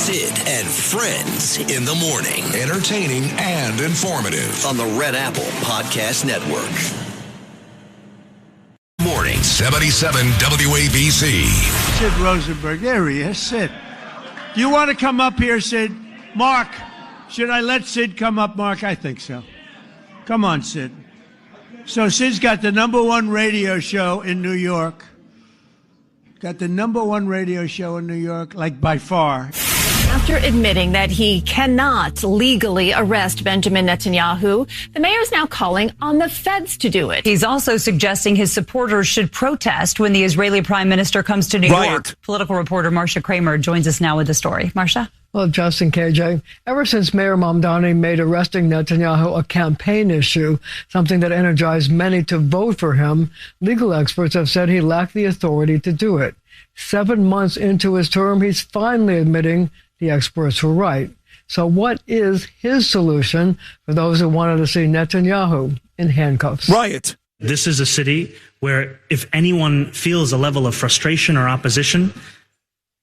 Sid and Friends in the morning. Entertaining and informative. On the Red Apple Podcast Network. Morning. 77 WABC. Sid Rosenberg. There he is. Sid. Do you want to come up here, Sid? Mark. Should I let Sid come up, Mark? I think so. Come on, Sid. So Sid's got the #1 radio show in New York. Got the #1 radio show in New York, like by far. After admitting that he cannot legally arrest Benjamin Netanyahu, the mayor is now calling on the feds to do it. He's also suggesting his supporters should protest when the Israeli prime minister comes to New York. Political reporter Marcia Kramer joins us now with the story. Marcia? Well, Justin, KJ, ever since Mayor Mamdani made arresting Netanyahu a campaign issue, something that energized many to vote for him, legal experts have said he lacked the authority to do it. 7 months into his term, he's finally admitting the experts were right. So what is his solution for those who wanted to see Netanyahu in handcuffs? Riot. This is a city where if anyone feels a level of frustration or opposition,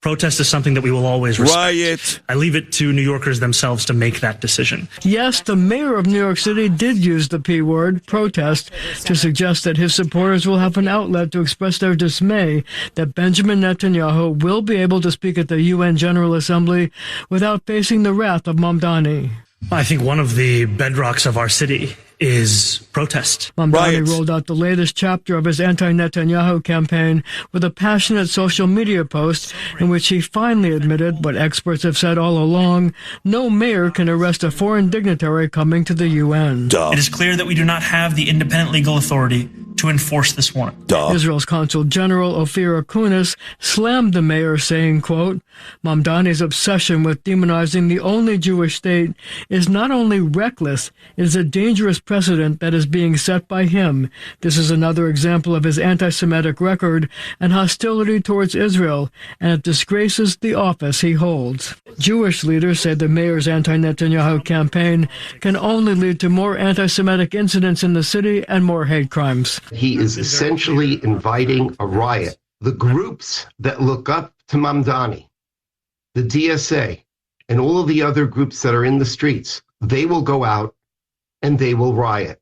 protest is something that we will always respect. Riot. I leave it to New Yorkers themselves to make that decision. Yes, the mayor of New York City did use the P word, protest, to suggest that his supporters will have an outlet to express their dismay that Benjamin Netanyahu will be able to speak at the UN General Assembly without facing the wrath of Mamdani. I think one of the bedrocks of our city is protest. Mamdani rolled out the latest chapter of his anti-Netanyahu campaign with a passionate social media post in which he finally admitted what experts have said all along: no mayor can arrest a foreign dignitary coming to the UN. It is clear that we do not have the independent legal authority to enforce this warrant. Israel's Consul General Ophir Akunis slammed the mayor, saying, quote, Mamdani's obsession with demonizing the only Jewish state is not only reckless, it is a dangerous precedent that is being set by him. This is another example of his anti-Semitic record and hostility towards Israel, and it disgraces the office he holds. Jewish leaders say the mayor's anti-Netanyahu campaign can only lead to more anti-Semitic incidents in the city and more hate crimes. He is essentially inviting a riot. The groups that look up to Mamdani, the DSA, and all of the other groups that are in the streets, they will go out and they will riot.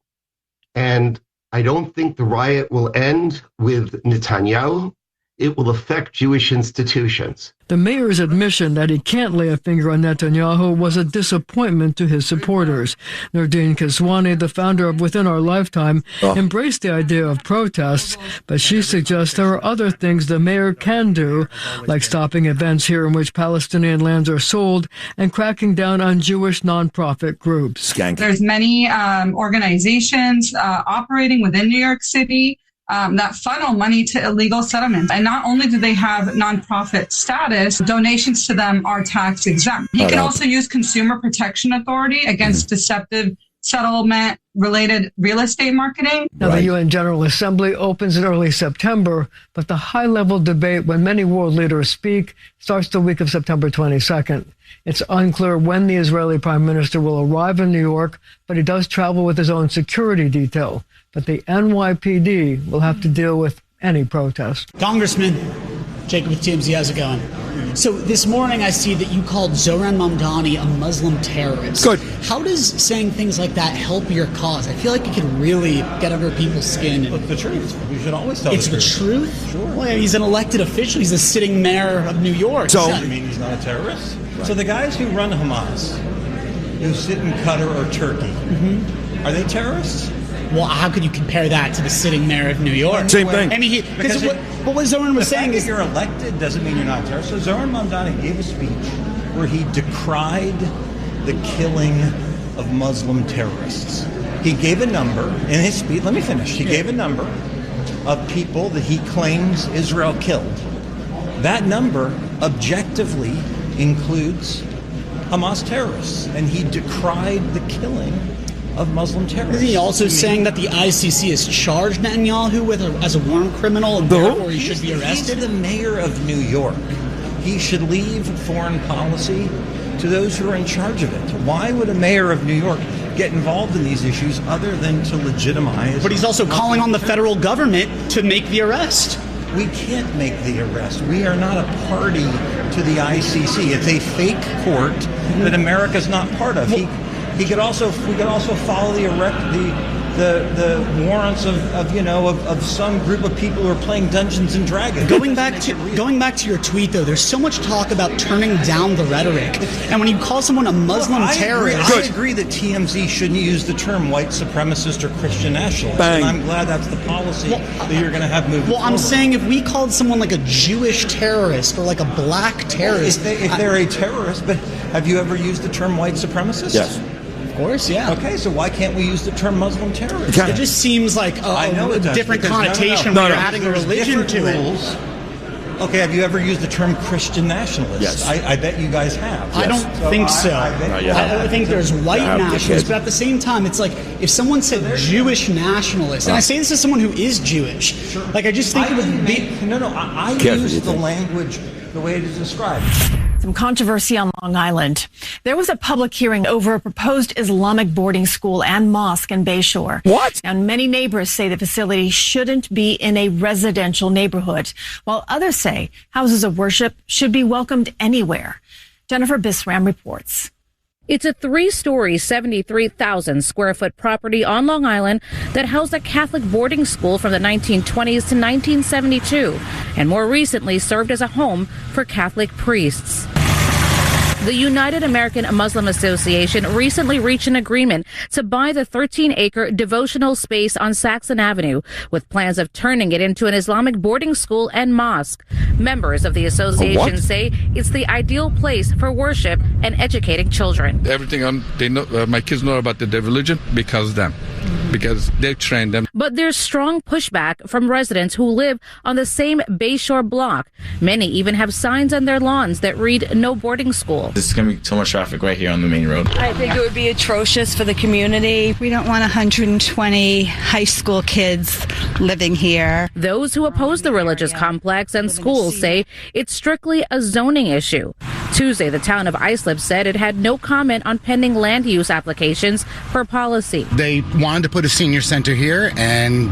And I don't think the riot will end with Netanyahu. It will affect Jewish institutions. The mayor's admission that he can't lay a finger on Netanyahu was a disappointment to his supporters. Nordine Kiswani, the founder of Within Our Lifetime, embraced the idea of protests, but she suggests there are other things the mayor can do, like stopping events here in which Palestinian lands are sold and cracking down on Jewish nonprofit groups. There's many organizations operating within New York City that funnel money to illegal settlements. And not only do they have nonprofit status, donations to them are tax exempt. He can also use Consumer Protection Authority against deceptive settlement-related real estate marketing. Now, the UN General Assembly opens in early September, but the high-level debate when many world leaders speak starts the week of September 22nd. It's unclear when the Israeli prime minister will arrive in New York, but he does travel with his own security detail. But the NYPD will have to deal with any protest. Congressman Jacob Timsey, how's it going? So this morning I see that you called Zoran Mamdani a Muslim terrorist. Good. How does saying things like that help your cause? I feel like it can really get under people's skin. Look, the truth. We should always tell it's the truth. It's the truth? Sure. Well, he's an elected official. He's a sitting mayor of New York. So, you mean he's not a terrorist? Right. So the guys who run Hamas, who sit in Qatar or Turkey, are they terrorists? Well, how could you compare that to the sitting mayor of New York? Same thing. I mean, what Zoran was saying is... you're elected doesn't mean you're not a terrorist. So Zoran Mamdani gave a speech where he decried the killing of Muslim terrorists. He gave a number in his speech. Let me finish. He gave a number of people that he claims Israel killed. That number objectively includes Hamas terrorists, and he decried the killing of Muslim terrorists. Isn't he also saying that the ICC has charged Netanyahu as a war criminal and therefore he should be arrested? He's the mayor of New York. He should leave foreign policy to those who are in charge of it. Why would a mayor of New York get involved in these issues other than to legitimize... But he's also calling on the federal government to make the arrest. We can't make the arrest. We are not a party to the ICC. It's a fake court that America's not part of. We could also follow the warrants of some group of people who are playing Dungeons and Dragons. Going back to your tweet, though, there's so much talk about turning down the rhetoric, and when you call someone a Muslim terrorist, I agree that TMZ shouldn't use the term white supremacist or Christian nationalist, and I'm glad that's the policy that you're going to have moving forward. I'm saying if we called someone like a Jewish terrorist or like a black terrorist, if they're a terrorist, but have you ever used the term white supremacist? Yes. Of course, yeah. Okay, so why can't we use the term Muslim terrorist? It just seems like a different connotation when you're adding a religion to it. Okay, have you ever used the term Christian nationalist? Yes. I bet you guys have. Yes. I don't think so. I think there's white nationalists, but at the same time, it's like if someone said Jewish nationalist, and I say this as someone who is Jewish, like I just think it would be... I use the language the way it is described. Some controversy on Long Island. There was a public hearing over a proposed Islamic boarding school and mosque in Bayshore. What? And many neighbors say the facility shouldn't be in a residential neighborhood, while others say houses of worship should be welcomed anywhere. Jennifer Bisram reports. It's a 3-story, 73,000 square foot property on Long Island that housed a Catholic boarding school from the 1920s to 1972, and more recently served as a home for Catholic priests. The United American Muslim Association recently reached an agreement to buy the 13-acre devotional space on Saxon Avenue, with plans of turning it into an Islamic boarding school and mosque. Members of the association say it's the ideal place for worship and educating children. Everything they know, my kids know about their religion because of them, because they trained them. But there's strong pushback from residents who live on the same Bayshore block. Many even have signs on their lawns that read "No boarding school." There's going to be so much traffic right here on the main road. I think it would be atrocious for the community. We don't want 120 high school kids living here. Those who oppose the religious complex and schools say it's strictly a zoning issue. Tuesday, the town of Islip said it had no comment on pending land use applications for policy. They wanted to put a senior center here, and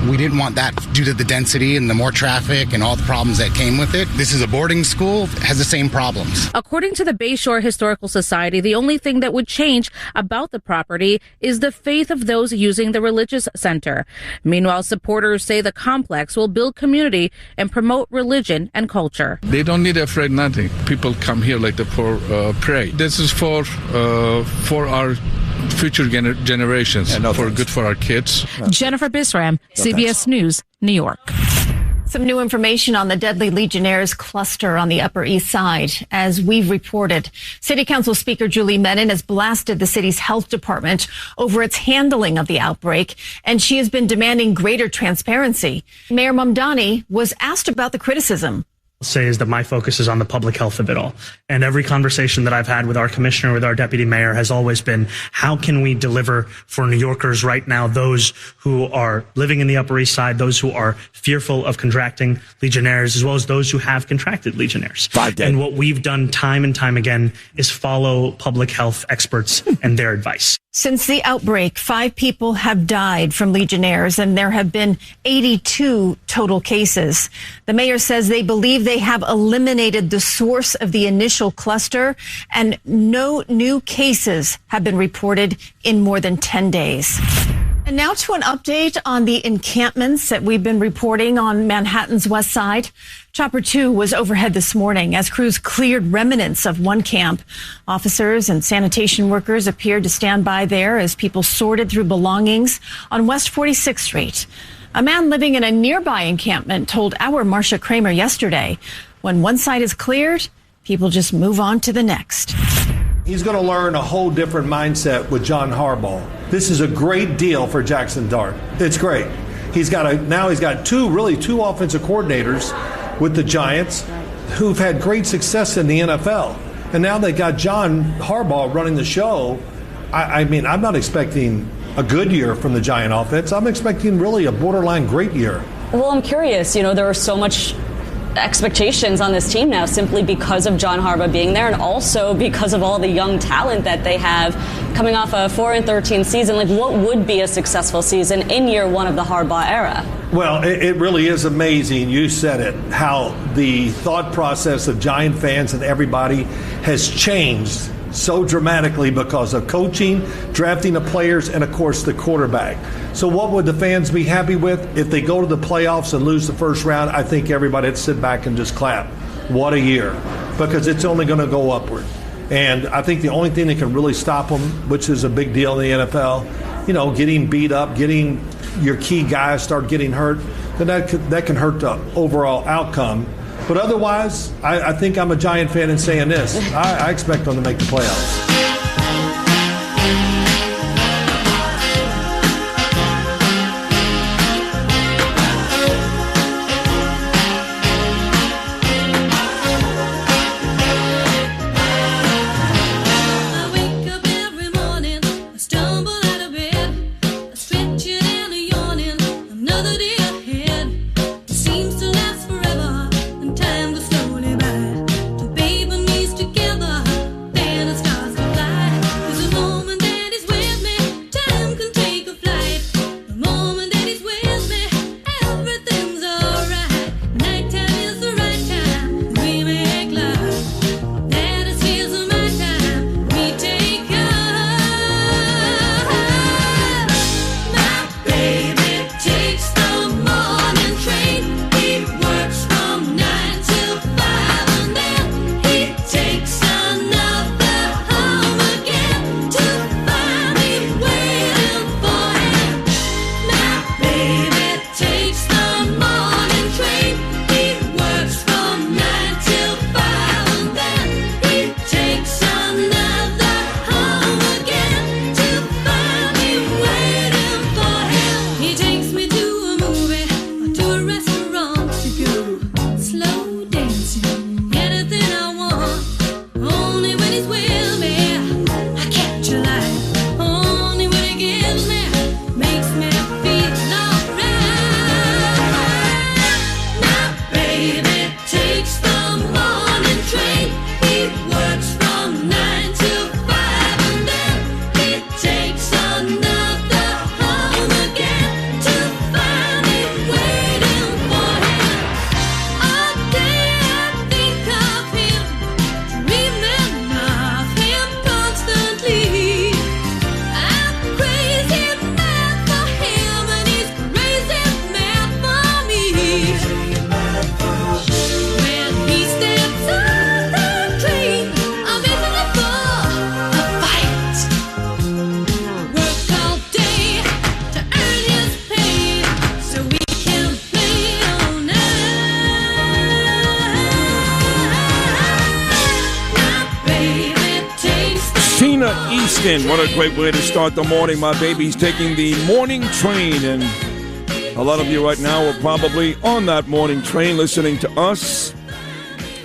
we didn't want that due to the density and the more traffic and all the problems that came with it. This is a boarding school, has the same problems. According to the Bayshore Historical Society, the only thing that would change about the property is the faith of those using the religious center. Meanwhile, supporters say the complex will build community and promote religion and culture. They don't need to afraid nothing. People come here like for pray. This is for our future generations, for good for our kids. Jennifer Bisram, CBS News, New York. Some new information on the deadly Legionnaires cluster on the Upper East Side. As we've reported, City Council Speaker Julie Menin has blasted the city's health department over its handling of the outbreak, and she has been demanding greater transparency. Mayor Mamdani was asked about the criticism. Say is that my focus is on the public health of it all. And every conversation that I've had with our commissioner, with our deputy mayor, has always been, how can we deliver for New Yorkers right now, those who are living in the Upper East Side, those who are fearful of contracting Legionnaires, as well as those who have contracted Legionnaires. And what we've done time and time again is follow public health experts and their advice. Since the outbreak, 5 people have died from Legionnaires, and there have been 82 total cases. The mayor says they believe they have eliminated the source of the initial cluster, and no new cases have been reported in more than 10 days. And now to an update on the encampments that we've been reporting on Manhattan's West Side. Chopper 2 was overhead this morning as crews cleared remnants of one camp. Officers and sanitation workers appeared to stand by there as people sorted through belongings on West 46th Street. A man living in a nearby encampment told our Marcia Kramer yesterday, when one side is cleared, people just move on to the next. He's going to learn a whole different mindset with John Harbaugh. This is a great deal for Jackson Dart. It's great. He's got two offensive coordinators with the Giants who've had great success in the NFL. And now they got John Harbaugh running the show. I mean, I'm not expecting a good year from the Giant offense. I'm expecting really a borderline great year. Well, I'm curious. You know, there was so much expectations on this team now simply because of John Harbaugh being there and also because of all the young talent that they have coming off a 4-13 season. Like, what would be a successful season in year one of the Harbaugh era? Well, it really is amazing, you said it, how the thought process of Giant fans and everybody has changed so dramatically because of coaching, drafting the players, and, of course, the quarterback. So what would the fans be happy with? If they go to the playoffs and lose the first round, I think everybody would sit back and just clap. What a year. Because it's only going to go upward. And I think the only thing that can really stop them, which is a big deal in the NFL, getting beat up, getting your key guys start getting hurt, then that can hurt the overall outcome. But otherwise, I think I'm a Giant fan in saying this. I expect them to make the playoffs. What a great way to start the morning. My baby's taking the morning train, and a lot of you right now are probably on that morning train listening to us.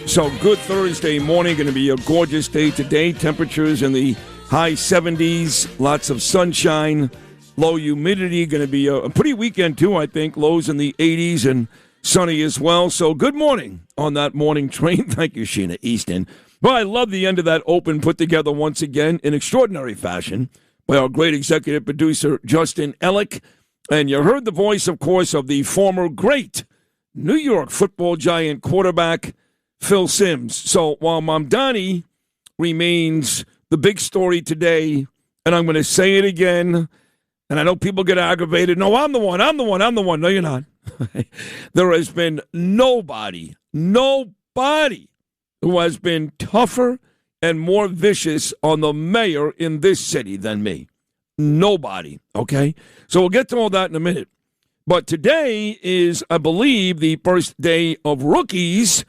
So good Thursday morning. Going to be a gorgeous day today. Temperatures in the high 70s, lots of sunshine, low humidity. Going to be a pretty weekend too, I think. Lows in the 80s and sunny as well. So good morning on that morning train. Thank you, Sheena Easton. Well, I love the end of that open put together once again in extraordinary fashion by our great executive producer, Justin Ellick. And you heard the voice, of course, of the former great New York football Giant quarterback, Phil Simms. So while Mamdani remains the big story today, and I'm going to say it again, and I know people get aggravated. No, I'm the one. No, you're not. There has been nobody who has been tougher and more vicious on the mayor in this city than me. Nobody, okay? So we'll get to all that in a minute. But today is, I believe, the first day of rookies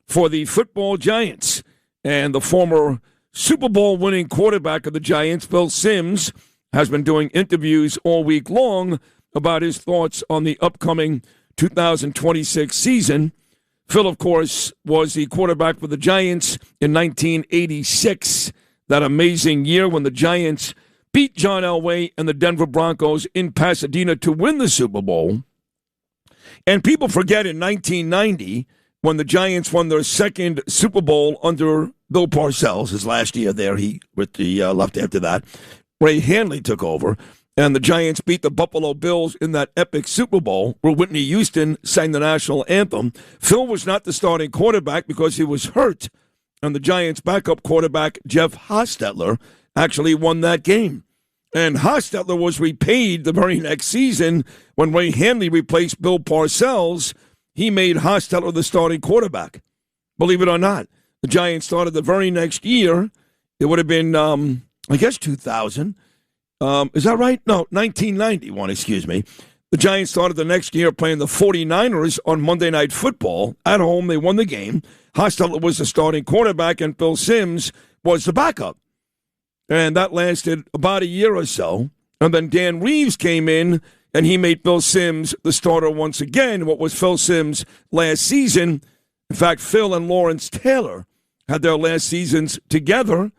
for the football Giants. And the former Super Bowl winning quarterback of the Giants, Phil Simms, has been doing interviews all week long about his thoughts on the upcoming 2026 season. Phil, of course, was the quarterback for the Giants in 1986, that amazing year when the Giants beat John Elway and the Denver Broncos in Pasadena to win the Super Bowl. And people forget in 1990, when the Giants won their second Super Bowl under Bill Parcells, his last year there. He left after that. Ray Handley took over, and the Giants beat the Buffalo Bills in that epic Super Bowl where Whitney Houston sang the national anthem. Phil was not the starting quarterback because he was hurt, and the Giants' backup quarterback, Jeff Hostetler, actually won that game. And Hostetler was repaid the very next season when Ray Handley replaced Bill Parcells. He made Hostetler the starting quarterback. Believe it or not, the Giants started the very next year. It would have been, 2000. Is that right? No, 1991, excuse me. The Giants started the next year playing the 49ers on Monday Night Football. At home, they won the game. Hostetler was the starting quarterback, and Phil Simms was the backup. And that lasted about a year or so. And then Dan Reeves came in, and he made Phil Simms the starter once again, what was Phil Simms' last season. In fact, Phil and Lawrence Taylor had their last seasons together.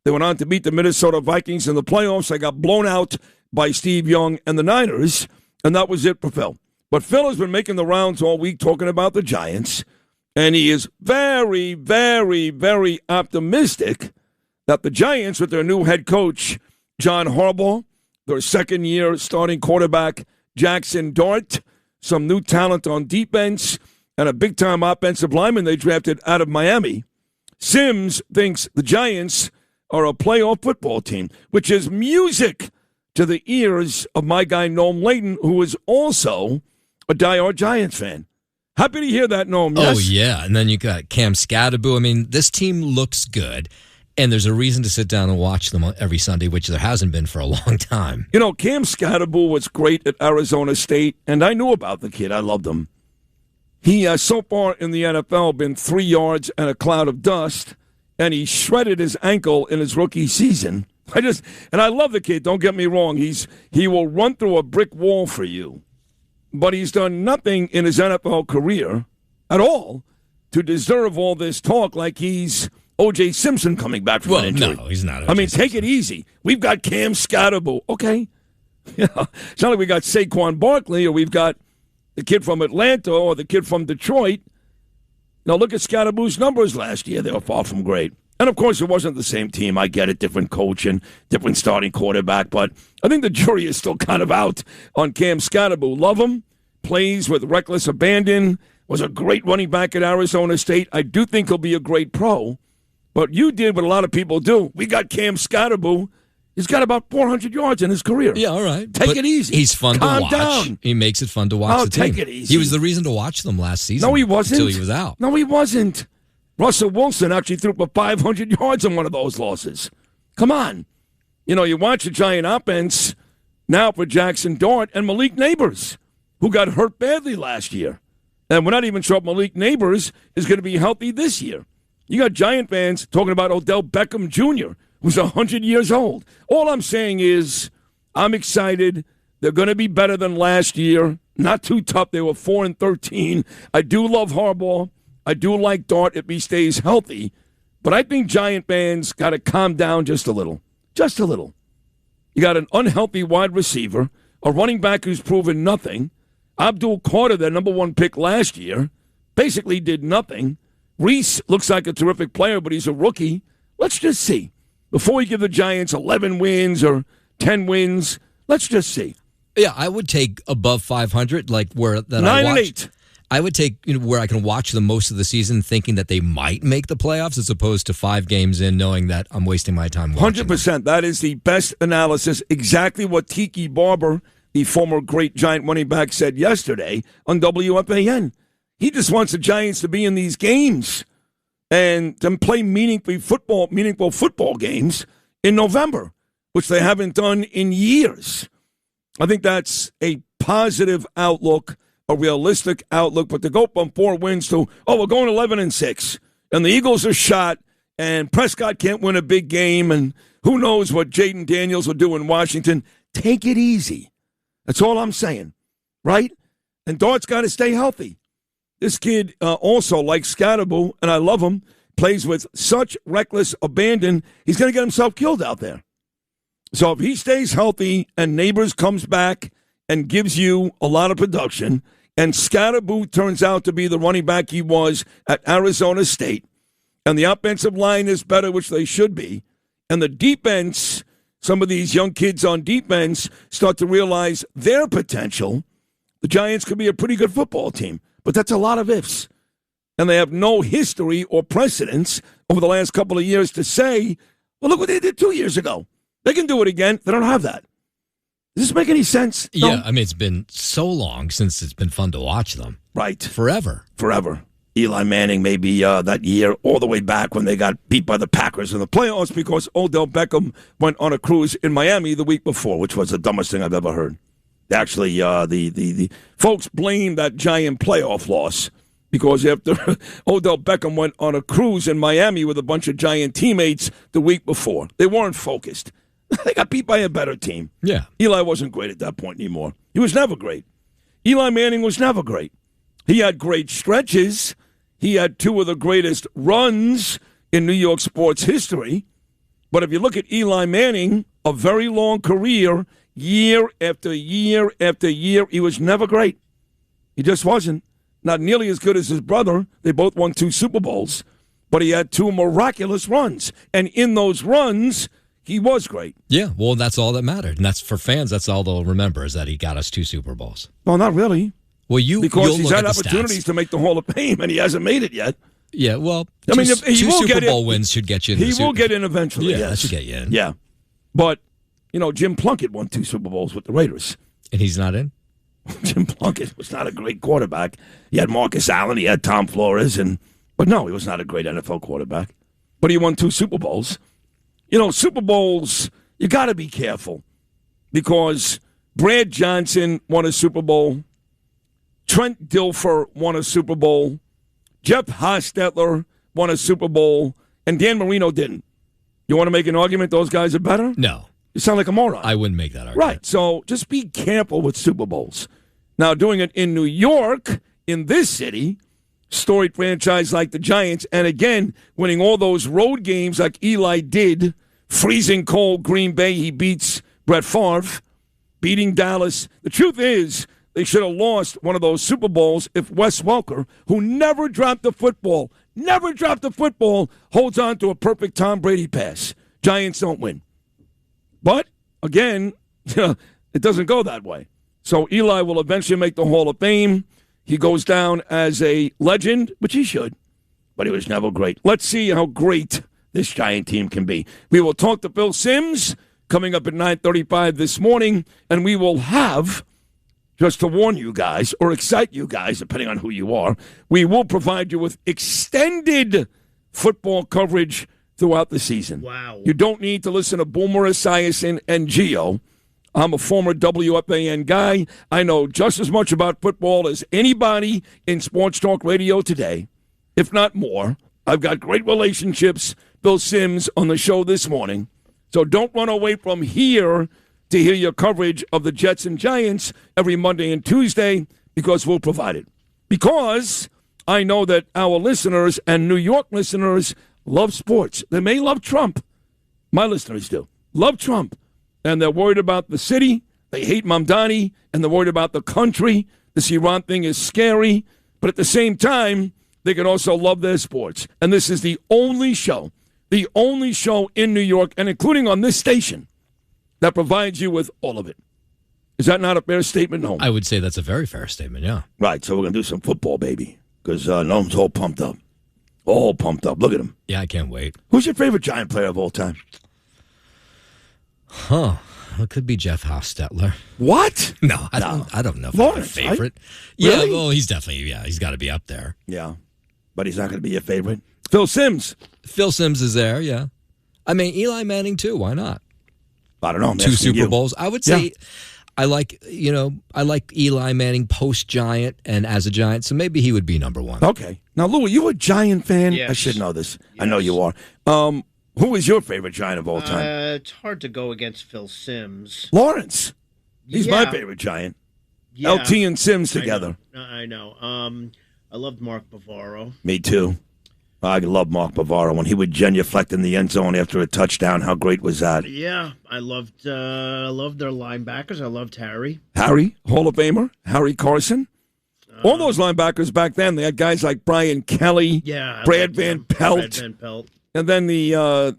They went on to beat the Minnesota Vikings in the playoffs. They got blown out by Steve Young and the Niners, and that was it for Phil. But Phil has been making the rounds all week talking about the Giants, and he is very, very, very optimistic that the Giants, with their new head coach, John Harbaugh, their second-year starting quarterback, Jackson Dart, some new talent on defense, and a big-time offensive lineman they drafted out of Miami. Simms thinks the Giants are a playoff football team, which is music to the ears of my guy, Noam Layton, who is also a diehard Giants fan. Happy to hear that, Noam. Yes? Oh, yeah. And then you got Cam Scadaboo. I mean, this team looks good, and there's a reason to sit down and watch them every Sunday, which there hasn't been for a long time. You know, Cam Scadaboo was great at Arizona State, and I knew about the kid. I loved him. He, so far in the NFL, been 3 yards and a cloud of dust, and he shredded his ankle in his rookie season. I love the kid, don't get me wrong. He will run through a brick wall for you. But he's done nothing in his NFL career at all to deserve all this talk like he's O.J. Simpson coming back from an injury. No, he's not. Take it easy. We've got Cam Scadaboo. Okay. Yeah. It's not like we got Saquon Barkley or we've got the kid from Atlanta or the kid from Detroit. Now, look at Scadaboo's numbers last year. They were far from great. And, of course, it wasn't the same team. I get it, different coach and different starting quarterback. But I think the jury is still kind of out on Cam Scadaboo. Love him. Plays with reckless abandon. Was a great running back at Arizona State. I do think he'll be a great pro. But you did what a lot of people do. We got Cam Scadaboo. He's got about 400 yards in his career. Yeah, all right. Take it easy. He's fun to watch. Down. He makes it fun to watch the team. Take it easy. He was the reason to watch them last season. No, he wasn't. Until he was out. No, he wasn't. Russell Wilson actually threw for 500 yards in one of those losses. Come on. You know, you watch the Giant offense now for Jackson Dart and Malik Neighbors, who got hurt badly last year. And we're not even sure if Malik Neighbors is going to be healthy this year. You got Giant fans talking about Odell Beckham Jr., who's 100 years old. All I'm saying is I'm excited. They're going to be better than last year. Not too tough. They were 4-13. I do love Harbaugh. I do like Dart if he stays healthy. But I think Giant fans got to calm down just a little. Just a little. You got an unhealthy wide receiver, a running back who's proven nothing. Abdul Carter, their number one pick last year, basically did nothing. Reese looks like a terrific player, but he's a rookie. Let's just see. Before we give the Giants 11 wins or 10 wins, let's just see. Yeah, I would take above 500, like where that 9-8. I would take where I can watch them most of the season, thinking that they might make the playoffs, as opposed to 5 games in, knowing that I'm wasting my time watching 100%. them. That is the best analysis. Exactly what Tiki Barber, the former great Giant running back, said yesterday on WFAN. He just wants the Giants to be in these games and to play meaningful football games in November, which they haven't done in years. I think that's a positive outlook, a realistic outlook. But to go from 4 wins to, we're going 11-6, and the Eagles are shot, and Prescott can't win a big game, and who knows what Jaden Daniels will do in Washington. Take it easy. That's all I'm saying, right? And Dart's got to stay healthy. This kid also, like Scadaboo, and I love him, plays with such reckless abandon, he's going to get himself killed out there. So if he stays healthy and Neighbors comes back and gives you a lot of production, and Scatterboot turns out to be the running back he was at Arizona State, and the offensive line is better, which they should be, and the defense, some of these young kids on defense start to realize their potential, the Giants could be a pretty good football team. But that's a lot of ifs. And they have no history or precedence over the last couple of years to say, well, look what they did 2 years ago. They can do it again. They don't have that. Does this make any sense? Yeah, No? I mean, it's been so long since it's been fun to watch them. Right. Forever. Eli Manning maybe that year all the way back when they got beat by the Packers in the playoffs because Odell Beckham went on a cruise in Miami the week before, which was the dumbest thing I've ever heard. Actually, the folks blame that Giant playoff loss because after Odell Beckham went on a cruise in Miami with a bunch of Giant teammates the week before. They weren't focused. They got beat by a better team. Yeah. Eli wasn't great at that point anymore. He was never great. Eli Manning was never great. He had great stretches. He had two of the greatest runs in New York sports history. But if you look at Eli Manning, a very long career, year after year after year, he was never great. He just wasn't. Not nearly as good as his brother. They both won 2 Super Bowls. But he had 2 miraculous runs. And in those runs, he was great. Yeah, well, that's all that mattered. And that's for fans, that's all they'll remember is that he got us 2 Super Bowls. Well, not really. Well, because he's look had at the opportunities stats. to make the Hall of Fame, and he hasn't made it yet. Yeah, well, I mean, two he will Super get Bowl in, wins should get you in He the will Super get in eventually, Yeah, yes. that should get you in. Yeah. But, Jim Plunkett won 2 Super Bowls with the Raiders. And he's not in? Jim Plunkett was not a great quarterback. He had Marcus Allen, he had Tom Flores, but no, he was not a great NFL quarterback. But he won 2 Super Bowls. Super Bowls, you got to be careful because Brad Johnson won a Super Bowl. Trent Dilfer won a Super Bowl. Jeff Hostetler won a Super Bowl. And Dan Marino didn't. You want to make an argument those guys are better? No. You sound like a moron. I wouldn't make that argument. Right. So just be careful with Super Bowls. Now, doing it in New York, in this city, storied franchise like the Giants, and again, winning all those road games like Eli did, freezing cold Green Bay, he beats Brett Favre, beating Dallas. The truth is, they should have lost one of those Super Bowls if Wes Welker, who never dropped the football, holds on to a perfect Tom Brady pass. Giants don't win. But, again, it doesn't go that way. So Eli will eventually make the Hall of Fame. He goes down as a legend, which he should, but he was never great. Let's see how great this Giant team can be. We will talk to Phil Simms coming up at 9:35 this morning, and we will have, just to warn you guys, or excite you guys, depending on who you are, we will provide you with extended football coverage throughout the season. Wow. You don't need to listen to Boomer Esiason and Gio. I'm a former WFAN guy. I know just as much about football as anybody in sports talk radio today, if not more. I've got great relationships. Bill Simms on the show this morning. So don't run away from here to hear your coverage of the Jets and Giants every Monday and Tuesday because we'll provide it. Because I know that our listeners and New York listeners love sports. They may love Trump. My listeners do. Love Trump. And they're worried about the city. They hate Mamdani. And they're worried about the country. This Iran thing is scary. But at the same time, they can also love their sports. And this is the only show in New York, and including on this station, that provides you with all of it. Is that not a fair statement, Noam? I would say that's a very fair statement, yeah. Right, so we're going to do some football, baby, because Noam's all pumped up. All pumped up. Look at him. Yeah, I can't wait. Who's your favorite Giant player of all time? Huh. It could be Jeff Hostetler. What? No, I don't know if Lawrence, I have a favorite. Right? Yeah, Really? well, he's definitely, he's got to be up there. Yeah, but he's not going to be your favorite. Phil Simms. Phil Simms is there, yeah. I mean, Eli Manning, too. Why not? I don't know. I'm 2 asking Super you. Bowls. I would say I like Eli Manning post-Giant and as a Giant, so maybe he would be number 1. Okay. Now, Lou, are you a Giant fan? Yes. I should know this. Yes. I know you are. Who is your favorite Giant of all time? It's hard to go against Phil Simms. Lawrence. He's Yeah. my favorite Giant. Yeah. LT and Simms together. I know. I loved Mark Bavaro. Me too. I love Mark Bavaro when he would genuflect in the end zone after a touchdown. How great was that? Yeah, I loved their linebackers. I loved Harry. Harry, Hall of Famer, Harry Carson. All those linebackers back then, they had guys like Brian Kelly, Brad Van Pelt. And then the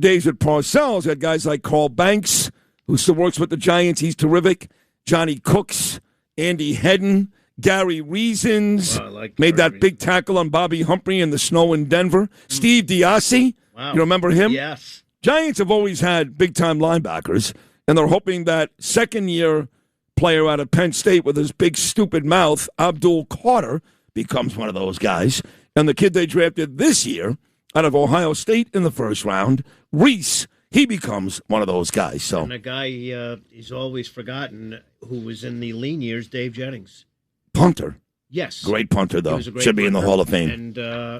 days at Parcells had guys like Carl Banks, who still works with the Giants. He's terrific. Johnny Cooks, Andy Hedden, Gary Reasons, made that big tackle on Bobby Humphrey in the snow in Denver. Steve Diassi, you remember him? Yes. Giants have always had big-time linebackers, and they're hoping that second-year player out of Penn State with his big, stupid mouth, Abdul Carter, becomes one of those guys. And the kid they drafted this year out of Ohio State in the first round, Reese, he becomes one of those guys. So, and a guy he's always forgotten who was in the lean years, Dave Jennings. Punter. Yes. Great punter, though. Should be in the Hall of Fame. And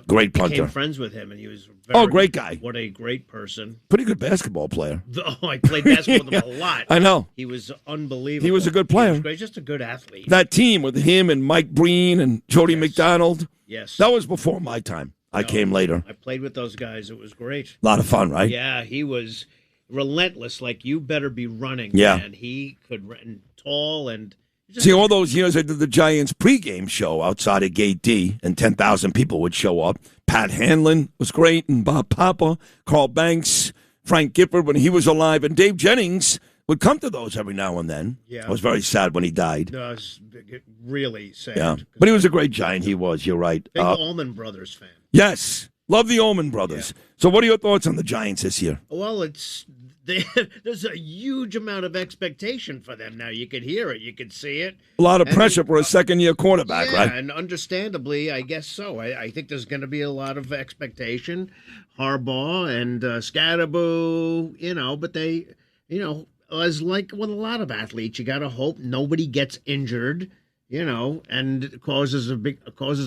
great punter. Became friends with him, and he was great guy. What a great person. Pretty good basketball player. Oh, I played basketball with him a lot. I know. He was unbelievable. He was a good player. He was great, just a good athlete. That team with him and Mike Breen and Jody McDonald. Yes. That was before my time. I came later. I played with those guys. It was great. A lot of fun, right? Yeah, he was relentless. Like, you better be running. Yeah. And he could run tall and... See, all those years I did the Giants pregame show outside of Gate D, and 10,000 people would show up. Pat Hanlon was great, and Bob Papa, Carl Banks, Frank Gifford when he was alive, and Dave Jennings would come to those every now and then. Yeah. I was very sad when he died. No, it was really sad. Yeah, but he was a great Giant. He was. You're right. Big Allman Brothers fan. Yes, love the Allman Brothers. Yeah. So, what are your thoughts on the Giants this year? Well, there's a huge amount of expectation for them now. You could hear it. You could see it. A lot of pressure for a second-year quarterback, right? And understandably, I guess so. I think there's going to be a lot of expectation. Harbaugh and Scadaboo, but they, as like with a lot of athletes, you got to hope nobody gets injured, and it causes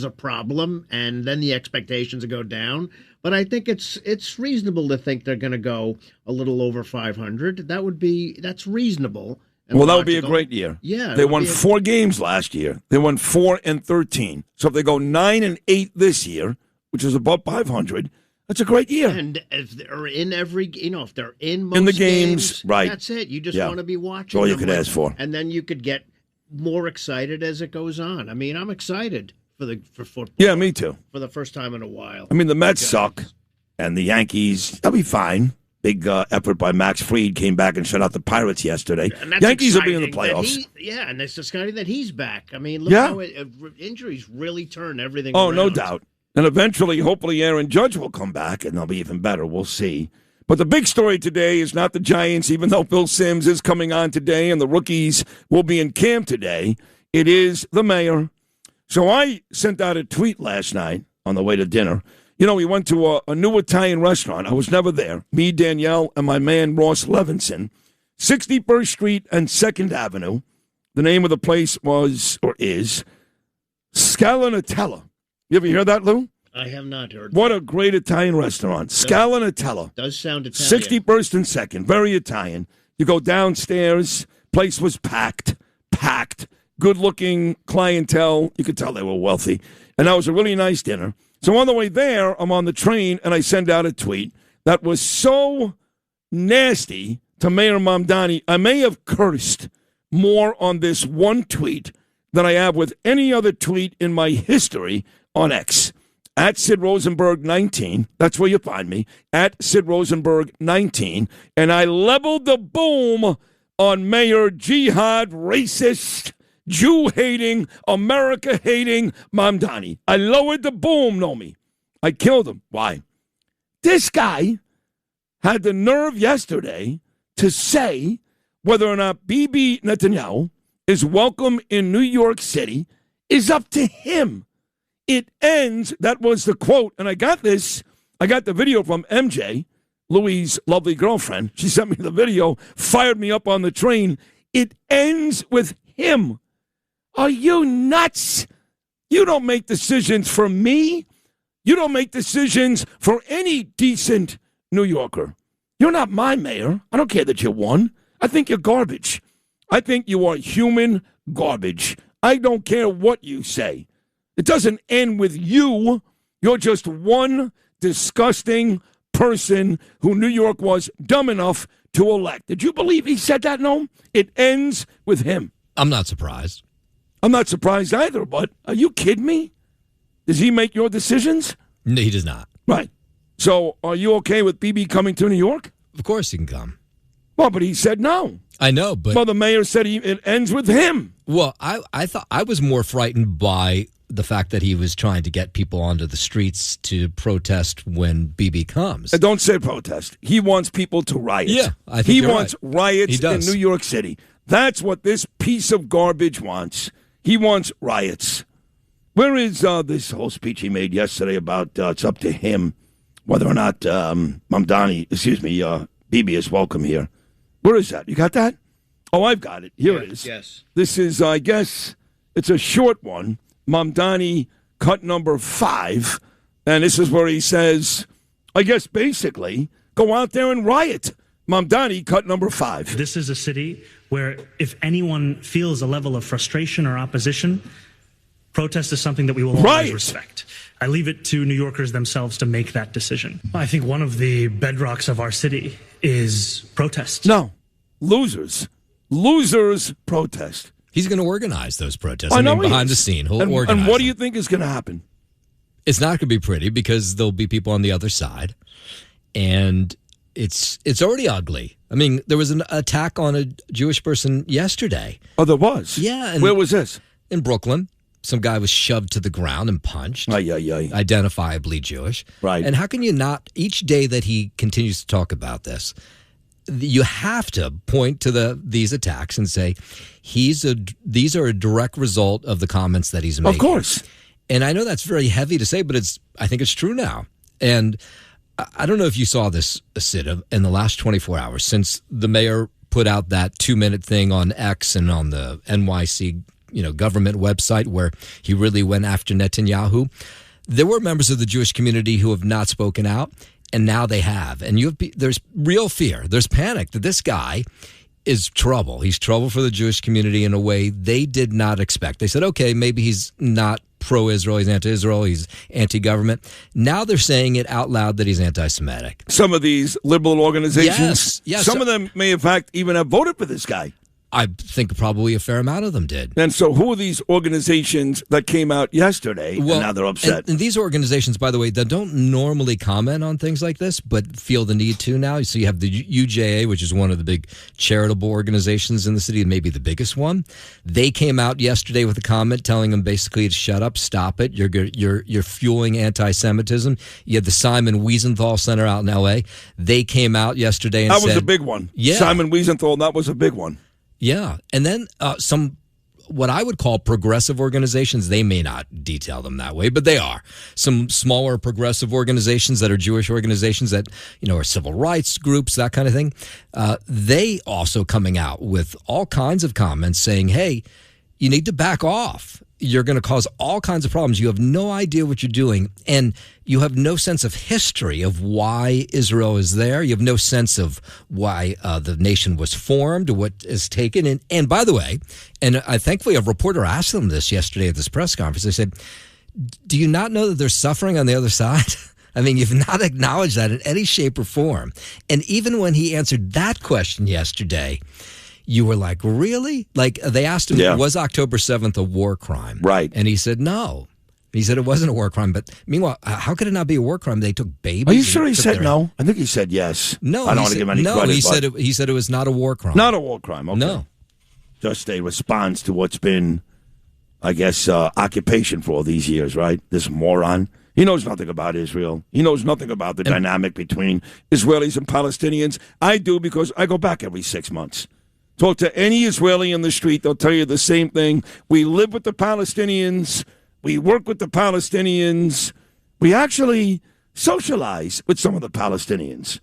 a problem, and then the expectations go down. But I think it's reasonable to think they're going to go a little over 500. That's reasonable. Well, that would be a great year. Yeah, they won 4 games last year. They won 4-13. So if they go 9-8 this year, which is above 500, that's a great year. And if they're in if they're in most in the games, right? That's it. You just want to be watching. That's all you could ask for. And then you could get more excited as it goes on. I mean, I'm excited for football. Yeah, me too. For the first time in a while. I mean, the Mets suck, and the Yankees, they'll be fine. Big effort by Max Fried, came back and shut out the Pirates yesterday. Yankees will be in the playoffs. And it's exciting that he's back. I mean, look how injuries really turn everything around. No doubt. And eventually, hopefully, Aaron Judge will come back, and they'll be even better. We'll see. But the big story today is not the Giants, even though Bill Sims is coming on today and the rookies will be in camp today. It is the mayor. So I sent out a tweet last night on the way to dinner. We went to a new Italian restaurant. I was never there. Me, Danielle, and my man, Ross Levinson. 61st Street and 2nd Avenue. The name of the place is Scalinatella. You ever hear that, Lou? I have not heard. What a great Italian restaurant. Scalinatella. Does sound Italian. 61st and 2nd. Very Italian. You go downstairs. Place was packed. Good-looking clientele. You could tell they were wealthy. And that was a really nice dinner. So on the way there, I'm on the train, and I send out a tweet that was so nasty to Mayor Mamdani. I may have cursed more on this one tweet than I have with any other tweet in my history on X. At Sid Rosenberg 19, that's where you find me, at Sid Rosenberg 19, and I leveled the boom on Mayor Jihad racist, Jew-hating, America-hating Mamdani. I lowered the boom, Nomi. I killed him. Why? This guy had the nerve yesterday to say whether or not Bibi Netanyahu is welcome in New York City is up to him. It ends, that was the quote, and I got the video from MJ, Louis' lovely girlfriend. She sent me the video, fired me up on the train. It ends with him. Are you nuts? You don't make decisions for me. You don't make decisions for any decent New Yorker. You're not my mayor. I don't care that you won. I think you're garbage. I think you are human garbage. I don't care what you say. It doesn't end with you. You're just one disgusting person who New York was dumb enough to elect. Did you believe he said that, Noam? It ends with him. I'm not surprised. I'm not surprised either, but are you kidding me? Does he make your decisions? No, he does not. Right. So are you okay with Bibi coming to New York? Of course he can come. Well, but he said no. I know, but... Well, the mayor said it ends with him. Well, I thought I was more frightened by the fact that he was trying to get people onto the streets to protest when Bibi comes. Don't say protest. He wants people to riot. Yeah, I think he you're wants right. riots in New York City. That's what this piece of garbage wants. He wants riots. Where is this whole speech he made yesterday about it's up to him whether or not Bibi is welcome here? Where is that? You got that? Oh, I've got it. Here it is. Yes. This is, I guess, it's a short one. Mamdani cut number 5. And this is where he says, I guess basically, go out there and riot. Mamdani cut number 5. This is a city where if anyone feels a level of frustration or opposition, protest is something that we will always respect. I leave it to New Yorkers themselves to make that decision. I think one of the bedrocks of our city is protest. No. Losers. Losers protest. He's going to organize those protests. I mean, behind the scene. He'll organize And what do you think is going to happen? It's not going to be pretty because there'll be people on the other side. And it's already ugly. I mean, there was an attack on a Jewish person yesterday. Oh, there was? Yeah. And where was this? In Brooklyn. Some guy was shoved to the ground and punched. Identifiably Jewish. Right. And how can you not, each day that he continues to talk about this, you have to point to these attacks and say, these are a direct result of the comments that he's making. Of course. And I know that's very heavy to say, but I think it's true now. And I don't know if you saw this, Sid, in the last 24 hours, since the mayor put out that 2-minute thing on X and on the NYC government website where he really went after Netanyahu. There were members of the Jewish community who have not spoken out, and now they have. And there's real fear. There's panic that this guy is trouble. He's trouble for the Jewish community in a way they did not expect. They said, okay, maybe he's not pro-Israel, he's anti-Israel, he's anti-government. Now they're saying it out loud that he's anti-Semitic. Some of these liberal organizations, yes. Some of them may in fact even have voted for this guy. I think probably a fair amount of them did. And so who are these organizations that came out yesterday and now they're upset? And these organizations, by the way, that don't normally comment on things like this, but feel the need to now. So you have the UJA, which is one of the big charitable organizations in the city, maybe the biggest one. They came out yesterday with a comment telling them basically to shut up, stop it. You're fueling anti-Semitism. You had the Simon Wiesenthal Center out in L.A. They came out yesterday and said... That was a big one. Yeah. Simon Wiesenthal, that was a big one. Yeah. And then some, what I would call progressive organizations, they may not detail them that way, but they are. Some smaller progressive organizations that are Jewish organizations that, are civil rights groups, that kind of thing. They also coming out with all kinds of comments saying, hey, you need to back off. You're going to cause all kinds of problems. You have no idea what you're doing, and you have no sense of history of why Israel is there. You have no sense of why the nation was formed or what is taken. And by the way, and I thankfully a reporter asked them this yesterday at this press conference. They said, do you not know that there's suffering on the other side? I mean, you've not acknowledged that in any shape or form. And even when he answered that question yesterday, you were like, really? Like, they asked him, was October 7th a war crime? Right. And he said, no. He said it wasn't a war crime. But meanwhile, how could it not be a war crime? They took babies. Are you sure he said no? I think he said yes. No. I don't want to give him any credit. He said it was not a war crime. Not a war crime, okay. No. Just a response to what's been, I guess, occupation for all these years, right? This moron. He knows nothing about Israel. He knows nothing about the dynamic between Israelis and Palestinians. I do because I go back every 6 months. Talk to any Israeli in the street, they'll tell you the same thing. We live with the Palestinians. We work with the Palestinians. We actually socialize with some of the Palestinians.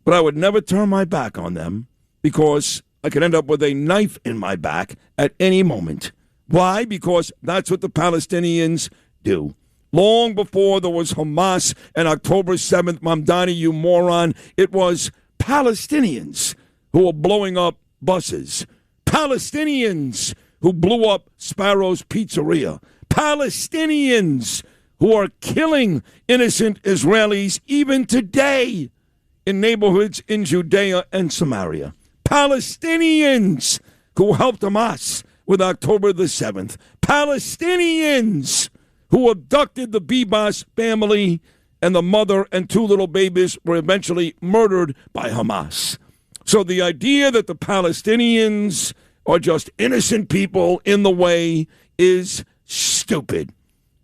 But I would never turn my back on them because I could end up with a knife in my back at any moment. Why? Because that's what the Palestinians do. Long before there was Hamas and October 7th, Mamdani, you moron, it was Palestinians who were blowing up buses. Palestinians who blew up Sparrow's Pizzeria. Palestinians who are killing innocent Israelis even today in neighborhoods in Judea and Samaria. Palestinians who helped Hamas with October the 7th. Palestinians who abducted the Bibas family, and the mother and 2 little babies were eventually murdered by Hamas. So the idea that the Palestinians are just innocent people in the way is stupid.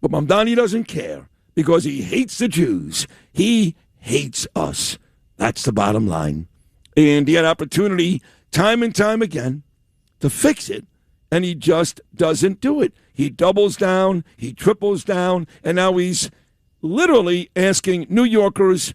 But Mamdani doesn't care because he hates the Jews. He hates us. That's the bottom line. And he had opportunity time and time again to fix it, and he just doesn't do it. He doubles down, he triples down, and now he's literally asking New Yorkers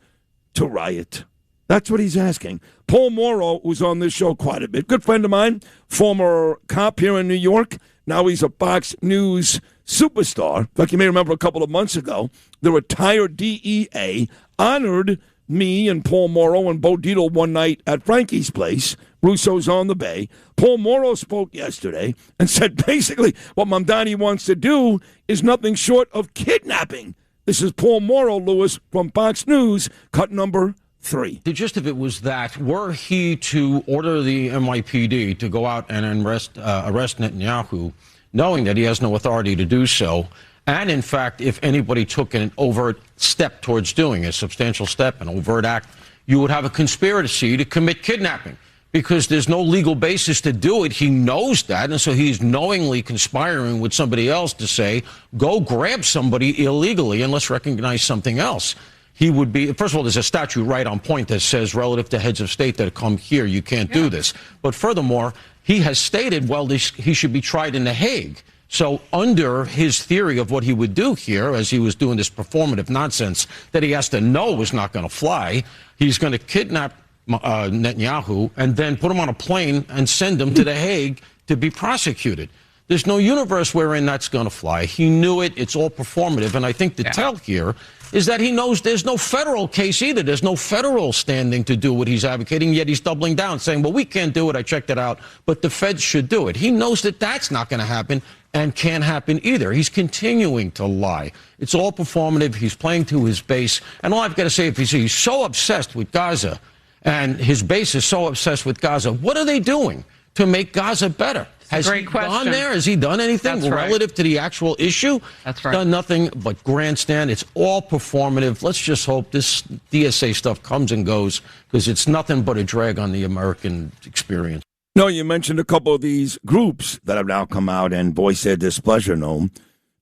to riot. That's what he's asking. Paul Morrow, who's on this show quite a bit, good friend of mine, former cop here in New York. Now he's a Fox News superstar. In fact, you may remember a couple of months ago, the retired DEA honored me and Paul Morrow and Bo Dietl one night at Frankie's place. Russo's on the Bay. Paul Morrow spoke yesterday and said basically what Mamdani wants to do is nothing short of kidnapping. This is Paul Morrow, Lewis, from Fox News, cut number 3. The gist of it was that were he to order the NYPD to go out and arrest Netanyahu, knowing that he has no authority to do so, and in fact, if anybody took an overt step towards doing a substantial step, an overt act, you would have a conspiracy to commit kidnapping because there's no legal basis to do it. He knows that, and so he's knowingly conspiring with somebody else to say, go grab somebody illegally and let's recognize something else. He would be, first of all, there's a statute right on point that says relative to heads of state that come here, you can't do this. But furthermore, he has stated, well, he should be tried in The Hague. So under his theory of what he would do here, as he was doing this performative nonsense that he has to know was not going to fly, he's going to kidnap Netanyahu and then put him on a plane and send him to The Hague to be prosecuted. There's no universe wherein that's going to fly. He knew it. It's all performative. And I think the tell here is that he knows there's no federal case either. There's no federal standing to do what he's advocating, yet he's doubling down, saying, well, we can't do it. I checked it out, but the feds should do it. He knows that that's not going to happen and can't happen either. He's continuing to lie. It's all performative. He's playing to his base. And all I've got to say, if he's so obsessed with Gaza and his base is so obsessed with Gaza, what are they doing to make Gaza better? Has he gone there? Has he done anything relative to the actual issue? That's right. Done nothing but grandstand. It's all performative. Let's just hope this DSA stuff comes and goes because it's nothing but a drag on the American experience. No, you mentioned a couple of these groups that have now come out and voiced their displeasure, Noam.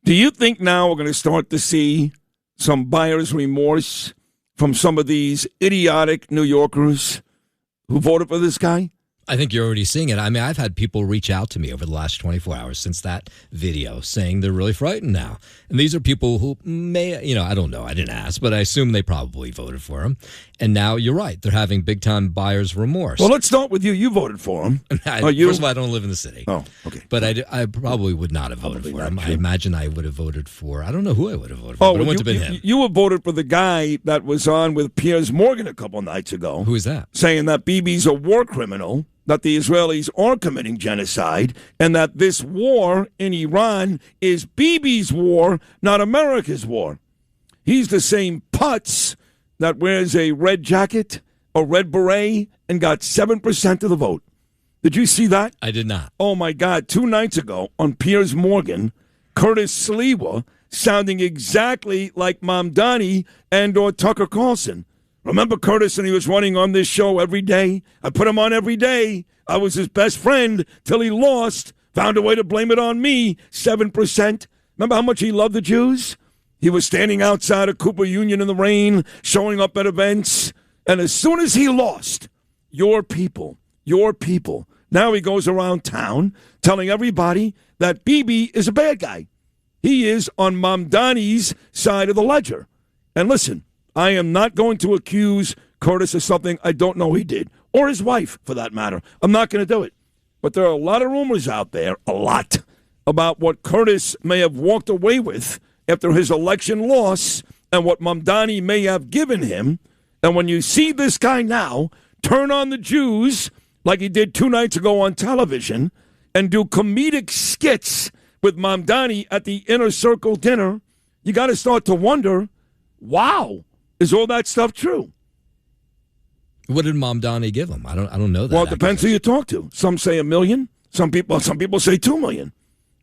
Do you think now we're going to start to see some buyer's remorse from some of these idiotic New Yorkers who voted for this guy? I think you're already seeing it. I mean, I've had people reach out to me over the last 24 hours since that video saying they're really frightened now. And these are people who may, I don't know. I didn't ask, but I assume they probably voted for him. And now you're right. They're having big-time buyer's remorse. Well, let's start with you. You voted for him. First of all, I don't live in the city. Oh, okay. But I probably would not have voted for him. I imagine I would have voted for, I don't know who I would have voted for, but it wouldn't have been him. You would voted for the guy that was on with Piers Morgan a couple nights ago. Who is that? Saying that Bibi's a war criminal, that the Israelis are committing genocide, and that this war in Iran is Bibi's war, not America's war. He's the same putz that wears a red jacket, a red beret, and got 7% of the vote. Did you see that? I did not. Oh, my God. 2 nights ago on Piers Morgan, Curtis Sliwa sounding exactly like Mamdani and or Tucker Carlson. Remember Curtis when he was running on this show every day? I put him on every day. I was his best friend till he lost, found a way to blame it on me, 7%. Remember how much he loved the Jews? He was standing outside of Cooper Union in the rain, showing up at events. And as soon as he lost, your people, now he goes around town telling everybody that Bibi is a bad guy. He is on Mamdani's side of the ledger. And listen, I am not going to accuse Curtis of something I don't know he did, or his wife, for that matter. I'm not going to do it. But there are a lot of rumors out there, about what Curtis may have walked away with after his election loss and what Mamdani may have given him. And when you see this guy now turn on the Jews like he did 2 nights ago on television and do comedic skits with Mamdani at the Inner Circle dinner, you got to start to wonder, wow, is all that stuff true? What did Mamdani give him? I don't know that. Well, it depends who you talk to. Some say $1 million. Some people say $2 million.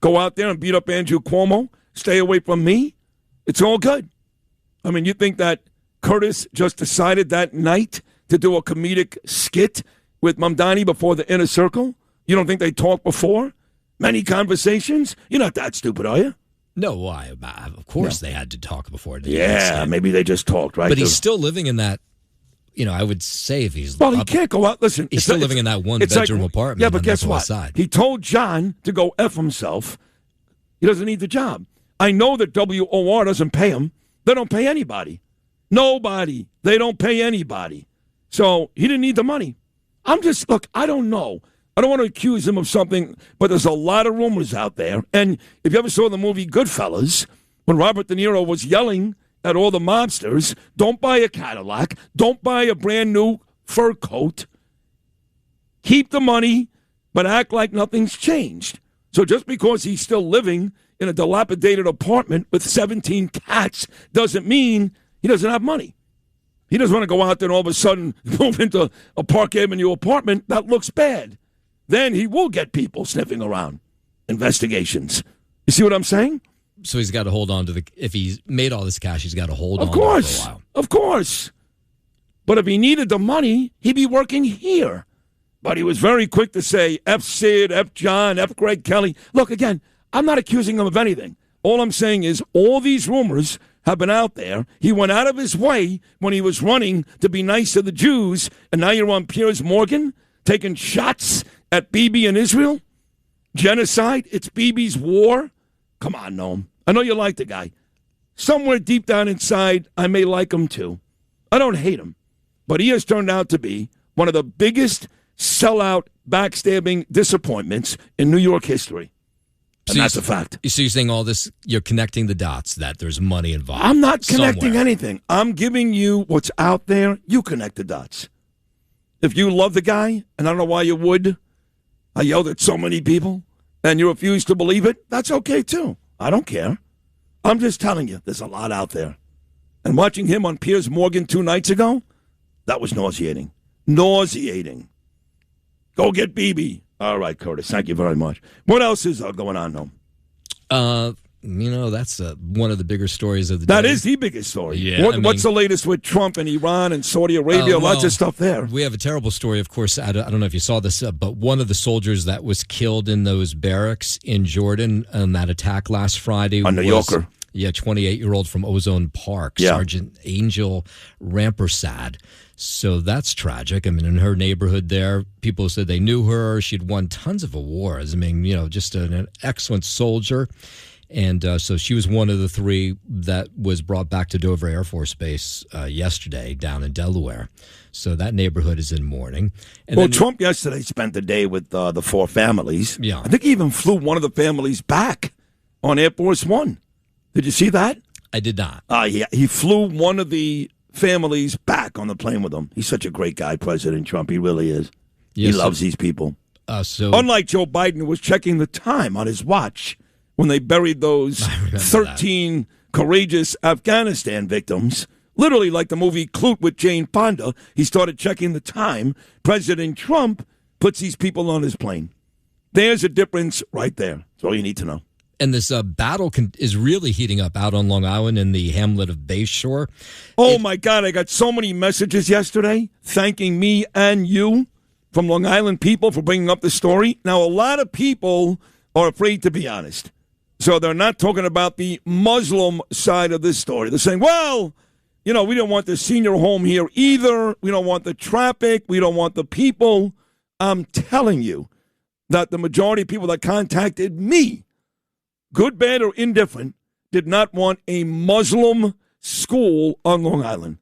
Go out there and beat up Andrew Cuomo. Stay away from me. It's all good. I mean, you think that Curtis just decided that night to do a comedic skit with Mamdani before the inner circle? You don't think they talked before? Many conversations? You're not that stupid, are you? No, of course they had to talk before. Yeah, maybe they just talked, right? But he's still living in that, I would say if he's... Well, he can't go out. Listen. He's still living in that one-bedroom apartment. Yeah, but guess what? He told John to go F himself. He doesn't need the job. I know that WOR doesn't pay him. They don't pay anybody. Nobody. They don't pay anybody. So he didn't need the money. Look, I don't know. I don't want to accuse him of something, but there's a lot of rumors out there. And if you ever saw the movie Goodfellas, when Robert De Niro was yelling at all the mobsters, don't buy a Cadillac, don't buy a brand new fur coat, keep the money, but act like nothing's changed. So just because he's still living in a dilapidated apartment with 17 cats doesn't mean he doesn't have money. He doesn't want to go out there and all of a sudden move into a Park Avenue apartment. That looks bad. Then he will get people sniffing around. Investigations. You see what I'm saying? So he's got to hold on to if he's made all this cash, he's got to hold on to it for a while. Of course. But if he needed the money, he'd be working here. But he was very quick to say, F Sid, F John, F Greg Kelly. Look, again, I'm not accusing him of anything. All I'm saying is all these rumors have been out there. He went out of his way when he was running to be nice to the Jews, and now you're on Piers Morgan taking shots at Bibi and Israel? Genocide? It's Bibi's war? Come on, Noam. I know you like the guy. Somewhere deep down inside, I may like him too. I don't hate him. But he has turned out to be one of the biggest sellout, backstabbing disappointments in New York history. And that's a fact. So you're saying all this, you're connecting the dots, that there's money involved. I'm not connecting anything. I'm giving you what's out there. You connect the dots. If you love the guy, and I don't know why you would, I yelled at so many people, and you refuse to believe it, that's okay too. I don't care. I'm just telling you, there's a lot out there. And watching him on Piers Morgan 2 nights ago, that was nauseating. Nauseating. Go get Bibi. All right, Curtis, thank you very much. What else is going on, though? That's one of the bigger stories of the day. That is the biggest story. Yeah, what's the latest with Trump and Iran and Saudi Arabia? Lots of stuff there. We have a terrible story, of course. I don't know if you saw this, but one of the soldiers that was killed in those barracks in Jordan on that attack last Friday a New Yorker. Yeah, 28-year-old from Ozone Park, Sergeant Angel Rampersad. So that's tragic. I mean, in her neighborhood there, people said they knew her. She'd won tons of awards. I mean, just an excellent soldier. And so she was one of the 3 that was brought back to Dover Air Force Base yesterday down in Delaware. So that neighborhood is in mourning. And Trump yesterday spent the day with the 4 families. Yeah. I think he even flew one of the families back on Air Force One. Did you see that? I did not. Yeah, he flew one of the families back on the plane with him. He's such a great guy, President Trump. He really is. Yes, he loves these people. Unlike Joe Biden, who was checking the time on his watch when they buried those 13 courageous Afghanistan victims. Literally like the movie Clute with Jane Fonda, he started checking the time. President Trump puts these people on his plane. There's a difference right there. That's all you need to know. And this battle is really heating up out on Long Island in the hamlet of Bayshore. Oh, my God. I got so many messages yesterday thanking me and you from Long Island people for bringing up the story. Now, a lot of people are afraid to be honest. So they're not talking about the Muslim side of this story. They're saying, well, we don't want the senior home here either. We don't want the traffic. We don't want the people. I'm telling you that the majority of people that contacted me, good, bad, or indifferent, did not want a Muslim school on Long Island.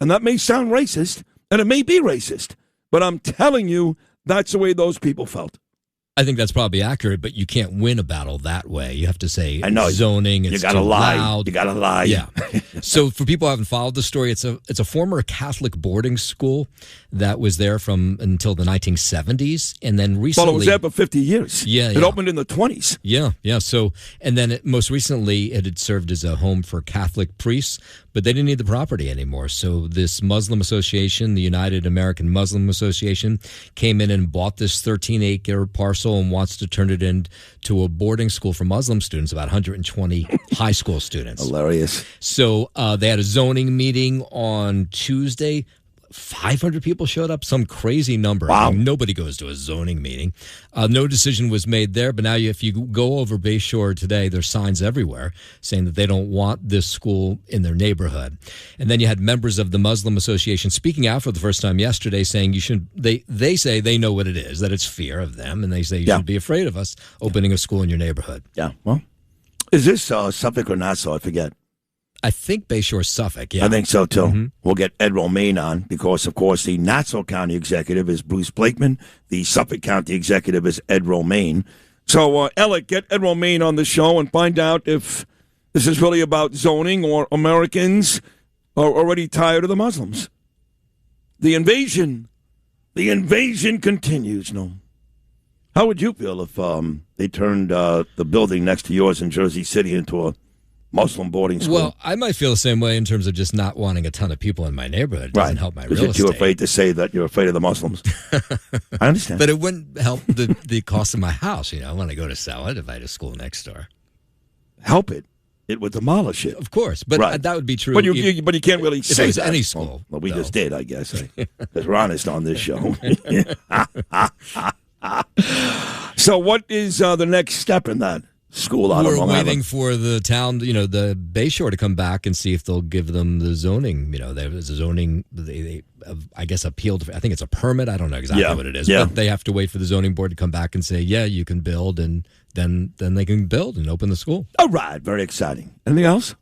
And that may sound racist, and it may be racist, but I'm telling you that's the way those people felt. I think that's probably accurate, but you can't win a battle that way. You have to say zoning. You got to lie. Loud. You got to lie. Yeah. So for people who haven't followed the story, it's a former Catholic boarding school that was there from until the 1970s, and then recently. Well, it was there for 50 years. Yeah. It opened in the 20s. Yeah. So, and then most recently, it had served as a home for Catholic priests, but they didn't need the property anymore. So this Muslim association, the United American Muslim Association, came in and bought this 13-acre parcel residential and wants to turn it into a boarding school for Muslim students, about 120 high school students. Hilarious. So they had a zoning meeting on Tuesday. 500 people showed up, some crazy number. Wow. I mean, nobody goes to a zoning meeting. No decision was made there, but now if you go over Bayshore today, there's signs everywhere saying that they don't want this school in their neighborhood. And then you had members of the Muslim Association speaking out for the first time yesterday saying you should, they say they know what it is, that it's fear of them, and they say you shouldn't be afraid of us opening a school in your neighborhood. Yeah, well, is this Suffolk or Nassau? I forget. I think Bayshore, Suffolk, yeah. I think so, too. Mm-hmm. We'll get Ed Romaine on because, of course, the Nassau County Executive is Bruce Blakeman. The Suffolk County Executive is Ed Romaine. So, Alec, get Ed Romaine on the show and find out if this is really about zoning or Americans are already tired of the Muslims. The invasion continues, no? How would you feel if they turned the building next to yours in Jersey City into a Muslim boarding school? Well, I might feel the same way in terms of just not wanting a ton of people in my neighborhood. It doesn't help my real estate. You're too afraid to say that you're afraid of the Muslims. I understand. But it wouldn't help the cost of my house, when I go to sell it, if I had a school next door. Help it. It would demolish it. Of course, but that would be true. But you can't really say if it was that. any school. Well, we just did, I guess, because we're honest on this show. So what is the next step in that? School out We're waiting for the town, the Bayshore to come back and see if they'll give them the zoning. There's a zoning, they I guess, appealed. I think it's a permit. I don't know exactly what it is. Yeah. But they have to wait for the zoning board to come back and say, yeah, you can build, and then they can build and open the school. All right. Very exciting. Anything else?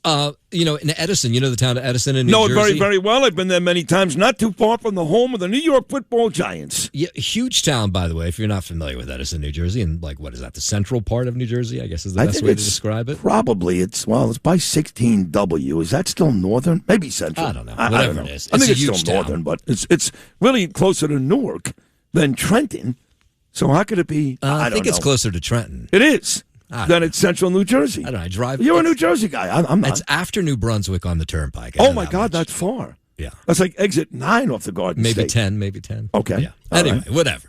In Edison, the town of Edison in New Jersey. No, very, very well. I've been there many times, not too far from the home of the New York Football Giants. Yeah, huge town, by the way, if you're not familiar with Edison, New Jersey, and what is that, the central part of New Jersey, I guess is the best way to describe it? Probably. It's by 16W. Is that still northern? Maybe central. I don't know. Whatever it is. I think it's still northern, but it's really closer to Newark than Trenton. So how could it be? I think it's closer to Trenton. It is. Then it's central New Jersey. I don't know. I drive. You're a New Jersey guy. I'm not. It's after New Brunswick on the turnpike. Oh, my God, that's far. Yeah. That's like exit 9 off the Garden Maybe State. 10. Okay. Yeah. Anyway, whatever.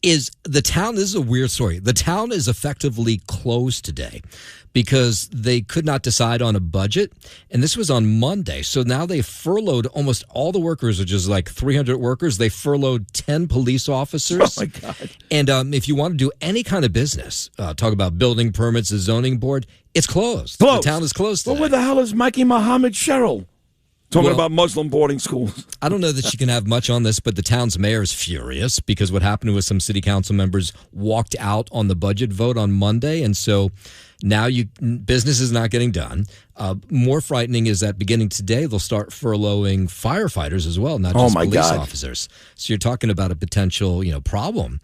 Is the town, this is a weird story. The town is effectively closed today because they could not decide on a budget. And this was on Monday. So now they furloughed almost all the workers, which is like 300 workers. They furloughed 10 police officers. Oh, my God. And if you want to do any kind of business, talk about building permits, the zoning board, it's closed. The town is closed today. Well, where the hell is Mikey Muhammad Sherrill? Talking about Muslim boarding schools. I don't know that she can have much on this, but the town's mayor is furious because what happened was some city council members walked out on the budget vote on Monday, and so now business is not getting done. More frightening is that beginning today, they'll start furloughing firefighters as well, not just police officers. So you're talking about a potential, problem.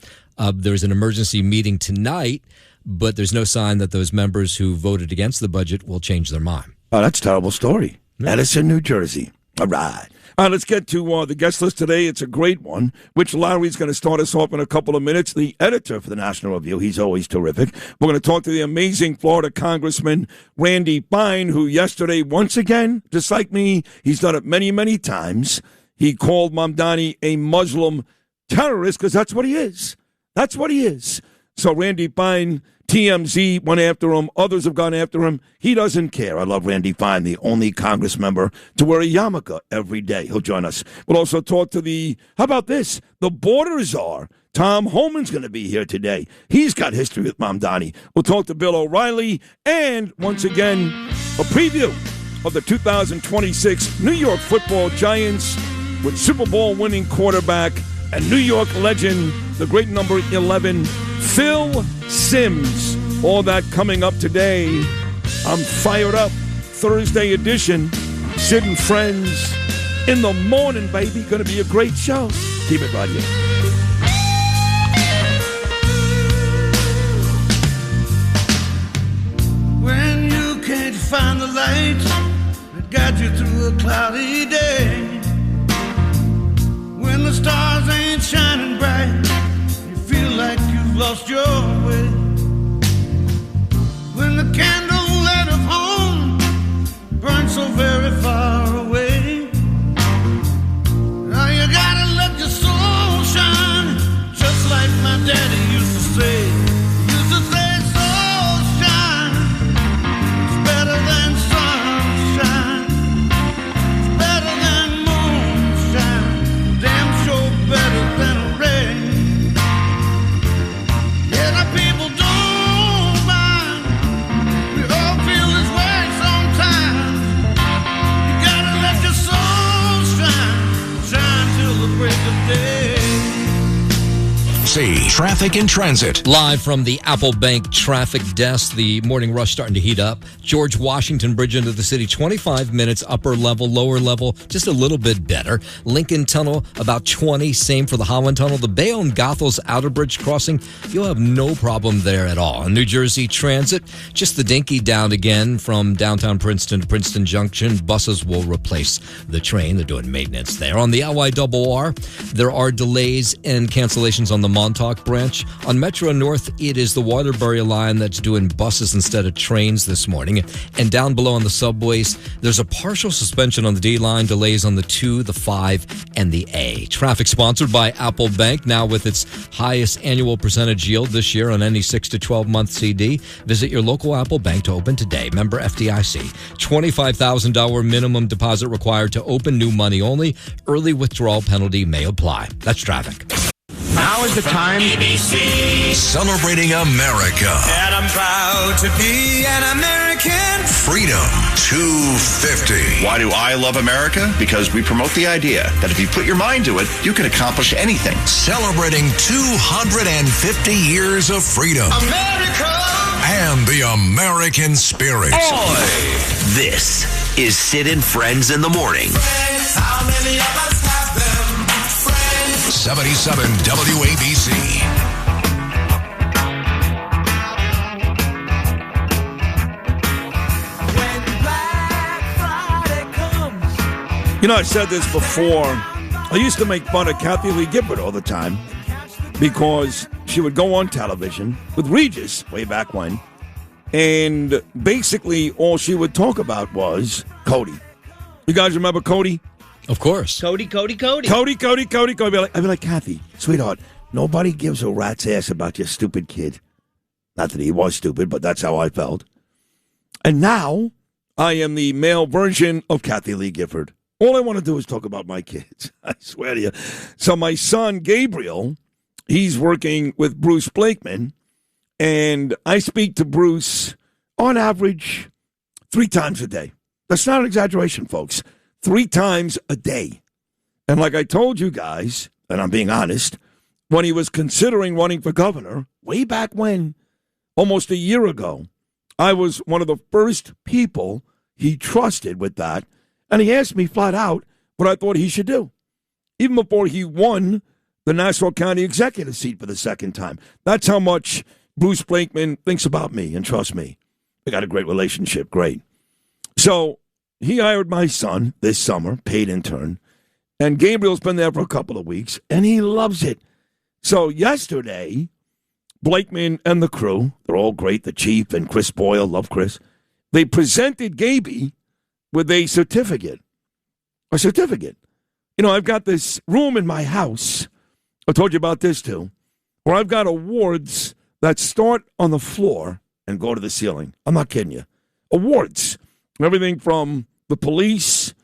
There's an emergency meeting tonight, but there's no sign that those members who voted against the budget will change their mind. Oh, that's a terrible story. Edison, New Jersey. All right. All right, let's get to the guest list today. It's a great one, which Larry's going to start us off in a couple of minutes. The editor for the National Review. He's always terrific. We're going to talk to the amazing Florida Congressman Randy Fine, who yesterday, once again, just like me, he's done it many, many times. He called Mamdani a Muslim terrorist because that's what he is. That's what he is. So Randy Fine, TMZ went after him. Others have gone after him. He doesn't care. I love Randy Fine, the only Congress member to wear a yarmulke every day. He'll join us. We'll also talk to the border czar. Tom Homan's going to be here today. He's got history with Mamdani. We'll talk to Bill O'Reilly. And once again, a preview of the 2026 New York Football Giants with Super Bowl winning quarterback and New York legend, the great number 11, Phil Simms. All that coming up today. I'm fired up. Thursday edition. Sid and Friends in the morning, baby. Going to be a great show. Keep it right here. When you can't find the light that got you through a cloudy day, when the stars ain't shining bright, you feel like you've lost your way. When the candle light of home burns so very far away, now you gotta let your soul shine, just like my daddy used to say. WABC Traffic and Transit. Live from the Apple Bank traffic desk, the morning rush starting to heat up. George Washington Bridge into the city, 25 minutes, upper level, lower level, just a little bit better. Lincoln Tunnel, about 20, same for the Holland Tunnel. The Bayonne-Goethals Outer Bridge crossing, you'll have no problem there at all. New Jersey Transit, just the dinky down again from downtown Princeton to Princeton Junction. Buses will replace the train. They're doing maintenance there. On the LIRR, there are delays and cancellations on the Montauk branch. On Metro North, it is the Waterbury line that's doing buses instead of trains this morning. And down below on the subways, there's a partial suspension on the D line, delays on the 2, the 5, and the A. Traffic sponsored by Apple Bank, now with its highest annual percentage yield this year on any 6 to 12-month CD. Visit your local Apple Bank to open today. Member FDIC. $25,000 minimum deposit required to open, new money only. Early withdrawal penalty may apply. That's traffic. Now is the time. Celebrating America. And I'm proud to be an American. Freedom 250. Why do I love America? Because we promote the idea that if you put your mind to it, you can accomplish anything. Celebrating 250 years of freedom. America. And the American spirit. This is Sid and Friends in the Morning. Friends, how many of us have them? Friends. 77 WABC. You know, I said this before. I used to make fun of Kathy Lee Gifford all the time because she would go on television with Regis way back when, and basically all she would talk about was Cody. You guys remember Cody? Of course. Cody. Cody. I'd be like, Kathy, sweetheart, nobody gives a rat's ass about your stupid kid. Not that he was stupid, but that's how I felt. And now I am the male version of Kathy Lee Gifford. All I want to do is talk about my kids. I swear to you. So my son, Gabriel, he's working with Bruce Blakeman, and I speak to Bruce on average 3 times a day. That's not an exaggeration, folks. 3 times a day. And like I told you guys, and I'm being honest, when he was considering running for governor, way back when, almost a year ago, I was one of the first people he trusted with that. And he asked me flat out what I thought he should do, even before he won the Nassau County executive seat for the second time. That's how much Bruce Blakeman thinks about me and trusts me. We got a great relationship, great. So he hired my son this summer, paid intern, and Gabriel's been there for a couple of weeks, and he loves it. So yesterday, Blakeman and the crew, they're all great, the chief and Chris Boyle, love Chris, they presented Gaby with a certificate. A certificate. You know, I've got this room in my house, I told you about this too, where I've got awards that start on the floor and go to the ceiling. I'm not kidding you. Awards. Everything from the police.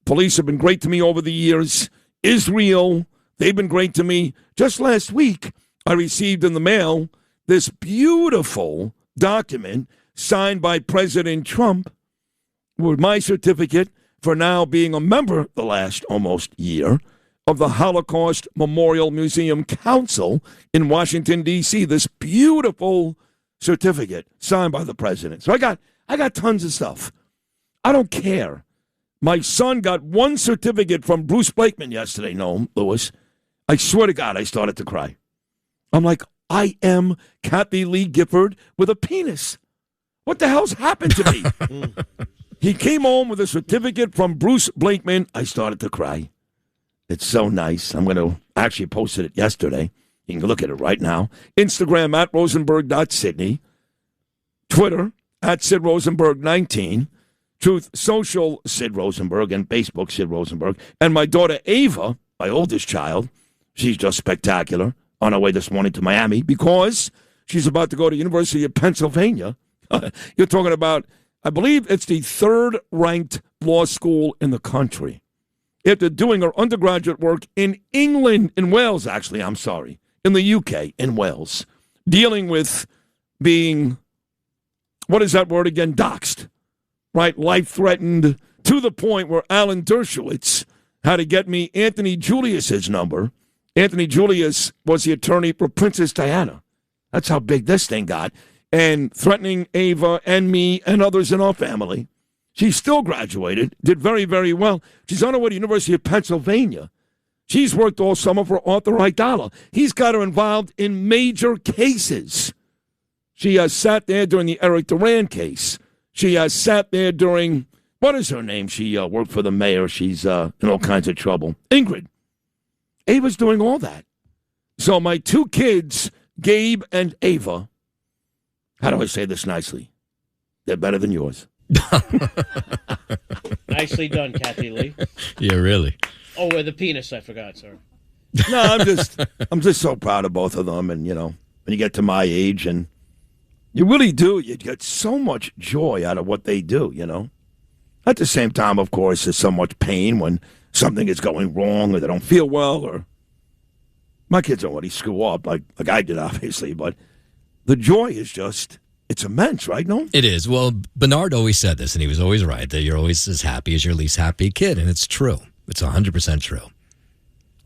Police have been great to me over the years. Israel, they've been great to me. Just last week, I received in the mail this beautiful document signed by President Trump with my certificate for now being a member the last almost year of the Holocaust Memorial Museum Council in Washington, D.C. This beautiful certificate signed by the president. So I got tons of stuff. I don't care. My son got one certificate from Bruce Blakeman yesterday, Noam Lewis. I swear to God, I started to cry. I'm like, I am Kathy Lee Gifford with a penis. What the hell's happened to me? He came home with a certificate from Bruce Blakeman. I started to cry. It's so nice. I'm going to actually posted it yesterday. You can look at it right now. Instagram at Rosenberg.Sydney. Twitter at Sid Rosenberg 19. Truth Social Sid Rosenberg and Facebook Sid Rosenberg. And my daughter Ava, my oldest child, she's just spectacular, on her way this morning to Miami because she's about to go to University of Pennsylvania. You're talking about, I believe it's the 3rd ranked law school in the country. After doing her undergraduate work in England, in Wales, actually, I'm sorry, in the UK, in Wales, dealing with being, what is that word again, doxxed, right, life-threatened, to the point where Alan Dershowitz had to get me Anthony Julius's number Anthony Julius was the attorney for Princess Diana. That's how big this thing got. And threatening Ava and me and others in our family. She still graduated, did very, very well. She's on her way to the University of Pennsylvania. She's worked all summer for Arthur Aidala. He's got her involved in major cases. She sat there during the Eric Duran case. She sat there during, what is her name? She worked for the mayor. She's in all kinds of trouble. Ingrid. Ava's doing all that. So my two kids, Gabe and Ava, how do I say this nicely? They're better than yours. Nicely done, Kathy Lee. Yeah, really. Oh, the penis, I forgot, sir. No, I'm just so proud of both of them. And, you know, when you get to my age, and you really do, you get so much joy out of what they do, you know. At the same time, of course, there's so much pain when something is going wrong or they don't feel well. Or my kids don't really screw up like I did, obviously. But the joy is just, it's immense, right? No? It is. Well, Bernard always said this, and he was always right, that you're always as happy as your least happy kid. And it's true. It's 100% true.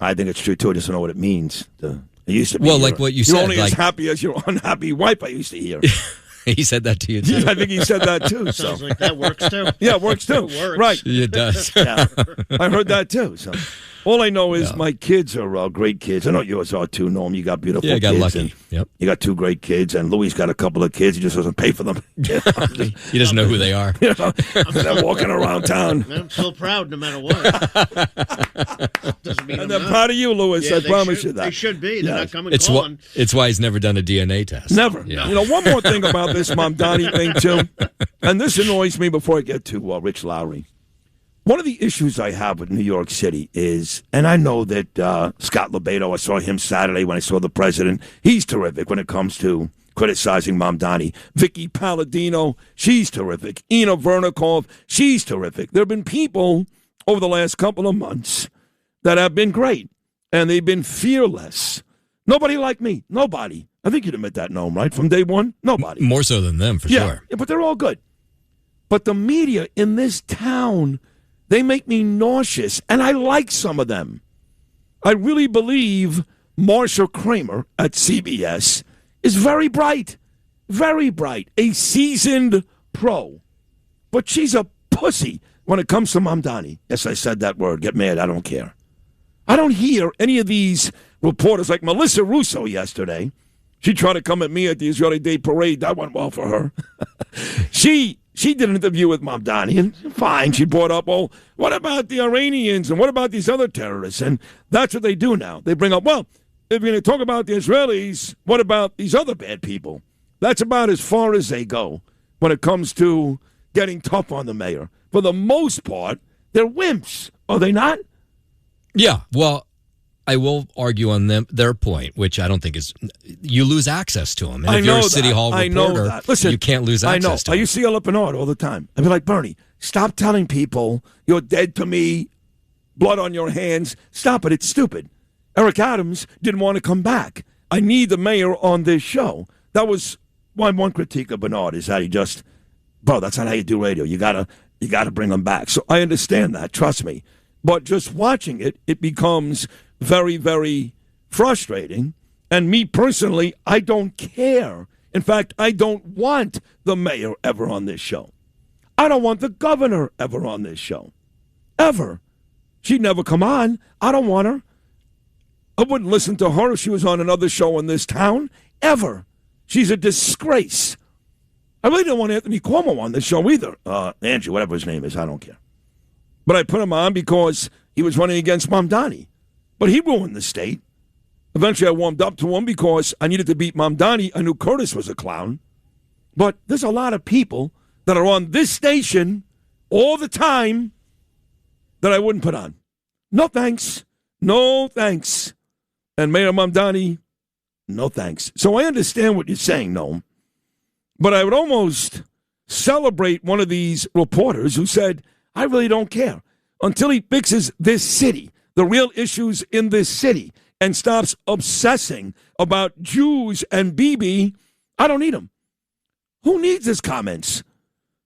I think it's true, too. I just don't know what it means. It used to be. Well, like what you said. You're only like, as happy as your unhappy wife, I used to hear. He said that to you, too. Yeah, I think he said that, too. Sounds like that works, too. Yeah, it works, too. It works. Right. It does. Yeah. I heard that, too. So all I know is my kids are great kids. I know yours are, too, Noam. You got beautiful kids. Yeah, I got lucky. Yep. You got two great kids, and Louis got a couple of kids. He just doesn't pay for them. He doesn't know who they are. You know, they're walking around town. I'm still proud no matter what. Doesn't mean And they're proud of you, Louis. Yeah, I promise you that. They should be. They're not coming It's calling. it's why he's never done a DNA test. Never. Yeah. You know, one more thing about this Mamdani thing, too, and this annoys me before I get to Rich Lowry. One of the issues I have with New York City is, and I know that Scott Lebedo, I saw him Saturday when I saw the president. He's terrific when it comes to criticizing Mamdani. Vicky Palladino, she's terrific. Ina Vernikov, she's terrific. There have been people over the last couple of months that have been great, and they've been fearless. Nobody like me. Nobody. I think you'd admit that, Noam, right? From day one? Nobody. More so than them, for sure. Yeah, but they're all good. But the media in this town, they make me nauseous, and I like some of them. I really believe Marsha Kramer at CBS is very bright, a seasoned pro. But she's a pussy when it comes to Mamdani. Yes, I said that word. Get mad. I don't care. I don't hear any of these reporters like Melissa Russo yesterday. She tried to come at me at the Israeli Day Parade. That went well for her. She did an interview with Mamdani, and fine, she brought up, oh, what about the Iranians, and what about these other terrorists? And that's what they do now. They bring up, well, if you're going to talk about the Israelis, what about these other bad people? That's about as far as they go when it comes to getting tough on the mayor. For the most part, they're wimps, are they not? Yeah, well, I will argue on their point, which I don't think is, you lose access to them. And if you're a City Hall reporter, Listen, you can't lose access to them. I used to yell at Bernard all the time. I'd be like, Bernie, stop telling people you're dead to me, blood on your hands. Stop it. It's stupid. Eric Adams didn't want to come back. I need the mayor on this show. That was my one critique of Bernard, is that he just, bro, that's not how you do radio. You gotta bring him back. So I understand that. Trust me. But just watching it, it becomes very, very frustrating. And me personally, I don't care. In fact, I don't want the mayor ever on this show. I don't want the governor ever on this show. Ever. She'd never come on. I don't want her. I wouldn't listen to her if she was on another show in this town. Ever. She's a disgrace. I really don't want Anthony Cuomo on this show either. Andrew, whatever his name is, I don't care. But I put him on because he was running against Mamdani. But he ruined the state. Eventually I warmed up to him because I needed to beat Mamdani. I knew Curtis was a clown. But there's a lot of people that are on this station all the time that I wouldn't put on. No thanks. No thanks. And Mayor Mamdani, no thanks. So I understand what you're saying, Noam. But I would almost celebrate one of these reporters who said, I really don't care. Until he fixes this city, the real issues in this city, and stops obsessing about Jews and Bibi, I don't need him. Who needs his comments?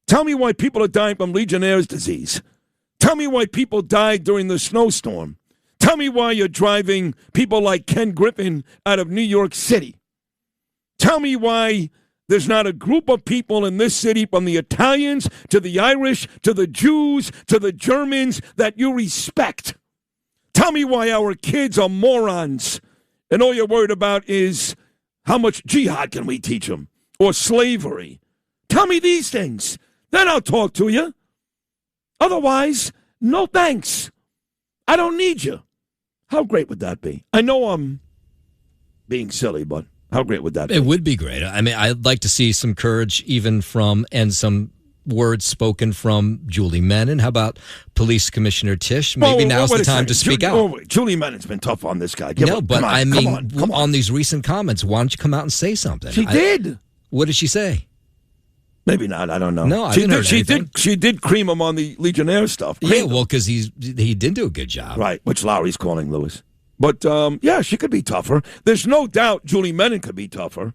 Tell me why people are dying from Legionnaire's disease. Tell me why people died during the snowstorm. Tell me why you're driving people like Ken Griffin out of New York City. Tell me why there's not a group of people in this city, from the Italians to the Irish to the Jews to the Germans, that you respect. Tell me why our kids are morons and all you're worried about is how much jihad can we teach them or slavery. Tell me these things. Then I'll talk to you. Otherwise, no thanks. I don't need you. How great would that be? I know I'm being silly, but how great would that be? It would be great. I mean, I'd like to see some courage even from, and some words spoken from Julie Menon. How about Police Commissioner Tisch? Maybe now's the time to speak out. Julie Menon's been tough on this guy. On these recent comments, why don't you come out and say something? She did. What did she say? Maybe not. I don't know. No, I didn't hear anything. She did cream him on the Legionnaire stuff. Yeah, well, because he did do a good job. Right, which Lowry's calling Lewis. But, yeah, she could be tougher. There's no doubt Julie Menon could be tougher.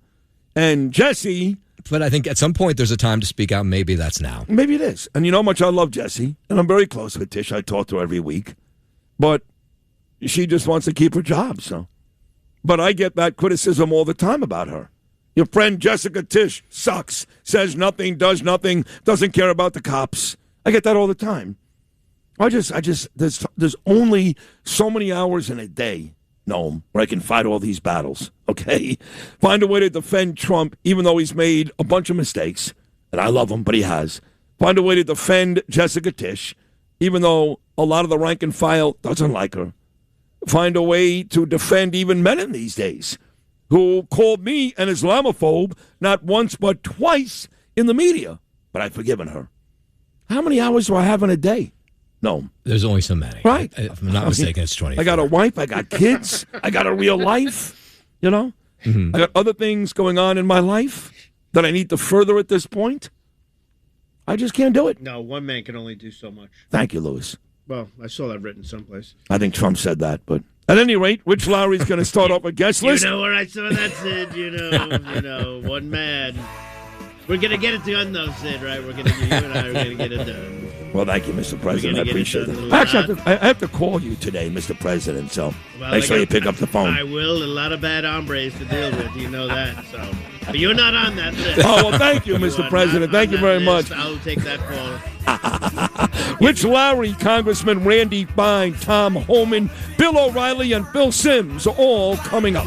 And Jesse... But I think at some point there's a time to speak out. Maybe that's now. Maybe it is. And you know how much I love Jesse. And I'm very close with Tish. I talk to her every week. But she just wants to keep her job, so. But I get that criticism all the time about her. Your friend Jessica Tisch sucks, says nothing, does nothing, doesn't care about the cops. I get that all the time. There's only so many hours in a day, Noam, where I can fight all these battles, okay? Find a way to defend Trump, even though he's made a bunch of mistakes, and I love him, but he has. Find a way to defend Jessica Tisch, even though a lot of the rank and file doesn't like her. Find a way to defend even Menon these days, who called me an Islamophobe not once but twice in the media. But I've forgiven her. How many hours do I have in a day? No. There's only so many. Right. If I'm not mistaken, it's 20. I got a wife. I got kids. I got a real life. You know? Mm-hmm. I got other things going on in my life that I need to further at this point. I just can't do it. No, one man can only do so much. Thank you, Louis. Well, I saw that written someplace. I think Trump said that, but at any rate, Rich Lowry's going to start off a guest list. You know where I saw that, Sid? You know, one man. We're going to get it done, though, Sid, right? You and I are going to get it done. Well, thank you, Mr. President. I appreciate it. Actually, I have to call you today, Mr. President, so make sure you pick up the phone. I will. A lot of bad hombres to deal with. You know that, so. But you're not on that list. Oh, well, thank you, Mr. President. Thank you very much. I'll take that call. Rich Lowry, Congressman Randy Fine, Tom Homan, Bill O'Reilly, and Bill Sims are all coming up.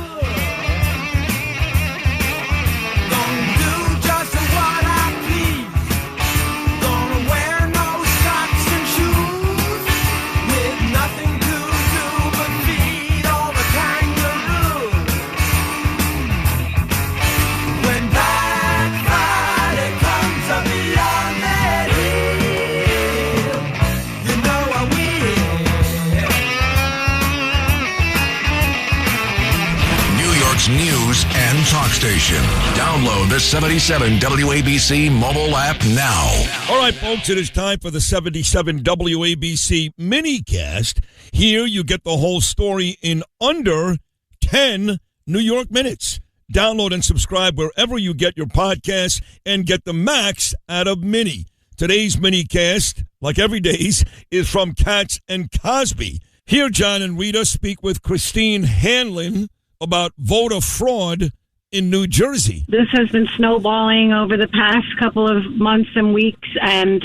News and talk station. Download the 77 WABC mobile app now. All right, folks, it is time for the 77 WABC minicast. Here you get the whole story in under 10 New York minutes. Download and subscribe wherever you get your podcasts and get the max out of Mini. Today's minicast, like every day's, is from Katz and Cosby. Here, John and Rita speak with Christine Hanlon about voter fraud in New Jersey. This has been snowballing over the past couple of months and weeks, and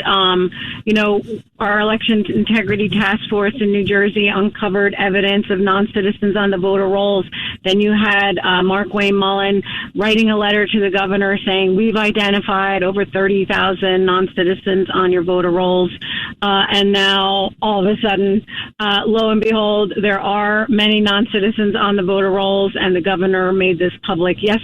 our election integrity task force in New Jersey uncovered evidence of non-citizens on the voter rolls. Then you had Mark Wayne Mullen writing a letter to the governor saying, we've identified over 30,000 non-citizens on your voter rolls. And now, all of a sudden, lo and behold, there are many non-citizens on the voter rolls, and the governor made this public yesterday.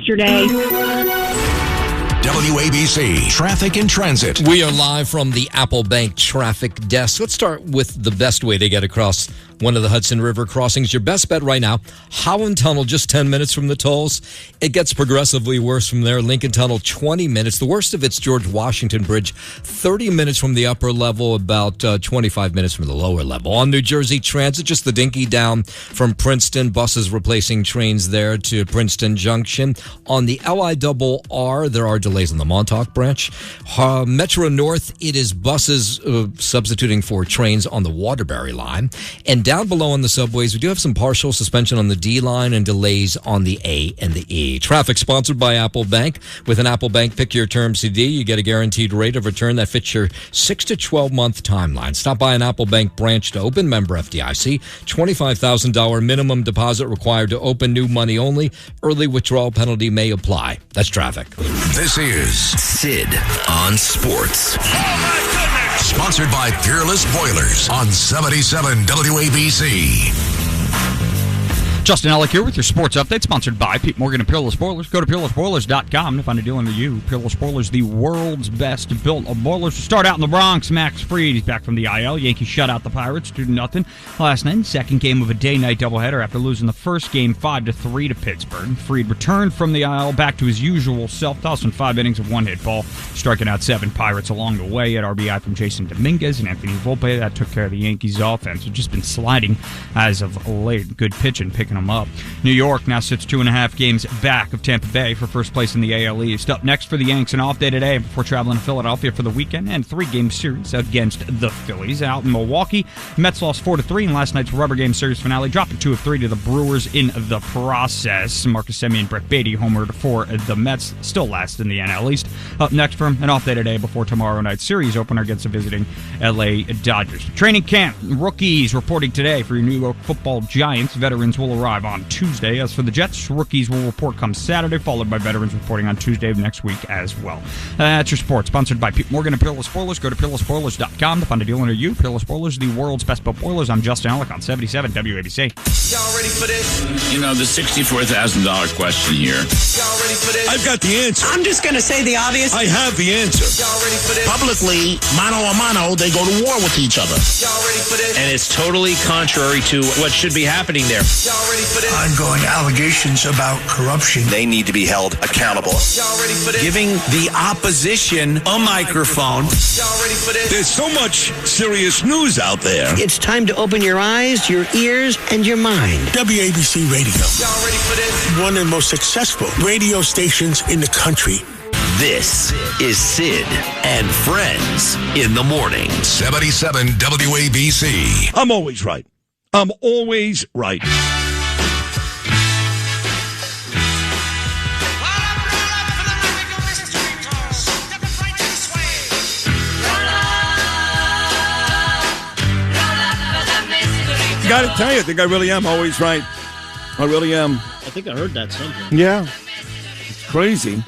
WABC Traffic and Transit. We are live from the Apple Bank traffic desk. Let's start with the best way to get across one of the Hudson River crossings. Your best bet right now, Howland Tunnel, just 10 minutes from the tolls. It gets progressively worse from there. Lincoln Tunnel, 20 minutes. The worst of it's George Washington Bridge, 30 minutes from the upper level, about 25 minutes from the lower level. On New Jersey Transit, just the dinky down from Princeton. Buses replacing trains there to Princeton Junction. On the LIRR, there are delays on the Montauk branch. Metro North, it is buses substituting for trains on the Waterbury line. And down below on the subways, we do have some partial suspension on the D line and delays on the A and the E. Traffic sponsored by Apple Bank. With an Apple Bank Pick Your Term CD, you get a guaranteed rate of return that fits your 6 to 12-month timeline. Stop by an Apple Bank branch to open. Member FDIC. $25,000 minimum deposit required to open. New money only. Early withdrawal penalty may apply. That's traffic. This is Sid on Sports. Sponsored by Peerless Boilers on 77 WABC. Justin Ellick here with your sports update, sponsored by Pete Morgan and Peerless Boilers. Go to peerlessboilers.com to find a deal under you. Peerless Boilers, the world's best built boilers. Start out in the Bronx. Max Fried, he's back from the IL. Yankees shut out the Pirates 2-0 last night. Second game of a day-night doubleheader after losing the first game 5-3 to Pittsburgh. Fried returned from the IL back to his usual self, tossing 5 innings of one-hit ball, striking out 7 Pirates along the way. At RBI from Jason Dominguez and Anthony Volpe. That took care of the Yankees' offense. It's just been sliding as of late. Good pitching, picking them up. New York now sits 2.5 games back of Tampa Bay for first place in the AL East. Up next for the Yanks, an off day today before traveling to Philadelphia for the weekend, and 3-game series against the Phillies. Out in Milwaukee, Mets lost 4-3 in last night's rubber game series finale, dropping 2 of 3 to the Brewers in the process. Marcus Semien and Brett Beatty homered for the Mets, still last in the NL East. Up next from an off day today before tomorrow night's series opener against the visiting LA Dodgers. Training camp, rookies reporting today for your New York Football Giants. Veterans will arrive on Tuesday. As for the Jets, rookies will report come Saturday, followed by veterans reporting on Tuesday of next week as well. That's your sports, sponsored by Pete Morgan and Peerless Boilers. Go to peerlessboilers.com to find a deal under you. Peerless Boilers, the world's best built boilers. I'm Justin Ellick on 77 WABC. Y'all ready for this? You know, the $64,000 question here. Y'all ready for this? I've got the answer. I'm just going to say the obvious. I have the answer. Y'all ready for this? Publicly, mano a mano, they go to war with each other. Y'all ready for this? And it's totally contrary to what should be happening there. Y'all ready for this? Ongoing allegations about corruption. They need to be held accountable. Y'all ready for this? Giving the opposition a microphone. Y'all ready for this? There's so much serious news out there. It's time to open your eyes, your ears, and your mind. WABC Radio. Y'all ready for this? One of the most successful radio stations in the country. This is Sid and Friends in the morning. 77 WABC. I'm always right. I'm always right. Got to tell you, I think I really am always right. I really am. I think I heard that somewhere. Yeah. It's crazy.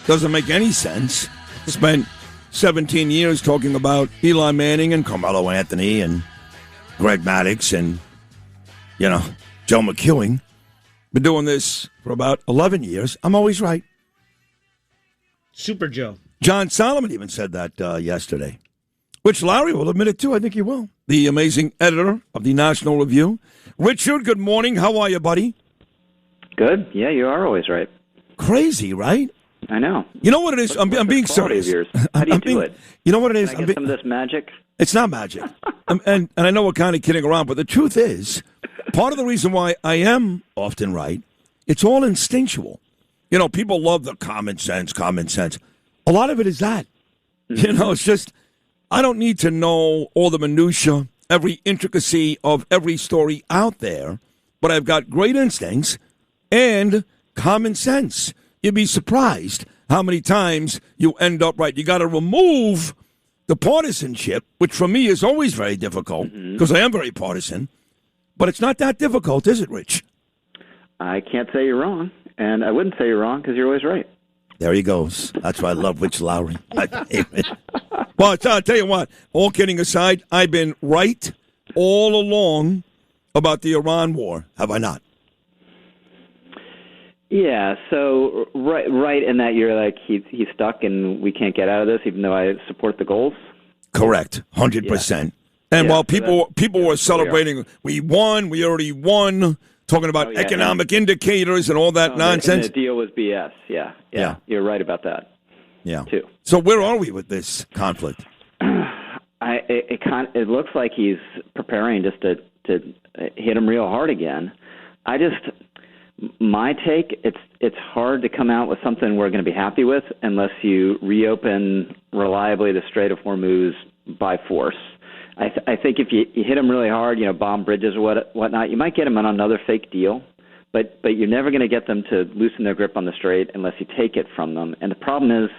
Doesn't make any sense. Spent 17 years talking about Eli Manning and Carmelo Anthony and Greg Maddux and, Joe McEwing. Been doing this for about 11 years. I'm always right. Super Joe. John Solomon even said that yesterday, which Lowry will admit it too. I think he will. The amazing editor of the National Review. Richard, good morning. How are you, buddy? Good. Yeah, you are always right. Crazy, right? I know. You know what it is? I'm being serious. How do you do it? You know what it is? Can I get some of this magic? It's not magic. and I know we're kind of kidding around, but the truth is, part of the reason why I am often right, it's all instinctual. People love the common sense. A lot of it is that. Mm-hmm. It's just, I don't need to know all the minutia, every intricacy of every story out there, but I've got great instincts and common sense. You'd be surprised how many times you end up right. You got to remove the partisanship, which for me is always very difficult because I am very partisan. But it's not that difficult, is it, Rich? I can't say you're wrong, and I wouldn't say you're wrong because you're always right. There he goes. That's why I love Rich Lowry. Well, I'll tell you what, all kidding aside, I've been right all along about the Iran war, have I not? Yeah, so right in that you're like, he's stuck and we can't get out of this, even though I support the goals? Correct, 100%. And while people were celebrating, we won, we already won, talking about economic indicators and all that nonsense. And the deal was BS, yeah. You're right about that. Yeah. Too. So where are we with this conflict? It looks like he's preparing just to hit him real hard again. My take, it's hard to come out with something we're going to be happy with unless you reopen reliably the Strait of Hormuz by force. I think if you hit them really hard, bomb bridges or whatnot, you might get them on another fake deal. But you're never going to get them to loosen their grip on the strait unless you take it from them. And the problem is,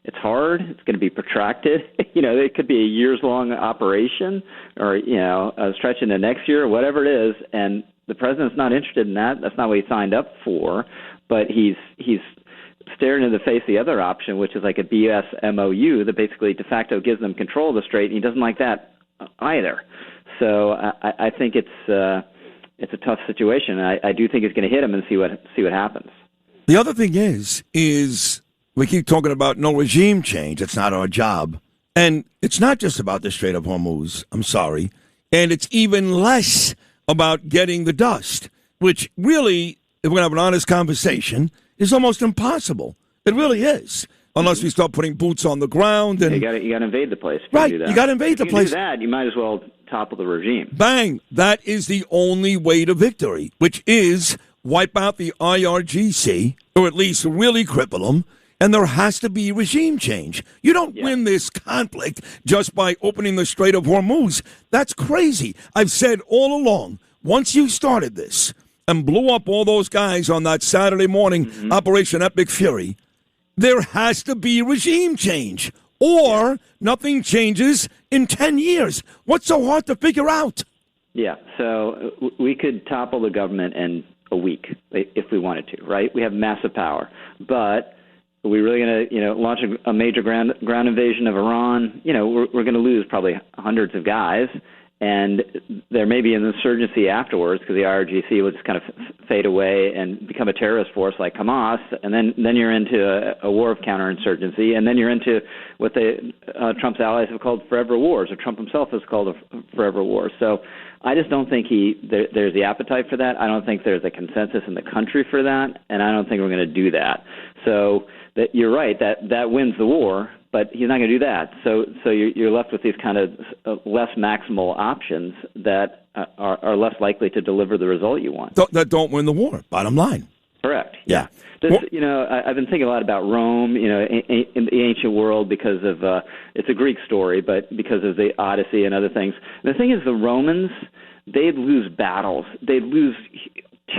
it's hard. It's going to be protracted. It could be a years-long operation, or a stretch into next year, or whatever it is. And the president's not interested in that. That's not what he signed up for. But he's staring in the face the other option, which is like a BS MOU that basically de facto gives them control of the strait, and he doesn't like that either. So I think it's a tough situation. I do think it's going to hit him and see what happens. The other thing is we keep talking about no regime change. It's not our job. And it's not just about the Strait of Hormuz. I'm sorry. And it's even less about getting the dust, which really, if we're going to have an honest conversation, is almost impossible. It really is. Unless we start putting boots on the ground. And you got to invade the place. Right. You got to invade the place. If you do that, you might as well topple the regime. Bang. That is the only way to victory, which is wipe out the IRGC, or at least really cripple them. And there has to be regime change. You don't win this conflict just by opening the Strait of Hormuz. That's crazy. I've said all along, once you started this and blew up all those guys on that Saturday morning, Operation Epic Fury, there has to be regime change, or nothing changes in 10 years. What's so hard to figure out? Yeah, so we could topple the government in a week if we wanted to, right? We have massive power. But are we really going to, launch a major ground invasion of Iran? We're going to lose probably hundreds of guys. And there may be an insurgency afterwards because the IRGC will just kind of fade away and become a terrorist force like Hamas. And then you're into a war of counterinsurgency. And then you're into what Trump's allies have called forever wars, or Trump himself has called a forever war. So I just don't think there's the appetite for that. I don't think there's a consensus in the country for that. And I don't think we're going to do that. So you're right, that wins the war. But he's not going to do that. So you're left with these kind of less maximal options that are less likely to deliver the result you want. That don't win the war, bottom line. Correct. Yeah. I've been thinking a lot about Rome, in the ancient world because of, it's a Greek story, but because of the Odyssey and other things. And the thing is, the Romans, they'd lose battles. They'd lose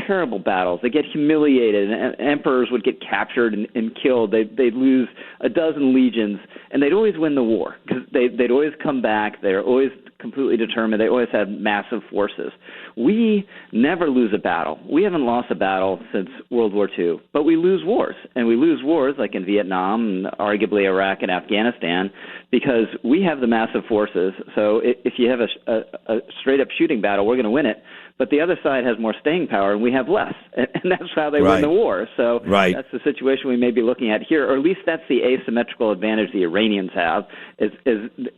terrible battles. They get humiliated, and emperors would get captured and killed. They'd lose a dozen legions, and they'd always win the war because they'd always come back. They're always completely determined. They always had massive forces. We never lose a battle. We haven't lost a battle since World War II, but we lose wars, and we lose wars like in Vietnam and arguably Iraq and Afghanistan because we have the massive forces. So if you have a straight-up shooting battle, we're going to win it. But the other side has more staying power, and we have less. And that's how they win the war. So that's the situation we may be looking at here, or at least that's the asymmetrical advantage the Iranians have, is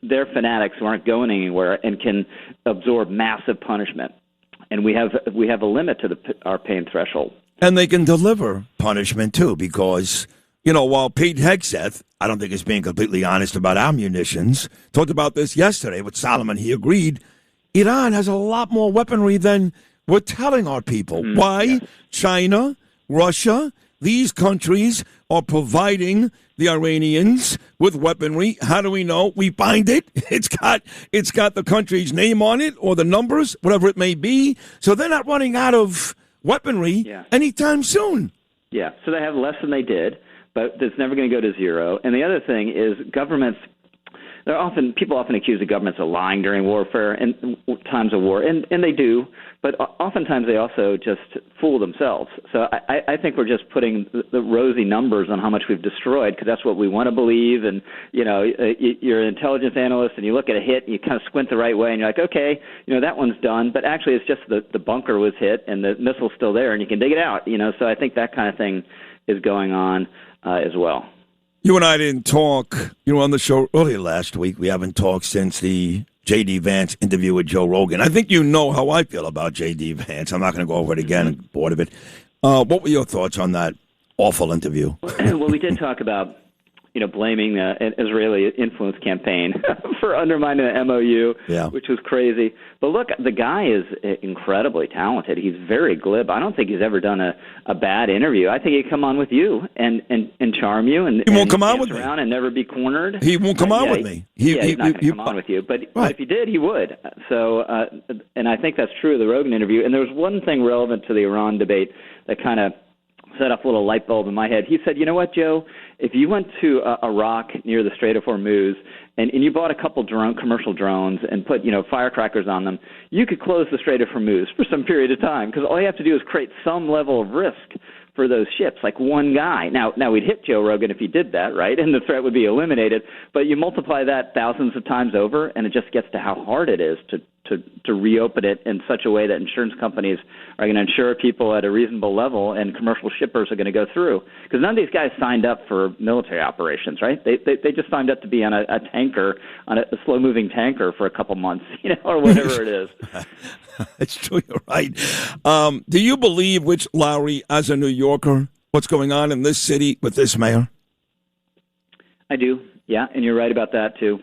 they're fanatics who aren't going anywhere and can absorb massive punishment. And we have a limit to our pain threshold. And they can deliver punishment, too, because, while Pete Hegseth, I don't think is being completely honest about our munitions, talked about this yesterday with Solomon. He agreed Iran has a lot more weaponry than we're telling our people. Why? Yes. China, Russia, these countries are providing the Iranians with weaponry. How do we know? We find it. It's got the country's name on it or the numbers, whatever it may be. So they're not running out of weaponry anytime soon. Yeah, so they have less than they did, but it's never going to go to zero. And the other thing is governments, people often accuse the governments of lying during warfare and times of war, and they do, but oftentimes they also just fool themselves. So I think we're just putting the rosy numbers on how much we've destroyed because that's what we want to believe. And you're an intelligence analyst and you look at a hit and you kind of squint the right way and you're like, okay, that one's done, but actually it's just the bunker was hit and the missile's still there and you can dig it out. So I think that kind of thing is going on as well. You and I didn't talk. You were on the show earlier last week. We haven't talked since the J.D. Vance interview with Joe Rogan. I think you know how I feel about J.D. Vance. I'm not going to go over it again. I'm bored of it. What were your thoughts on that awful interview? Well, we did talk about, blaming an Israeli influence campaign for undermining the MOU, which was crazy. But look, the guy is incredibly talented. He's very glib. I don't think he's ever done a bad interview. I think he'd come on with you and charm you and he won't come on with me and never be cornered. He won't come on with me. He's not going to come on with you. But if he did, he would. So, and I think that's true of the Rogan interview. And there was one thing relevant to the Iran debate that kind of set off a little light bulb in my head. He said, you know what, Joe? If you went to a rock near the Strait of Hormuz and you bought a couple commercial drones and put, firecrackers on them, you could close the Strait of Hormuz for some period of time because all you have to do is create some level of risk for those ships, like one guy. Now we'd hit Joe Rogan if he did that, right? And the threat would be eliminated. But you multiply that thousands of times over, and it just gets to how hard it is to reopen it in such a way that insurance companies are going to insure people at a reasonable level and commercial shippers are going to go through. Because none of these guys signed up for military operations, right? They just signed up to be on a tanker, on a slow-moving tanker for a couple months, or whatever it is. It's true, you're right. Do you believe, Lowry, as a New Yorker, what's going on in this city with this mayor? I do, yeah, and you're right about that, too.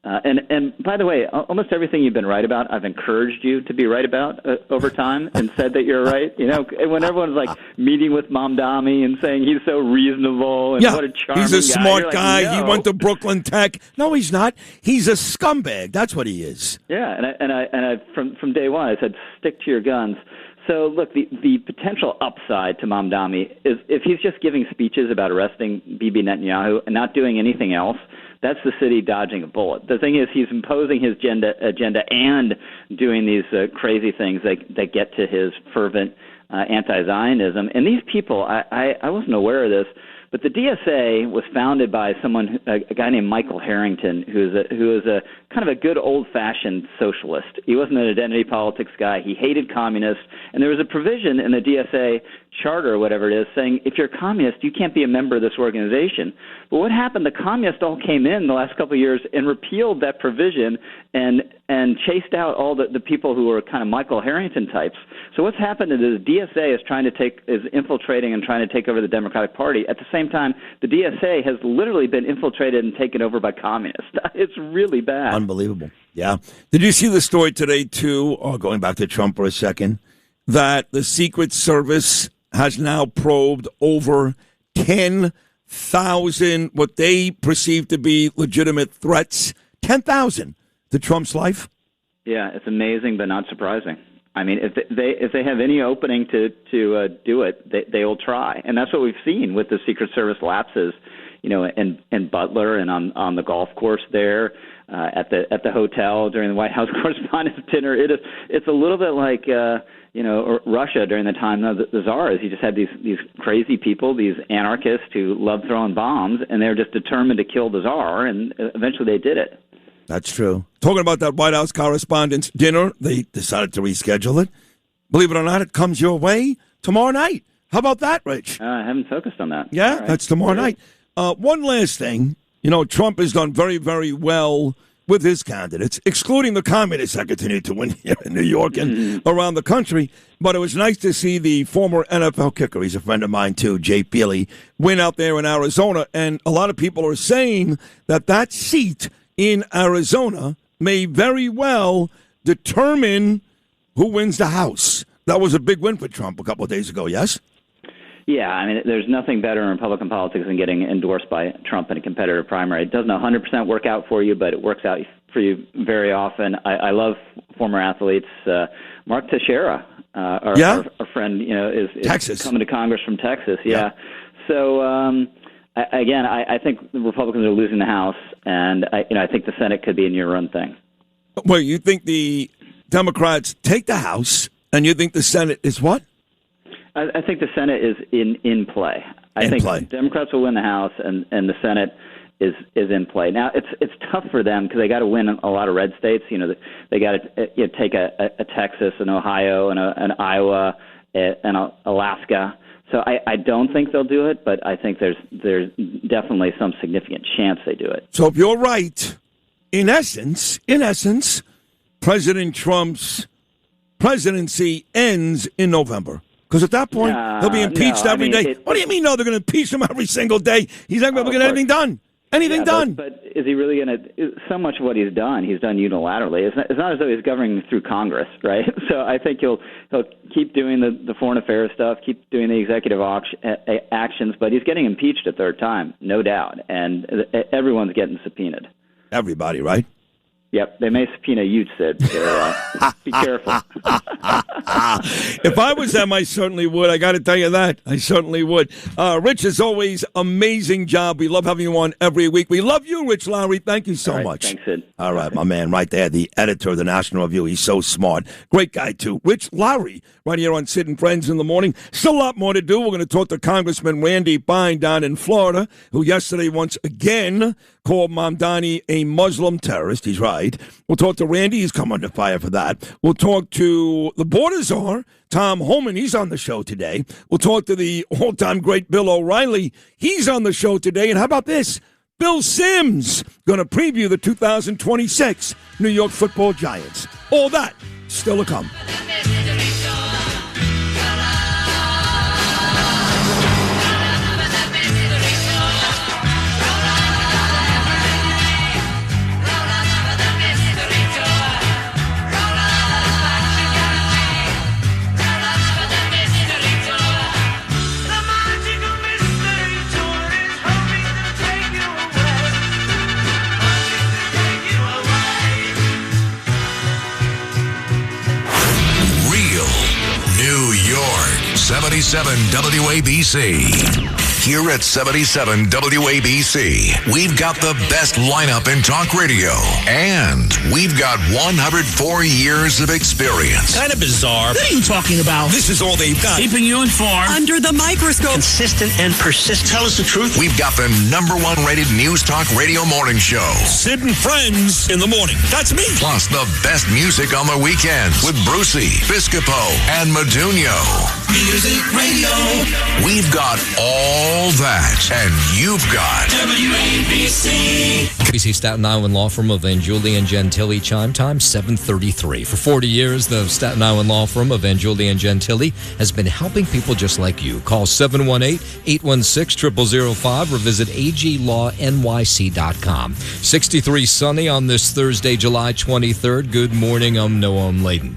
And by the way, almost everything you've been right about, I've encouraged you to be right about over time and said that you're right. When everyone's like meeting with Mamdani and saying he's so reasonable and what a charming guy. He's a smart guy. No. He went to Brooklyn Tech. No, he's not. He's a scumbag. That's what he is. Yeah, and I from day one I said stick to your guns. So look, the potential upside to Mamdani is if he's just giving speeches about arresting Bibi Netanyahu and not doing anything else. That's the city dodging a bullet. The thing is, he's imposing his agenda and doing these crazy things that get to his fervent anti-Zionism. And these people, I wasn't aware of this, but the DSA was founded by a guy named Michael Harrington, who is a kind of a good old-fashioned socialist. He wasn't an identity politics guy. He hated communists. And there was a provision in the DSA charter or whatever it is saying if you're a communist, you can't be a member of this organization. But what happened, the communists all came in the last couple of years and repealed that provision and chased out all the people who were kind of Michael Harrington types. So what's happened is the DSA is infiltrating and trying to take over the Democratic Party. At the same time, the DSA has literally been infiltrated and taken over by communists. It's really bad. Unbelievable. Yeah. Did you see the story today, too, going back to Trump for a second, that the Secret Service has now probed over 10,000 what they perceive to be legitimate threats, 10,000 to Trump's life? Yeah, it's amazing, but not surprising. I mean, if they have any opening to do it, they will try, and that's what we've seen with the Secret Service lapses, in Butler and on the golf course there, at the hotel during the White House Correspondents' Dinner. It's a little bit like Russia during the time of the czars. You just had these crazy people, these anarchists who loved throwing bombs, and they're just determined to kill the czar, and eventually they did it. That's true. Talking about that White House Correspondents' Dinner, they decided to reschedule it. Believe it or not, it comes your way tomorrow night. How about that, Rich? I haven't focused on that. Yeah, right. That's tomorrow night. One last thing. Trump has done very, very well with his candidates, excluding the communists that continue to win here in New York and around the country. But it was nice to see the former NFL kicker, he's a friend of mine too, Jay Peely, win out there in Arizona. And a lot of people are saying that seat in Arizona may very well determine who wins the House. That was a big win for Trump a couple of days ago, yes? Yeah, I mean, there's nothing better in Republican politics than getting endorsed by Trump in a competitive primary. It doesn't 100% work out for you, but it works out for you very often. I love former athletes. Mark Teixeira, our friend, is Texas. Coming to Congress from Texas. Yeah. So, again, I think the Republicans are losing the House, and I think the Senate could be a near-run thing. Well, you think the Democrats take the House, and you think the Senate is what? I think the Senate is in play. I think Democrats will win the House, and the Senate is in play. Now, it's tough for them because they got to win a lot of red states. They got to take a Texas, an Ohio, and an Iowa, and Alaska. So I don't think they'll do it, but I think there's definitely some significant chance they do it. So if you're right, in essence, President Trump's presidency ends in November. Because at that point, he'll be impeached every day. What do you mean, no, they're going to impeach him every single day? He's not going to get anything done. Anything done. But is he really going to? So much of what he's done unilaterally. It's not as though he's governing through Congress, right? So I think he'll keep doing the foreign affairs stuff, keep doing the executive actions, but he's getting impeached a third time, no doubt. And everyone's getting subpoenaed. Everybody, right? Yep, they may subpoena you, Sid. So, be careful. If I was them, I certainly would. I got to tell you that. I certainly would. Rich, as always, amazing job. We love having you on every week. We love you, Rich Lowry. Thank you so much. Thanks, Sid. All right, my man, right there, the editor of the National Review. He's so smart. Great guy, too. Rich Lowry, right here on Sid and Friends in the Morning. Still a lot more to do. We're going to talk to Congressman Randy Bine down in Florida, who yesterday once again called Mamdani a Muslim terrorist. He's right. We'll talk to Randy. He's come under fire for that. We'll talk to the border czar, Tom Homan. He's on the show today. We'll talk to the all-time great Bill O'Reilly. He's on the show today. And how about this? Bill Sims going to preview the 2026 New York Football Giants. All that still to come. New York, 77 WABC. Here at 77 WABC, we've got the best lineup in talk radio, and we've got 104 years of experience. Kind of bizarre. What are you talking about? This is all they've got. Keeping you informed. Under the microscope. Consistent and persistent. Tell us the truth. We've got the #1 rated news talk radio morning show. Sid and Friends in the morning. That's me. Plus the best music on the weekends with Brucey, Piscopo, and Modugno. Music radio. We've got all that, and you've got WABC. ABC Staten Island law firm of Van Julian Gentili. Chime time 7:33. For 40 years, the Staten Island law firm of Van Julian Gentili has been helping people just like you. Call 718-816-0005 or visit aglawnyc.com. 63 sunny on this Thursday, July 23rd. Good morning. I'm Noam Laden.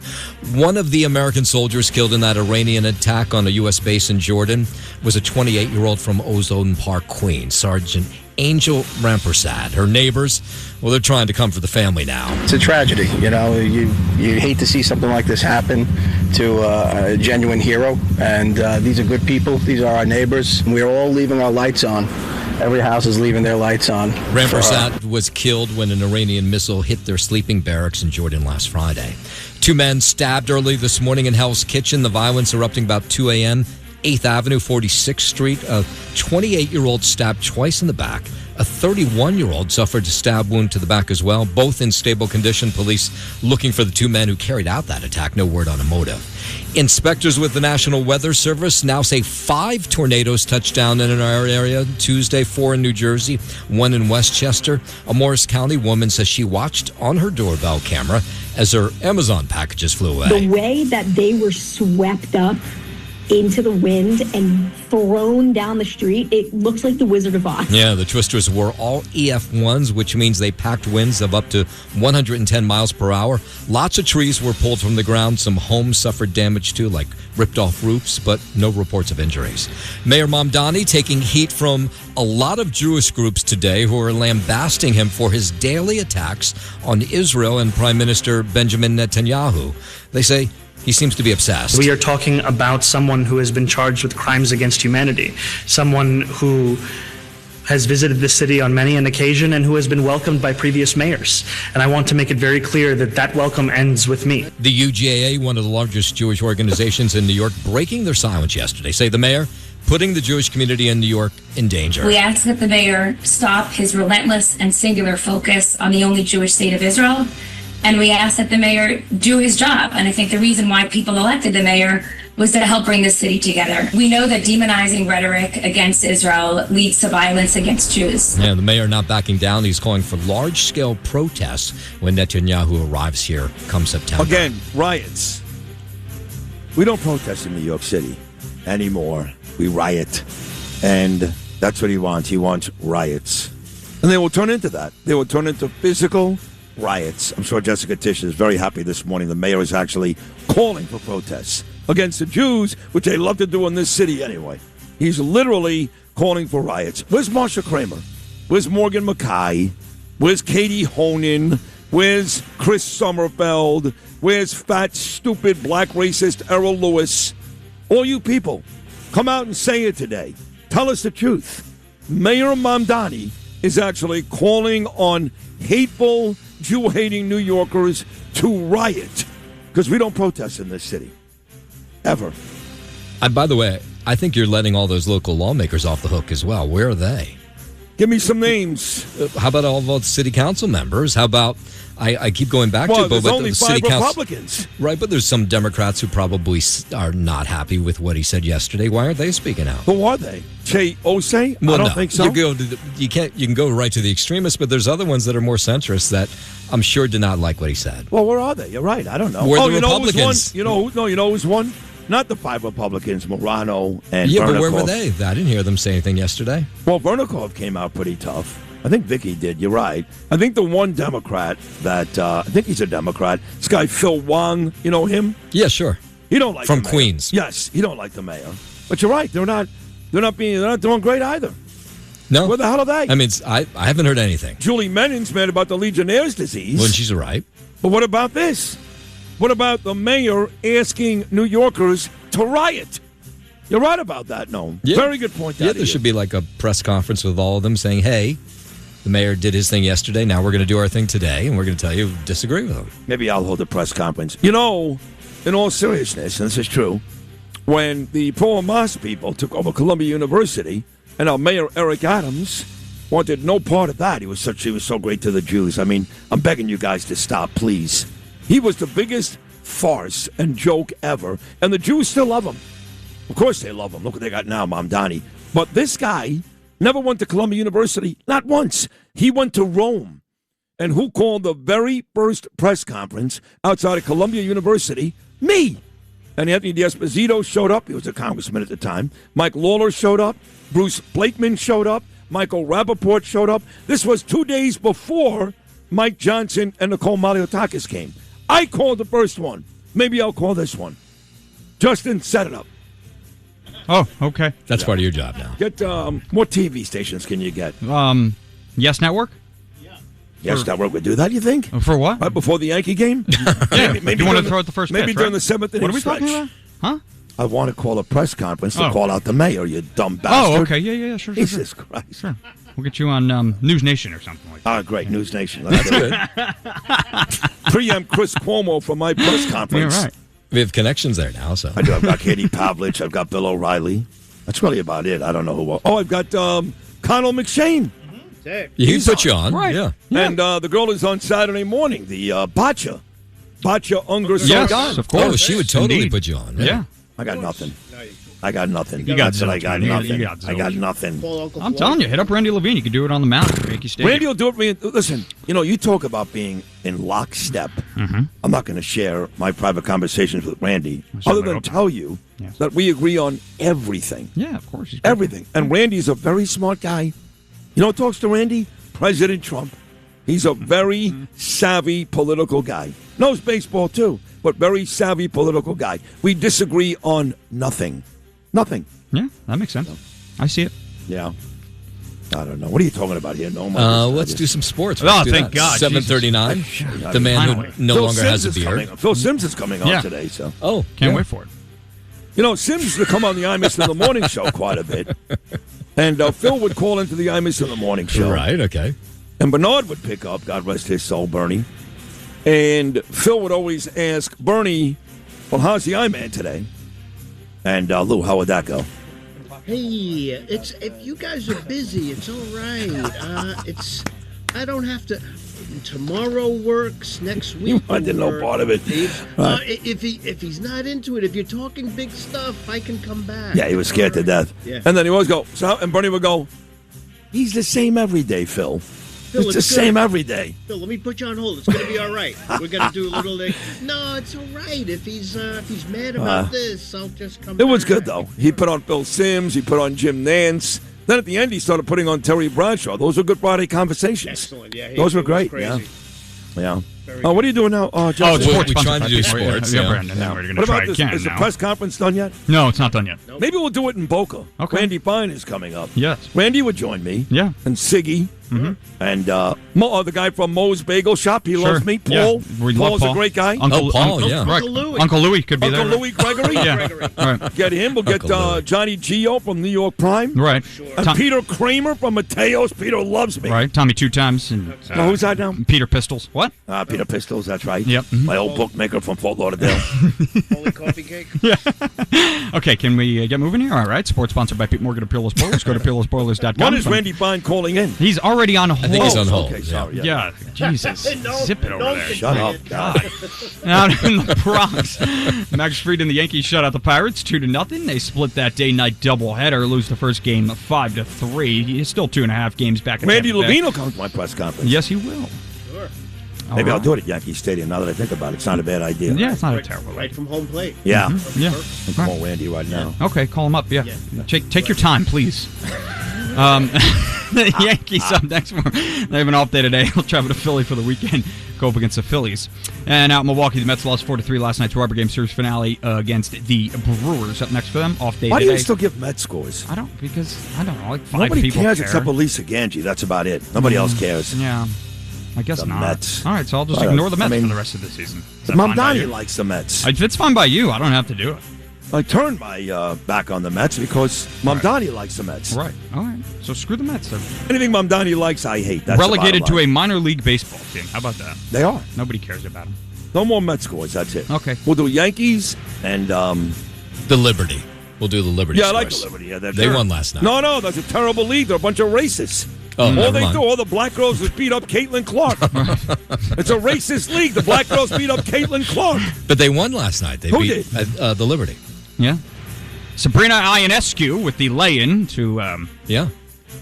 One of the American soldiers killed in that Iranian attack on a U.S. base in Jordan was a 28-year-old from Ozone Park, Queens, Sergeant Angel Rampersad. Her neighbors, well, they're trying to comfort the family now. It's a tragedy. You know, you hate to see something like this happen to a genuine hero. And these are good people. These are our neighbors. We're all leaving our lights on. Every house is leaving their lights on. Rampersad was killed when an Iranian missile hit their sleeping barracks in Jordan last Friday. 2 men stabbed early this morning in Hell's Kitchen. The violence erupting about 2 a.m. 8th Avenue, 46th Street. A 28-year-old stabbed twice in the back. A 31-year-old suffered a stab wound to the back as well. Both in stable condition. Police looking for the 2 men who carried out that attack. No word on a motive. Inspectors with the National Weather Service now say 5 tornadoes touched down in our area Tuesday, 4 in New Jersey, 1 in Westchester. A Morris County woman says she watched on her doorbell camera as her Amazon packages flew away. The way that they were swept up into the wind and thrown down the street, it looks like the Wizard of Oz. Yeah, the twisters were all EF1s, which means they packed winds of up to 110 miles per hour. Lots of trees were pulled from the ground. Some homes suffered damage too, like ripped off roofs, but no reports of injuries. Mayor Mamdani taking heat from a lot of Jewish groups today who are lambasting him for his daily attacks on Israel and Prime Minister Benjamin Netanyahu. They say he seems to be obsessed. We are talking about someone who has been charged with crimes against humanity, someone who has visited the city on many an occasion and who has been welcomed by previous mayors. And I want to make it very clear that that welcome ends with me. The UJA, one of the largest Jewish organizations in New York, breaking their silence yesterday. Say the mayor putting the Jewish community in New York in danger. We ask that the mayor stop his relentless and singular focus on the only Jewish state of Israel. And we ask that the mayor do his job. And I think the reason why people elected the mayor was to help bring the city together. We know that demonizing rhetoric against Israel leads to violence against Jews. Yeah, the mayor not backing down. He's calling for large-scale protests when Netanyahu arrives here come September. Again, riots. We don't protest in New York City anymore. We riot. And that's what he wants. He wants riots. And they will turn into that. They will turn into physical riots. I'm sure Jessica Tish is very happy this morning. The mayor is actually calling for protests against the Jews, which they love to do in this city anyway. He's literally calling for riots. Where's Marsha Kramer? Where's Morgan McKay? Where's Katie Honan? Where's Chris Sommerfeld? Where's fat, stupid, black racist Errol Lewis? All you people, come out and say it today. Tell us the truth. Mayor Mamdani is actually calling on hateful, Jew-hating New Yorkers to riot because we don't protest in this city. Ever. By the way, I think you're letting all those local lawmakers off the hook as well. Where are they? Give me some names. How about all the city council members? How about, I keep going back to, but there's only the 5 city Republicans. Right, but there's some Democrats who probably are not happy with what he said yesterday. Why aren't they speaking out? Who are they? Che Osei? Well, I don't no. think so. You can go right to the extremists, but there's other ones that are more centrist that I'm sure did not like what he said. Well, where are they? You're right. I don't know. Where the you Republicans? Know who's one? Not the 5 Republicans, Morano and Yeah, but Vernikov. where were they? I didn't hear them say anything yesterday. Well, Vernikov came out pretty tough. I think Vicky did. You're right. I think the one Democrat that I think he's a Democrat. This guy Phil Wong. You know him? Yeah, sure. He don't like from the mayor. Queens. Yes, he don't like the mayor. But you're right. They're not doing great either. No. Where the hell are they? I mean, I haven't heard anything. Julie Menon's mad about the Legionnaire's disease. Well, she's right. But what about this? What about the mayor asking New Yorkers to riot? You're right about that, Noam. Yeah. Very good point. Yeah, there should be like a press conference with all of them saying, hey, the mayor did his thing yesterday. Now we're going to do our thing today, and we're going to tell you disagree with him. Maybe I'll hold a press conference. You know, in all seriousness, and this is true, when the pro-Hamas people took over Columbia University, and our mayor, Eric Adams, wanted no part of that. He was so great to the Jews. I mean, I'm begging you guys to stop, please. He was the biggest farce and joke ever, and the Jews still love him. Of course they love him. Look what they got now, Mamdani. But this guy never went to Columbia University, not once. He went to Rome. And who called the very first press conference outside of Columbia University? Me. And Anthony D'Esposito showed up. He was a congressman at the time. Mike Lawler showed up. Bruce Blakeman showed up. Michael Rappaport showed up. This was 2 days before Mike Johnson and Nicole Maliotakis came. I called the first one. Maybe I'll call this one. Justin, set it up. Oh, okay. That's part of your job now. Get what TV stations can you get? Yes Network? Yes Network would do that, you think? For what? Right before the Yankee game? maybe you want to throw out the first maybe pitch, during right? the 7th inning What are we stretch. talking about? Huh? I want to call a press conference to call out the mayor, you dumb bastard. Oh, okay. Yeah, sure. Jesus Christ. Sure. We'll get you on News Nation or something like that. Oh, great. News Nation. That's good. Preempt Chris Cuomo for my press conference. You're right. We have connections there now, so. I do. I've got Katie Pavlich. I've got Bill O'Reilly. That's really about it. I don't know who else. Oh, I've got Connell McShane. He put you on. Right. Yeah. And the girl is on Saturday morning, the Bacha Unger. Yes, of course. Oh, she would totally Indeed. put you on. Yeah. I got nothing. I got nothing. You got That's it. I zilch, got man. nothing. You got zilch. I got nothing. I'm telling you, hit up Randy Levine. You can do it on the mound at Yankee Stadium. Randy will do it. Listen, you talk about being in lockstep. Mm-hmm. I'm not going to share my private conversations with Randy, other than tell you that we agree on everything. Yeah, of course. Everything. And Randy's a very smart guy. You know who talks to Randy? President Trump. He's a very savvy political guy. Knows baseball, too, but very savvy political guy. We disagree on nothing. Nothing. Yeah, that makes sense. I see it. Yeah. I don't know. What are you talking about here? No, let's do some sports. Oh, thank God. 7:39. The man who no longer has a beard. Phil Sims is coming on today. So. Oh, can't wait for it. You know, Sims used to come on the Imus in the Morning Show quite a bit. And Phil would call into the Imus in the Morning Show. Right, okay. And Bernard would pick up, God rest his soul, Bernie. And Phil would always ask Bernie, well, how's the I-Man today? And Lou, how would that go? Hey, if you guys are busy, it's all right. I don't have to. Tomorrow works. Next week. I didn't know part of it. If he's not into it, if you're talking big stuff, I can come back. Yeah, he was scared to death. Yeah. And then he always go, and Bernie would go, he's the same every day, Phil. Bill, it's the same every day. Bill, let me put you on hold. It's going to be all right. We're going to do a little. No, it's all right. If he's mad about this, I'll just come. It was good though. He put on Bill Sims. He put on Jim Nance. Then at the end, he started putting on Terry Bradshaw. Those were Good Friday conversations. Excellent. Yeah, those were great. Crazy. Yeah. What are you doing now? Justin? We're trying to do sports. Yeah, Brandon. Now we're going to What try about this? again. Is the now. press conference done yet? No, it's not done yet. Nope. Maybe we'll do it in Boca. Okay. Randy Fine is coming up. Yes. Randy would join me. Yeah. And Siggy. Mm-hmm. And the guy from Moe's Bagel Shop. He loves me. Paul. Yeah. We love Paul's Paul. a great guy. Paul, yeah. Uncle Louie. Uncle Louie could be Uncle there. Louie Gregory. Yeah. Right. Get him. We'll get Johnny Gio from New York Prime. Right. And Peter Kramer from Mateo's. Peter loves me. Right. Tommy 2 times. And who's that now? Peter Pistols. What? Peter Pistols. That's right. Yep. My old bookmaker from Fort Lauderdale. Holy coffee cake. Yeah. Okay, can we get moving here? All right. Sports sponsored by Pete Morgan of Peerless Spoilers. Go to peerlesspoilers.com. When is Randy Fine calling in? He's already on hold. I think he's on hold. Okay, sorry. Yeah, Jesus. Zip it over there. Shut up. God. Out in the Bronx, Max Fried and the Yankees shut out the Pirates 2-0. They split that day-night doubleheader, lose the first game 5-3. He's still 2.5 games back. Randy Levine will come to my press conference. Yes, he will. Sure. Maybe I'll do it at Yankee Stadium now that I think about it. It's not a bad idea. Yeah, it's not a terrible Right from home plate. Yeah. Mm-hmm. Yeah. I'll call Randy right now. Okay, call him up. Yeah. Take your time, please. The Yankees up next morning. They have an off day today. They'll travel to Philly for the weekend, go up against the Phillies. And out in Milwaukee, the Mets lost 4-3 last night's rubber game series finale against the Brewers. Up next for them, off day Why today. do you still give Mets scores? I don't know, like 5 Nobody people cares care. except for Lisa Ganji. That's about it. Nobody else cares. Yeah. I guess The not. Mets. All right, so I'll just ignore the Mets for the rest of the season. Is that fine by Mamdani you? likes the Mets. If it's fine by you, I don't have to do it. I turned my back on the Mets because Mamdani likes the Mets. Right. All right. So screw the Mets. Anything Mamdani likes, I hate. That's Relegated to a minor league baseball team. How about that? They are. Nobody cares about them. No more Mets scores. That's it. Okay. We'll do Yankees and the Liberty. We'll do the Liberty. Yeah, I like scores. the Liberty. Yeah, they won last night. No, that's a terrible league. They're a bunch of racists. Oh, all they do, all the black girls just beat up Caitlin Clark. It's a racist league. The black girls beat up Caitlin Clark. But they won last night. They Who beat did? The Liberty. Yeah. Sabrina Ionescu with the lay-in to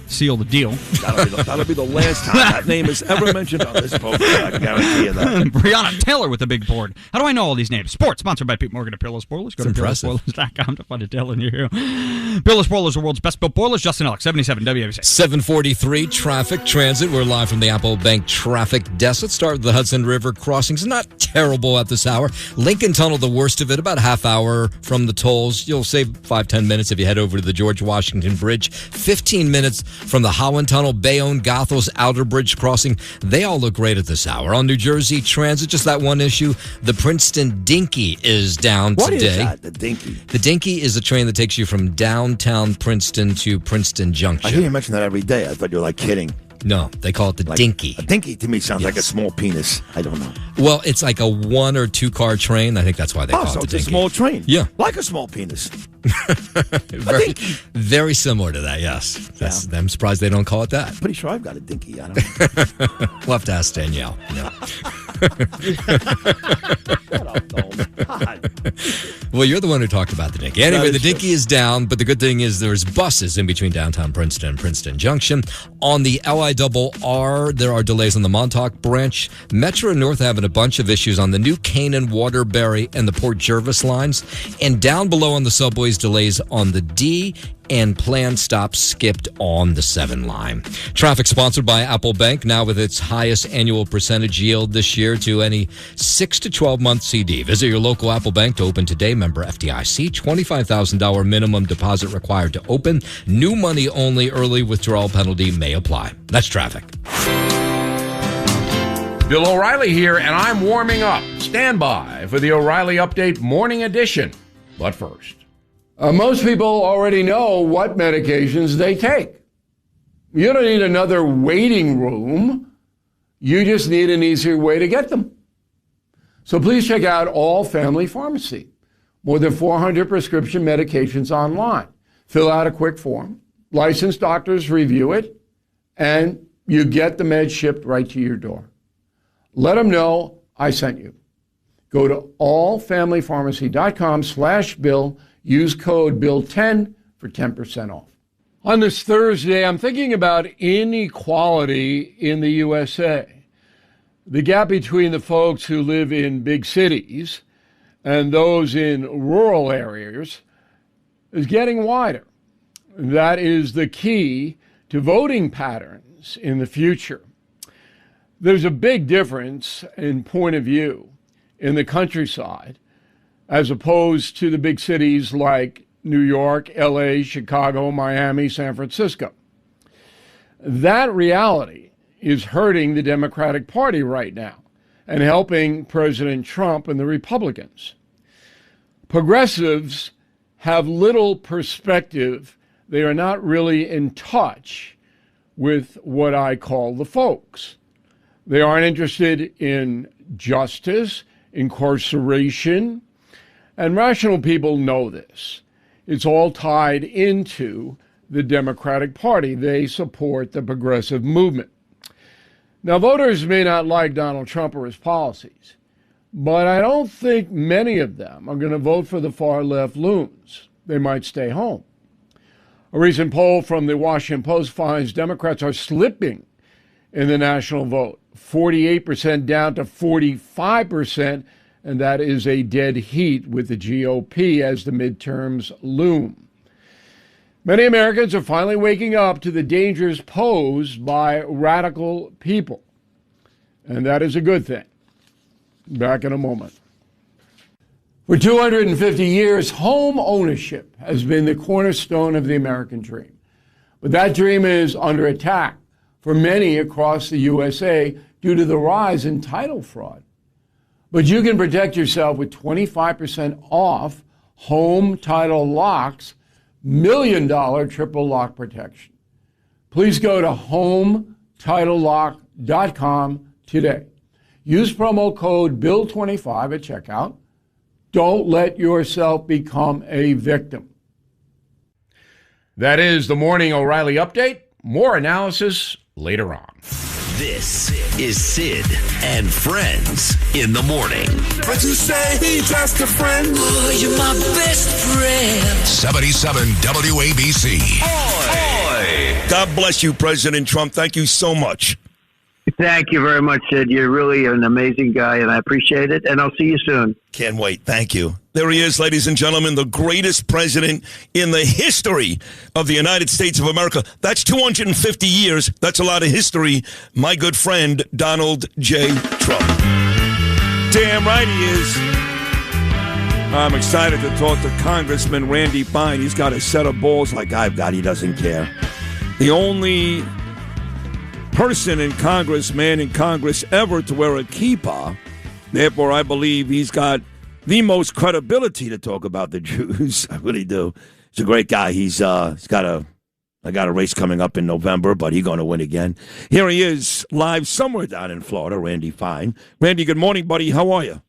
seal the deal. That'll be the last time that name is ever mentioned on this program. I can guarantee you that. Breonna Taylor with the big board. How do I know all these names? Sports, sponsored by Pete Morgan of Peerless Spoilers. Go to peerlesspoilers.com to find a tale in your Peerless Spoilers, the world's best built boilers. Justin Ellick, 77 WABC. 743 traffic transit. We're live from the Apple Bank traffic desk. Let's start with the Hudson River crossings. Not terrible at this hour. Lincoln Tunnel, the worst of it, about a half hour from the tolls. You'll save 5-10 minutes if you head over to the George Washington Bridge. 15 minutes from the Holland Tunnel, Bayonne, Goethals, Outer Bridge crossing. They all look great at this hour. On New Jersey Transit, just that one issue. The Princeton Dinky is down What today. is that, the Dinky? The Dinky is a train that takes you from downtown Princeton to Princeton Junction. I hear you mention that every day. I thought you were like kidding. No, they call it the Dinky. A Dinky to me sounds like a small penis. I don't know. Well, it's like a 1 or 2 car train. I think that's why they call so it the it's a Dinky. small train. Yeah. Like a small penis. very, very similar to that, yes. I'm surprised they don't call it that. Pretty sure I've got a Dinky. I don't know. We'll have to ask Danielle. No. Well, you're the one who talked about the Dinky. Anyway, the Dinky is down, but the good thing is there's buses in between downtown Princeton and Princeton Junction. On the LIRR, there are delays on the Montauk branch. Metro North having a bunch of issues on the New Canaan, Waterbury, and the Port Jervis lines. And down below on the subways, delays on the D and planned stops skipped on the 7 line. Traffic sponsored by Apple Bank, now with its highest annual percentage yield this year to any 6 to 12-month CD. Visit your local Apple Bank to open today. Member FDIC, $25,000 minimum deposit required to open. New money only. Early withdrawal penalty may apply. That's traffic. Bill O'Reilly here, and I'm warming up. Stand by for the O'Reilly Update Morning Edition. But first, most people already know what medications they take. You don't need another waiting room. You just need an easier way to get them. So please check out All Family Pharmacy. More than 400 prescription medications online. Fill out a quick form. Licensed doctors review it, and you get the meds shipped right to your door. Let them know I sent you. Go to allfamilypharmacy.com/Bill. Use code BILL10 for 10% off. On this Thursday, I'm thinking about inequality in the USA. The gap between the folks who live in big cities and those in rural areas is getting wider. That is the key to voting patterns in the future. There's a big difference in point of view in the countryside as opposed to the big cities like New York, LA, Chicago, Miami, San Francisco. That reality is hurting the Democratic Party right now and helping President Trump and the Republicans. Progressives have little perspective. They are not really in touch with what I call the folks. They aren't interested in justice, incarceration, and rational people know this. It's all tied into the Democratic Party. They support the progressive movement. Now, voters may not like Donald Trump or his policies, but I don't think many of them are going to vote for the far-left loons. They might stay home. A recent poll from the Washington Post finds Democrats are slipping in the national vote, 48% down to 45%, and that is a dead heat with the GOP as the midterms loom. Many Americans are finally waking up to the dangers posed by radical people, and that is a good thing. Back in a moment. For 250 years, home ownership has been the cornerstone of the American dream. But that dream is under attack for many across the USA due to the rise in title fraud. But you can protect yourself with 25% off home title locks, $1 million triple lock protection. Please go to HomeTitleLock.com today. Use promo code BILL25 at checkout. Don't let yourself become a victim. That is the Morning O'Reilly Update. More analysis later on. This is Sid and Friends in the morning. But you say he's just a friend. Oh, you're my best friend. 77 WABC. Oi. God bless you, President Trump. Thank you so much. Thank you very much, Sid. You're really an amazing guy, and I appreciate it. And I'll see you soon. Can't wait. Thank you. There he is, ladies and gentlemen, the greatest president in the history of the United States of America. That's 250 years. That's a lot of history. My good friend, Donald J. Trump. Damn right he is. I'm excited to talk to Congressman Randy Fine. He's got a set of balls like I've got. He doesn't care. The only person in Congress, man in Congress ever to wear a kippah. Therefore, I believe he's got the most credibility to talk about the Jews. I really do. He's a great guy. I got a race coming up in November, but he's going to win again. Here he is, live somewhere down in Florida, Randy Fine. Randy, good morning, buddy. How are you?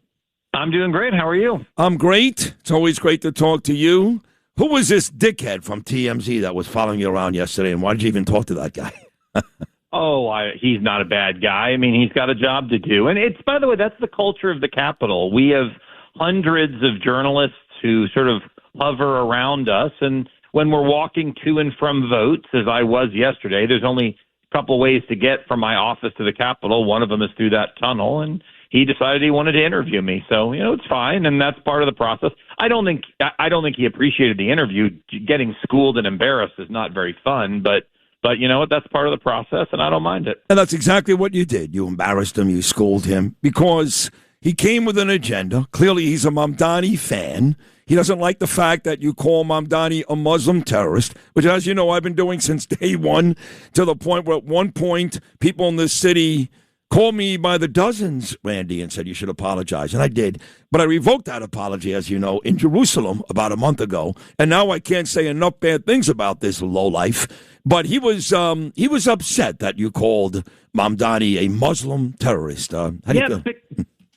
I'm doing great. How are you? I'm great. It's always great to talk to you. Who was this dickhead from TMZ that was following you around yesterday, and why did you even talk to that guy? He's not a bad guy. I mean, he's got a job to do. And it's, by the way, that's the culture of the Capitol. We have hundreds of journalists who sort of hover around us. And when we're walking to and from votes, as I was yesterday, there's only a couple ways to get from my office to the Capitol. One of them is through that tunnel. And he decided he wanted to interview me. So, it's fine. And that's part of the process. I don't think he appreciated the interview. Getting schooled and embarrassed is not very fun, but you know what? That's part of the process, and I don't mind it. And that's exactly what you did. You embarrassed him. You schooled him because he came with an agenda. Clearly, he's a Mamdani fan. He doesn't like the fact that you call Mamdani a Muslim terrorist, which, as you know, I've been doing since day one, to the point where at one point people in this city called me by the dozens, Randy, and said you should apologize. And I did. But I revoked that apology, as you know, in Jerusalem about a month ago. And now I can't say enough bad things about this lowlife. But he was upset that you called Mamdani a Muslim terrorist. How do you feel?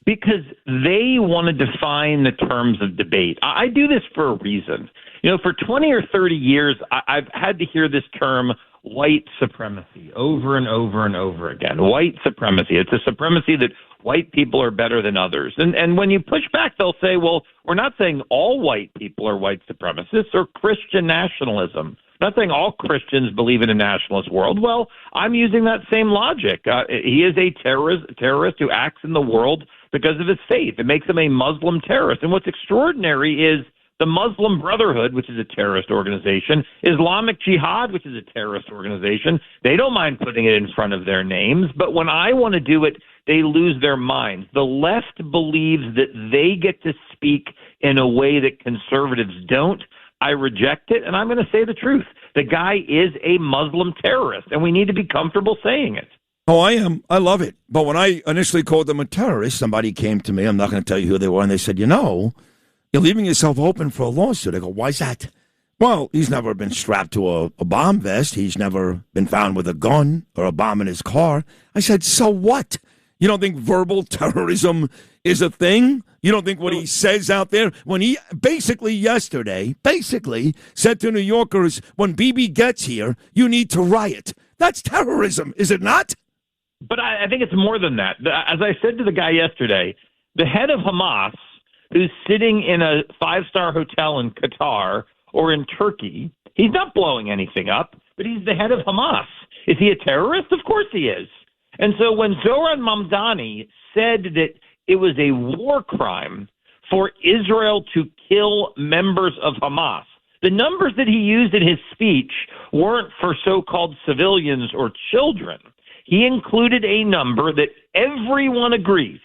Because they want to define the terms of debate. I do this for a reason. For 20 or 30 years, I've had to hear this term white supremacy over and over and over again. White supremacy. It's a supremacy that white people are better than others. And when you push back, they'll say, well, we're not saying all white people are white supremacists or Christian nationalism I'm not saying all Christians believe in a nationalist world. Well, I'm using that same logic. He is a terrorist who acts in the world because of his faith. It makes him a Muslim terrorist. And what's extraordinary is the Muslim Brotherhood, which is a terrorist organization, Islamic Jihad, which is a terrorist organization, they don't mind putting it in front of their names. But when I want to do it, they lose their minds. The left believes that they get to speak in a way that conservatives don't. I reject it, and I'm going to say the truth. The guy is a Muslim terrorist, and we need to be comfortable saying it. Oh, I am. I love it. But when I initially called them a terrorist, somebody came to me. I'm not going to tell you who they were, and they said, you're leaving yourself open for a lawsuit. I go, why's that? Well, he's never been strapped to a bomb vest. He's never been found with a gun or a bomb in his car. I said, so what? You don't think verbal terrorism is a thing? You don't think what he says out there, when he yesterday said to New Yorkers, when Bibi gets here, you need to riot. That's terrorism, is it not? But I think it's more than that. As I said to the guy yesterday, the head of Hamas, who's sitting in a five-star hotel in Qatar or in Turkey, he's not blowing anything up, but he's the head of Hamas. Is he a terrorist? Of course he is. And so when Zoran Mamdani said that it was a war crime for Israel to kill members of Hamas, the numbers that he used in his speech weren't for so-called civilians or children. He included a number that everyone agrees,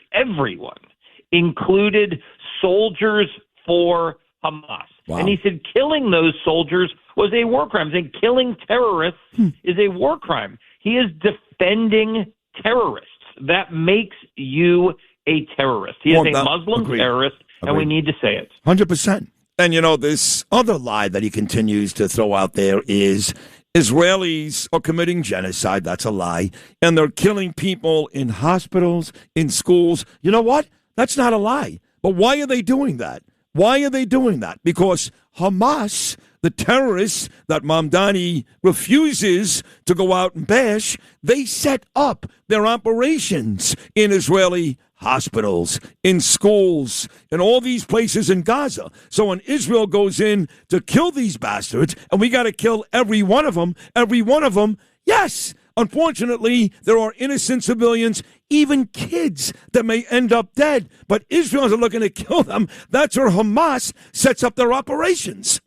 included soldiers for Hamas. Wow. And he said killing those soldiers was a war crime. Saying killing terrorists is a war crime. He is defending terrorists. That makes you a terrorist. He is a Muslim terrorist, and we need to say it. 100%. And, this other lie that he continues to throw out there is Israelis are committing genocide. That's a lie. And they're killing people in hospitals, in schools. You know what? That's not a lie. But why are they doing that? Why are they doing that? Because Hamas, the terrorists that Mamdani refuses to go out and bash, they set up their operations in Israeli hospitals, in schools, in all these places in Gaza. So when Israel goes in to kill these bastards, and we got to kill every one of them, yes, unfortunately, there are innocent civilians, even kids that may end up dead. But Israelis are looking to kill them. That's where Hamas sets up their operations.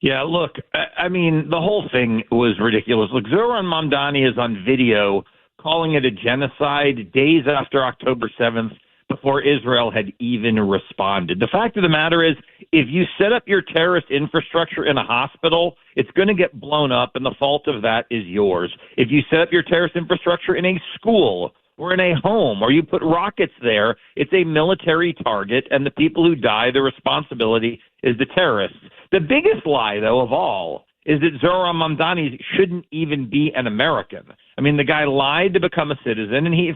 Yeah, look, I mean, the whole thing was ridiculous. Look, Zoran Mamdani is on video calling it a genocide days after October 7th, before Israel had even responded. The fact of the matter is, if you set up your terrorist infrastructure in a hospital, it's going to get blown up, and the fault of that is yours. If you set up your terrorist infrastructure in a school or in a home, or you put rockets there, it's a military target, and the people who die, the responsibility is the terrorists. The biggest lie, though, of all, is that Zoran Mamdani shouldn't even be an American. I mean, the guy lied to become a citizen, and he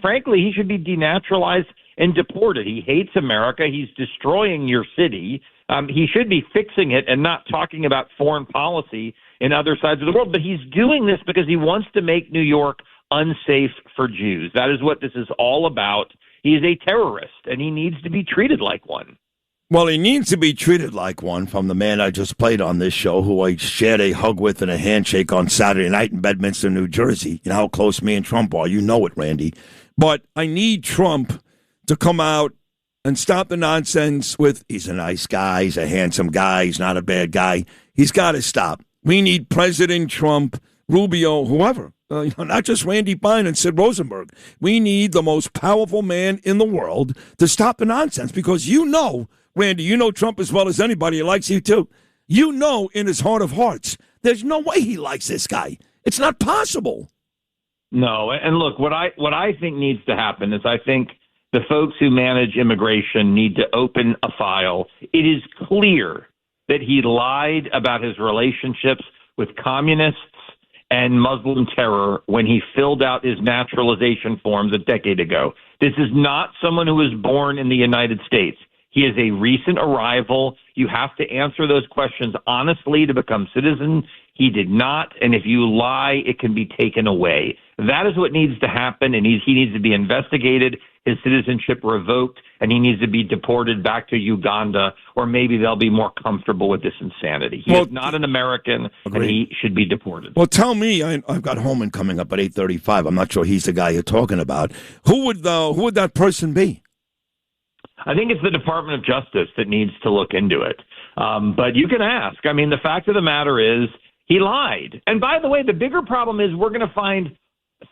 should be denaturalized and deported. He hates America. He's destroying your city. He should be fixing it and not talking about foreign policy in other sides of the world. But he's doing this because he wants to make New York unsafe for Jews. That is what this is all about. He is a terrorist, and he needs to be treated like one. Well, he needs to be treated like one from the man I just played on this show, who I shared a hug with and a handshake on Saturday night in Bedminster, New Jersey. You know how close me and Trump are. You know it, Randy. But I need Trump to come out and stop the nonsense with, he's a nice guy, he's a handsome guy, he's not a bad guy. He's got to stop. We need President Trump, Rubio, whoever. Not just Randy Bine and Sid Rosenberg. We need the most powerful man in the world to stop the nonsense, because Randy, you know Trump as well as anybody. He likes you, too. You know in his heart of hearts, there's no way he likes this guy. It's not possible. No, and look, what I think needs to happen is I think the folks who manage immigration need to open a file. It is clear that he lied about his relationships with communists and Muslim terror when he filled out his naturalization forms a decade ago. This is not someone who was born in the United States. He is a recent arrival. You have to answer those questions honestly to become citizen. He did not, and if you lie, it can be taken away. That is what needs to happen, and he needs to be investigated, his citizenship revoked, and he needs to be deported back to Uganda, or maybe they'll be more comfortable with this insanity. He is not an American, and he should be deported. Well, tell me, I've got Holman coming up at 8:35. I'm not sure he's the guy you're talking about. Who would that person be? I think it's the Department of Justice that needs to look into it. But you can ask. I mean, the fact of the matter is, he lied. And by the way, the bigger problem is we're going to find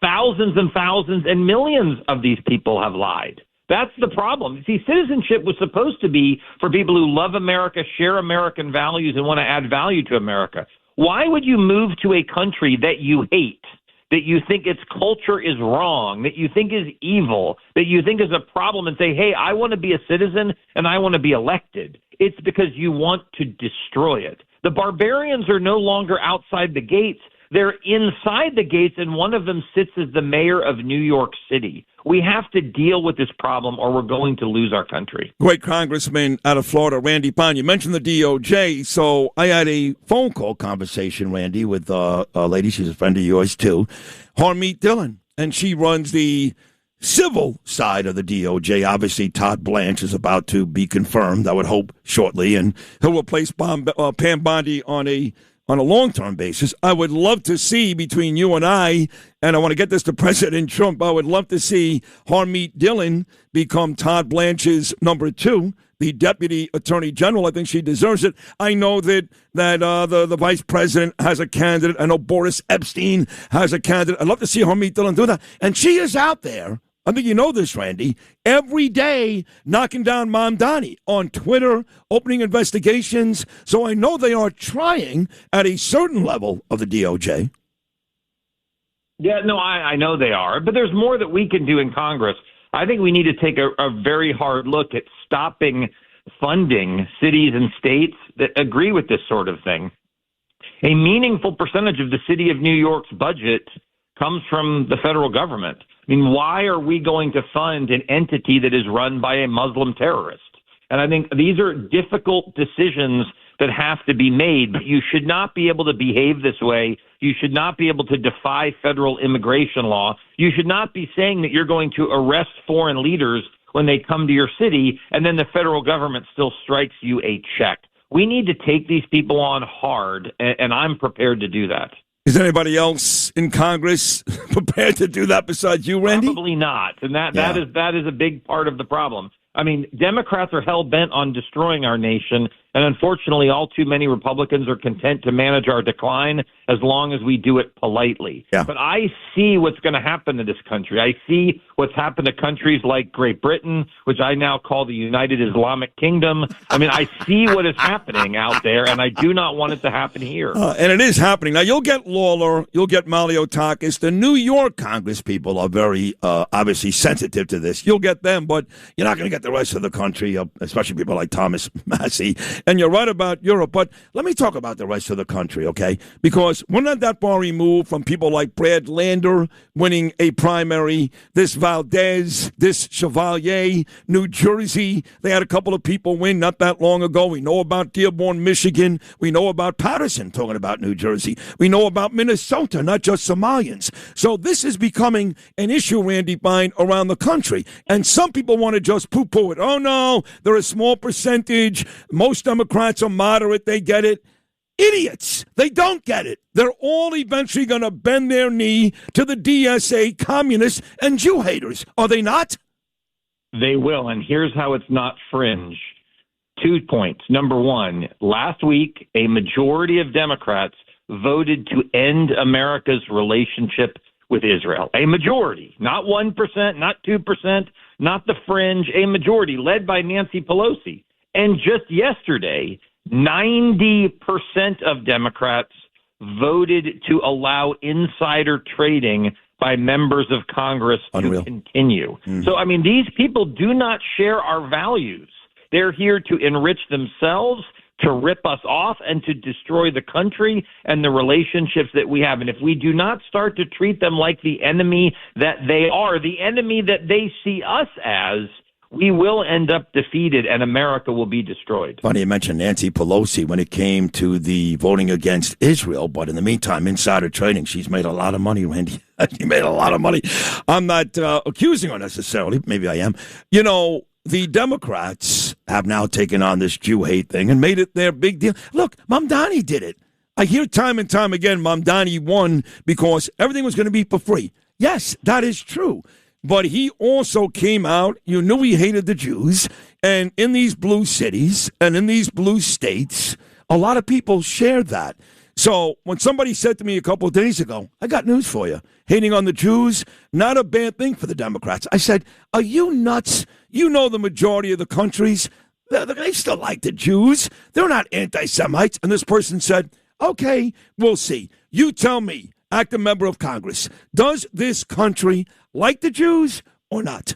thousands and thousands and millions of these people have lied. That's the problem. See, citizenship was supposed to be for people who love America, share American values, and want to add value to America. Why would you move to a country that you hate, that you think its culture is wrong, that you think is evil, that you think is a problem, and say, hey, I want to be a citizen and I want to be elected? It's because you want to destroy it. The barbarians are no longer outside the gates. They're inside the gates, and one of them sits as the mayor of New York City. We have to deal with this problem, or we're going to lose our country. Great Congressman out of Florida, Randy Pond. You mentioned the DOJ, so I had a phone call conversation, Randy, with a lady. She's a friend of yours, too, Harmeet Dillon, and she runs the civil side of the DOJ. Obviously, Todd Blanche is about to be confirmed, I would hope, shortly, and he'll replace Pam Bondi on a long-term basis. I would love to see between you and I want to get this to President Trump, I would love to see Harmeet Dillon become Todd Blanche's number 2, the Deputy Attorney General. I think she deserves it. I know that the Vice President has a candidate. I know Boris Epstein has a candidate. I'd love to see Harmeet Dillon do that. And she is out there, I think you know this, Randy, every day knocking down Mamdani on Twitter, opening investigations. So I know they are trying at a certain level of the DOJ. Yeah, no, I know they are. But there's more that we can do in Congress. I think we need to take a very hard look at stopping funding cities and states that agree with this sort of thing. A meaningful percentage of the city of New York's budget comes from the federal government. I mean, why are we going to fund an entity that is run by a Muslim terrorist? And I think these are difficult decisions that have to be made, but you should not be able to behave this way. You should not be able to defy federal immigration law. You should not be saying that you're going to arrest foreign leaders when they come to your city, and then the federal government still strikes you a check. We need to take these people on hard, and I'm prepared to do that. Is anybody else in Congress prepared to do that besides you, Randy? Probably not, and that is a big part of the problem. I mean, Democrats are hell-bent on destroying our nation, and unfortunately, all too many Republicans are content to manage our decline as long as we do it politely. Yeah. But I see what's going to happen to this country. I see what's happened to countries like Great Britain, which I now call the United Islamic Kingdom. I mean, I see what is happening out there, and I do not want it to happen here. And it is happening. Now, you'll get Lawler, you'll get Maliotakis. The New York Congress people are very, obviously, sensitive to this. You'll get them, but you're not going to get the rest of the country, especially people like Thomas Massie. And you're right about Europe, but let me talk about the rest of the country, okay? Because we're not that far removed from people like Brad Lander winning a primary, this Valdez, this Chevalier, New Jersey. They had a couple of people win not that long ago. We know about Dearborn, Michigan. We know about Patterson, talking about New Jersey. We know about Minnesota, not just Somalians. So this is becoming an issue, Randy Bine, around the country. And some people want to just poo-poo it. Oh, no, they're a small percentage. Most Democrats are moderate. They get it. Idiots. They don't get it. They're all eventually going to bend their knee to the DSA communists and Jew haters. Are they not? They will. And here's how it's not fringe. 2 points. Number one, last week, a majority of Democrats voted to end America's relationship with Israel. A majority, not 1%, not 2%, not the fringe, a majority led by Nancy Pelosi. And just yesterday, 90% of Democrats voted to allow insider trading by members of Congress to continue. So, I mean, these people do not share our values. They're here to enrich themselves, to rip us off, and to destroy the country and the relationships that we have. And if we do not start to treat them like the enemy that they are, the enemy that they see us as, we will end up defeated and America will be destroyed. Funny you mentioned Nancy Pelosi when it came to the voting against Israel, but in the meantime, insider trading, she's made a lot of money, Randy. She made a lot of money. I'm not accusing her necessarily. Maybe I am. You know, the Democrats have now taken on this Jew hate thing and made it their big deal. Look, Mamdani did it. I hear time and time again Mamdani won because everything was going to be for free. Yes, that is true. But he also came out, you knew he hated the Jews, and in these blue cities and in these blue states, a lot of people shared that. So when somebody said to me a couple of days ago, I got news for you, hating on the Jews, not a bad thing for the Democrats. I said, are you nuts? You know the majority of the countries, they still like the Jews. They're not anti-Semites. And this person said, okay, we'll see. You tell me, active member of Congress, does this country like the Jews or not?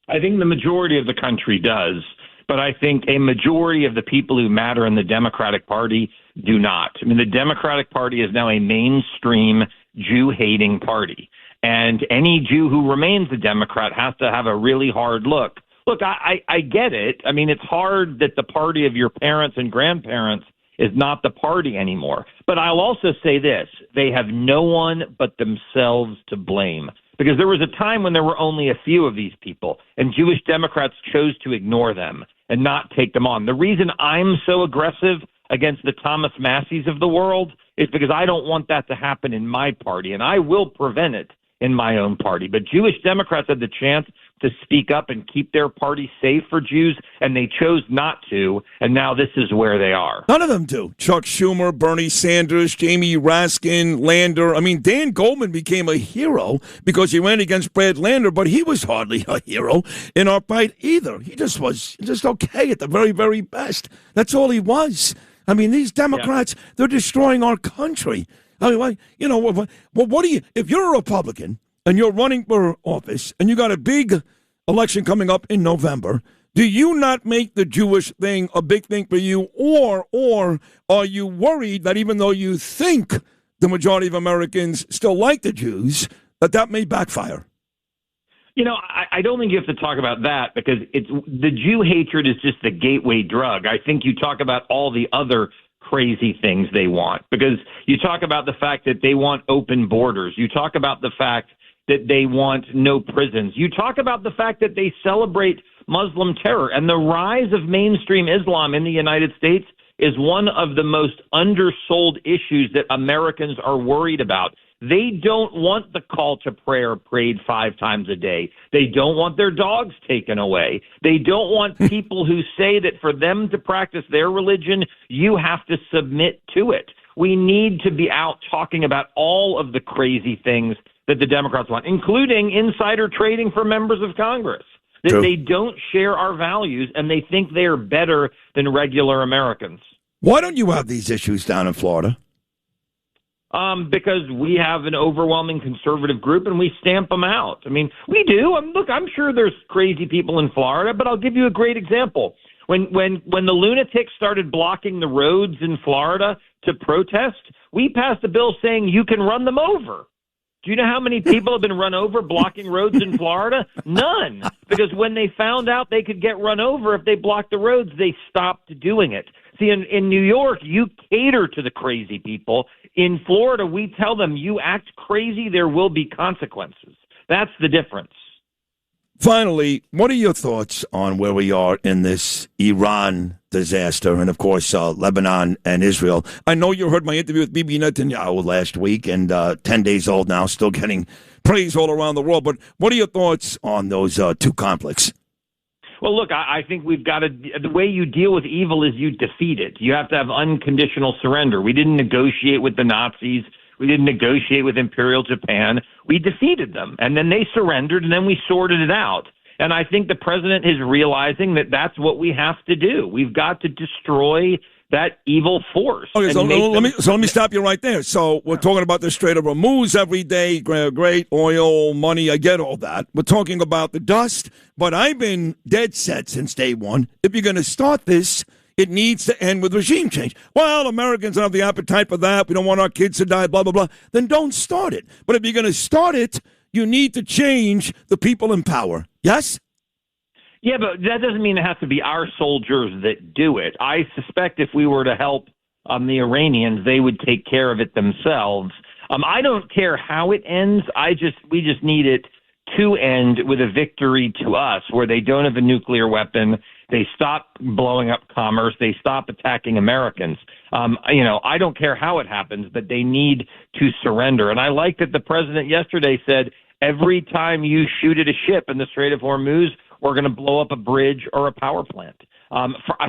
I think the majority of the country does, but I think a majority of the people who matter in the Democratic Party do not. I mean, the Democratic Party is now a mainstream Jew-hating party, and any Jew who remains a Democrat has to have a really hard look. Look, I get it. I mean, it's hard that the party of your parents and grandparents is not the party anymore. But I'll also say this, they have no one but themselves to blame. Because there was a time when there were only a few of these people, and Jewish Democrats chose to ignore them and not take them on. The reason I'm so aggressive against the Thomas Masseys of the world is because I don't want that to happen in my party, and I will prevent it in my own party. But Jewish Democrats had the chance to speak up and keep their party safe for Jews, and they chose not to, and now this is where they are. None of them do. Chuck Schumer, Bernie Sanders, Jamie Raskin, Lander. I mean, Dan Goldman became a hero because he ran against Brad Lander, but he was hardly a hero in our fight either. He just was just okay at the very, very best. That's all he was. I mean, these Democrats, they're destroying our country. I mean, you know, what do you, if you're a Republican and you're running for office and you got a big election coming up in November, do you not make the Jewish thing a big thing for you? Or are you worried that even though you think the majority of Americans still like the Jews, that may backfire? You know, I don't think you have to talk about that because it's the Jew hatred is just the gateway drug. I think you talk about all the other crazy things they want, because you talk about the fact that they want open borders. You talk about the fact that they want no prisons. You talk about the fact that they celebrate Muslim terror, and the rise of mainstream Islam in the United States is one of the most undersold issues that Americans are worried about. They don't want the call to prayer prayed 5 times a day. They don't want their dogs taken away. They don't want people who say that for them to practice their religion, you have to submit to it. We need to be out talking about all of the crazy things that the Democrats want, including insider trading for members of Congress. That they don't share our values and they think they are better than regular Americans. Why don't you have these issues down in Florida? Because we have an overwhelming conservative group and we stamp them out. I mean, we do. Look, I'm sure there's crazy people in Florida, but I'll give you a great example. When the lunatics started blocking the roads in Florida to protest, we passed a bill saying you can run them over. Do you know how many people have been run over blocking roads in Florida? None. Because when they found out they could get run over if they blocked the roads, they stopped doing it. See, in New York, you cater to the crazy people. In Florida, we tell them, you act crazy, there will be consequences. That's the difference. Finally, what are your thoughts on where we are in this Iran disaster and, of course, Lebanon and Israel? I know you heard my interview with Bibi Netanyahu last week, and 10 days old now, still getting praise all around the world. But what are your thoughts on those two conflicts? Well, look, I think we've got to – the way you deal with evil is you defeat it. You have to have unconditional surrender. We didn't negotiate with the Nazis. We didn't negotiate with Imperial Japan. We defeated them, and then they surrendered, and then we sorted it out. And I think the president is realizing that that's what we have to do. We've got to destroy that evil force. Okay, so let me stop you right there. So we're talking about the Strait of Hormuz every day, great oil, money, I get all that. We're talking about the dust, but I've been dead set since day one. If you're going to start this, it needs to end with regime change. Well, Americans don't have the appetite for that. We don't want our kids to die, blah, blah, blah. Then don't start it. But if you're going to start it, you need to change the people in power. Yes? Yeah, but that doesn't mean it has to be our soldiers that do it. I suspect if we were to help the Iranians, they would take care of it themselves. I don't care how it ends. We just need it to end with a victory to us, where they don't have a nuclear weapon, they stop blowing up commerce, they stop attacking Americans. I don't care how it happens, but they need to surrender. And I like that the president yesterday said, every time you shoot at a ship in the Strait of Hormuz, we're going to blow up a bridge or a power plant.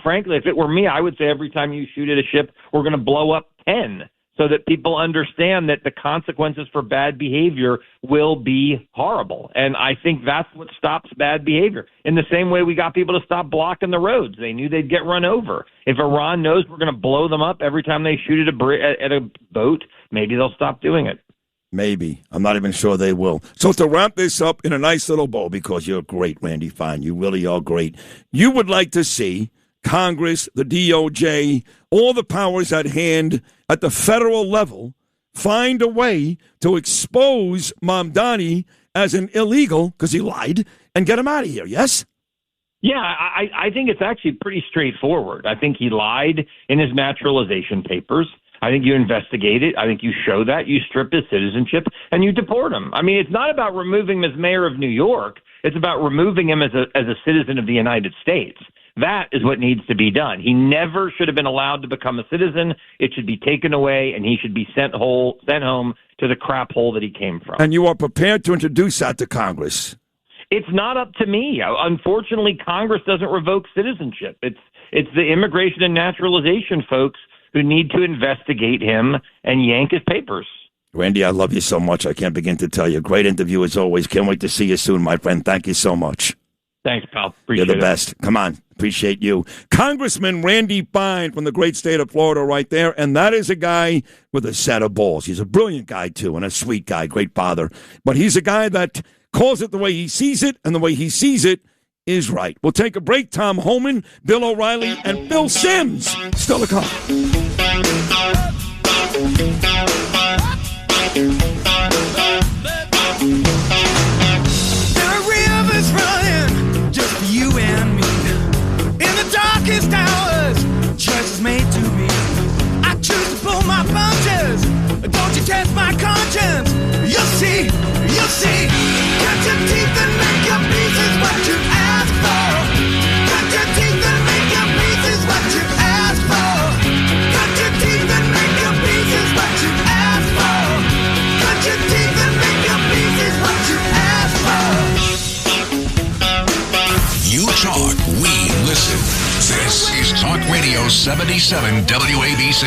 Frankly, if it were me, I would say every time you shoot at a ship, we're going to blow up 10, so that people understand that the consequences for bad behavior will be horrible. And I think that's what stops bad behavior. In the same way we got people to stop blocking the roads. They knew they'd get run over. If Iran knows we're going to blow them up every time they shoot at a boat, maybe they'll stop doing it. Maybe. I'm not even sure they will. So to wrap this up in a nice little bow, because you're great, Randy Fine. You really are great. You would like to see Congress, the DOJ, all the powers at hand at the federal level find a way to expose Mamdani as an illegal, because he lied, and get him out of here, yes? Yeah, I think it's actually pretty straightforward. I think he lied in his naturalization papers. I think you investigate it. I think you show that. You strip his citizenship, and you deport him. I mean, it's not about removing him as mayor of New York. It's about removing him as a citizen of the United States. That is what needs to be done. He never should have been allowed to become a citizen. It should be taken away, and he should be sent home to the crap hole that he came from. And you are prepared to introduce that to Congress? It's not up to me. Unfortunately, Congress doesn't revoke citizenship. It's the immigration and naturalization folks who need to investigate him and yank his papers. Randy, I love you so much. I can't begin to tell you. Great interview as always. Can't wait to see you soon, my friend. Thank you so much. Thanks, pal. Appreciate it. You're the best. Come on. Appreciate you. Congressman Randy Fine from the great state of Florida right there. And that is a guy with a set of balls. He's a brilliant guy, too, and a sweet guy, great father. But he's a guy that calls it the way he sees it, and the way he sees it is right. We'll take a break. Tom Homan, Bill O'Reilly, and Phil Sims still to come. There are rivers running just for you and me. In the darkest hours, choices made to me. I choose to pull my punches. Don't you test my conscience. You'll see. Cut your teeth and make your peace is what you ask for. Cut your teeth and make your peace is what you ask for. Cut your teeth and make your peace is what you ask for. Cut your teeth and make your peace is what you ask for. You talk, we listen. This is Talk Radio 77 WABC.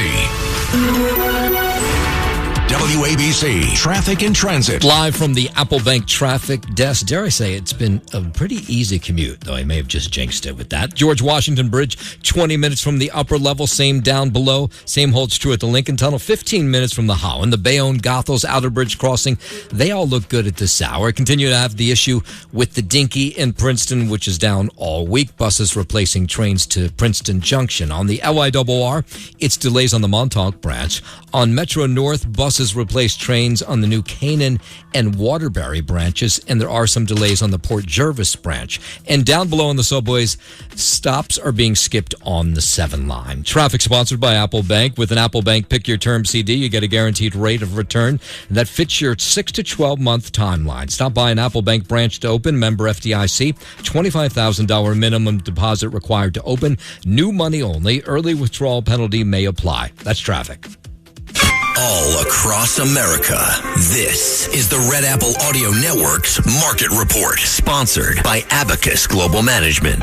WABC Traffic and Transit. Live from the Apple Bank traffic desk. Dare I say it's been a pretty easy commute, though I may have just jinxed it with that. George Washington Bridge, 20 minutes from the upper level, same down below. Same holds true at the Lincoln Tunnel, 15 minutes from the Holland. The Bayonne, Goethals, Outer Bridge Crossing, they all look good at this hour. Continue to have the issue with the Dinky in Princeton, which is down all week. Buses replacing trains to Princeton Junction. On the LIRR, it's delays on the Montauk branch. On Metro North, buses replace trains on the new Canaan and Waterbury branches, and there are some delays on the Port Jervis branch. And down below on the subways, stops are being skipped on the 7 line. Traffic sponsored by Apple Bank. With an Apple Bank Pick Your Term CD, you get a guaranteed rate of return that fits your 6 to 12 month timeline. Stop by an Apple Bank branch to open. Member FDIC. $25,000 minimum deposit required to open. New money only. Early withdrawal penalty may apply. That's traffic. All across America, this is the Red Apple Audio Network's Market Report, sponsored by Abacus Global Management.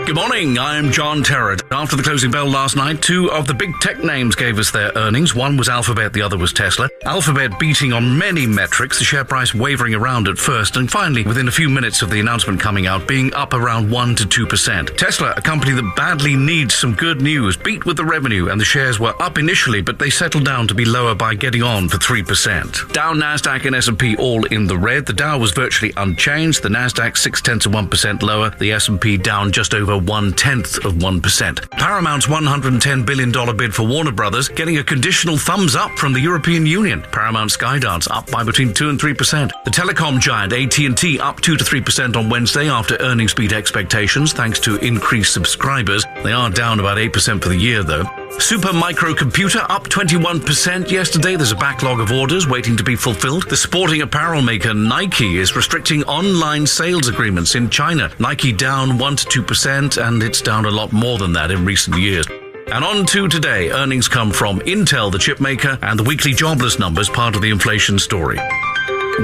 Good morning, I'm John Terrett. After the closing bell last night, 2 of the big tech names gave us their earnings. One was Alphabet, the other was Tesla. Alphabet beating on many metrics, the share price wavering around at first, and finally, within a few minutes of the announcement coming out, being up around 1 to 2%. Tesla, a company that badly needs some good news, beat with the revenue, and the shares were up initially, but they settled down to be lower by getting on for 3%. Dow, Nasdaq, and S&P all in the red. The Dow was virtually unchanged, the Nasdaq 0.6% lower, the S&P down just over 0.1%. Paramount's $110 billion bid for Warner Brothers getting a conditional thumbs up from the European Union. Paramount Skydance up by between 2 and 3%. The telecom giant AT&T up 2 to 3% on Wednesday after earnings beat expectations thanks to increased subscribers. They are down about 8% for the year, though. Super Microcomputer up 21% yesterday. There's a backlog of orders waiting to be fulfilled. The sporting apparel maker Nike is restricting online sales agreements in China. Nike down 1 to 2%, and it's down a lot more than that in recent years. And on to today, earnings come from Intel, the chip maker, and the weekly jobless numbers, part of the inflation story.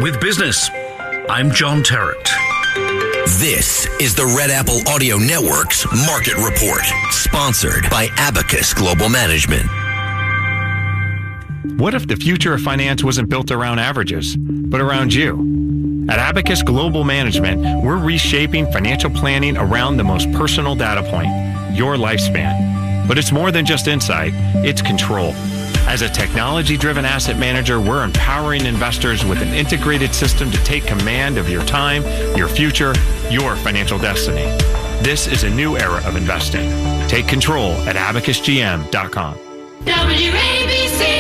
With business, I'm John Terrett. This is the Red Apple Audio Network's Market Report, sponsored by Abacus Global Management. What if the future of finance wasn't built around averages, but around you? At Abacus Global Management, we're reshaping financial planning around the most personal data point, your lifespan. But it's more than just insight, it's control. As a technology-driven asset manager, we're empowering investors with an integrated system to take command of your time, your future, your financial destiny. This is a new era of investing. Take control at abacusgm.com. WABC.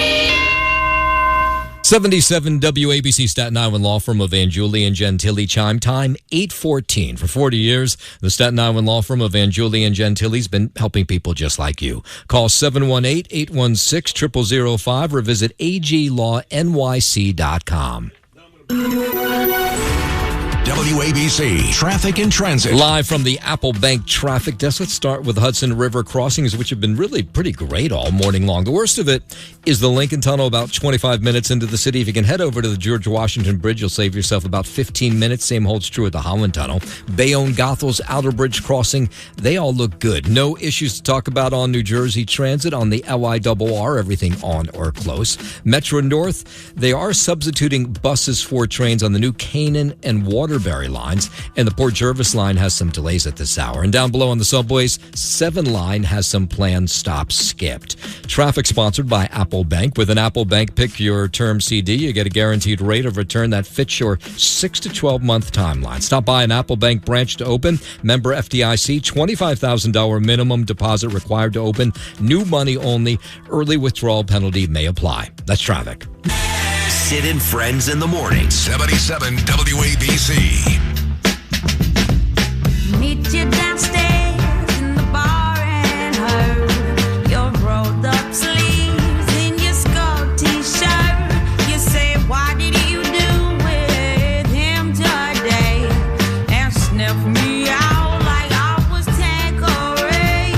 77 WABC Staten Island law firm of Angiuli and Gentili. Chime time 8:14. For 40 years, the Staten Island law firm of Angiuli and Gentili's been helping people just like you. Call 718-816-0005 or visit aglawnyc.com. WABC Traffic and Transit. Live from the Apple Bank traffic desk. Let's start with Hudson River crossings, which have been really pretty great all morning long. The worst of it is the Lincoln Tunnel, about 25 minutes into the city. If you can head over to the George Washington Bridge, you'll save yourself about 15 minutes. Same holds true at the Holland Tunnel. Bayonne-Gothel's Outer Bridge crossing, they all look good. No issues to talk about on New Jersey Transit. On the LIRR, everything on or close. Metro North, they are substituting buses for trains on the new Canaan and Waterbury lines, and the Port Jervis line has some delays at this hour. And down below on the subways, 7 line has some planned stops skipped. Traffic sponsored by Apple Bank. With an Apple Bank Pick Your Term CD, you get a guaranteed rate of return that fits your 6 to 12-month timeline. Stop by an Apple Bank branch to open. Member FDIC, $25,000 minimum deposit required to open. New money only. Early withdrawal penalty may apply. That's traffic. Sid and Friends in the Morning. 77 WABC. Meet you downstairs in the bar and her. Your rolled up sleeves in your skull t-shirt. You say, what did you do with him today? And sniff me out like I was Tanqueray.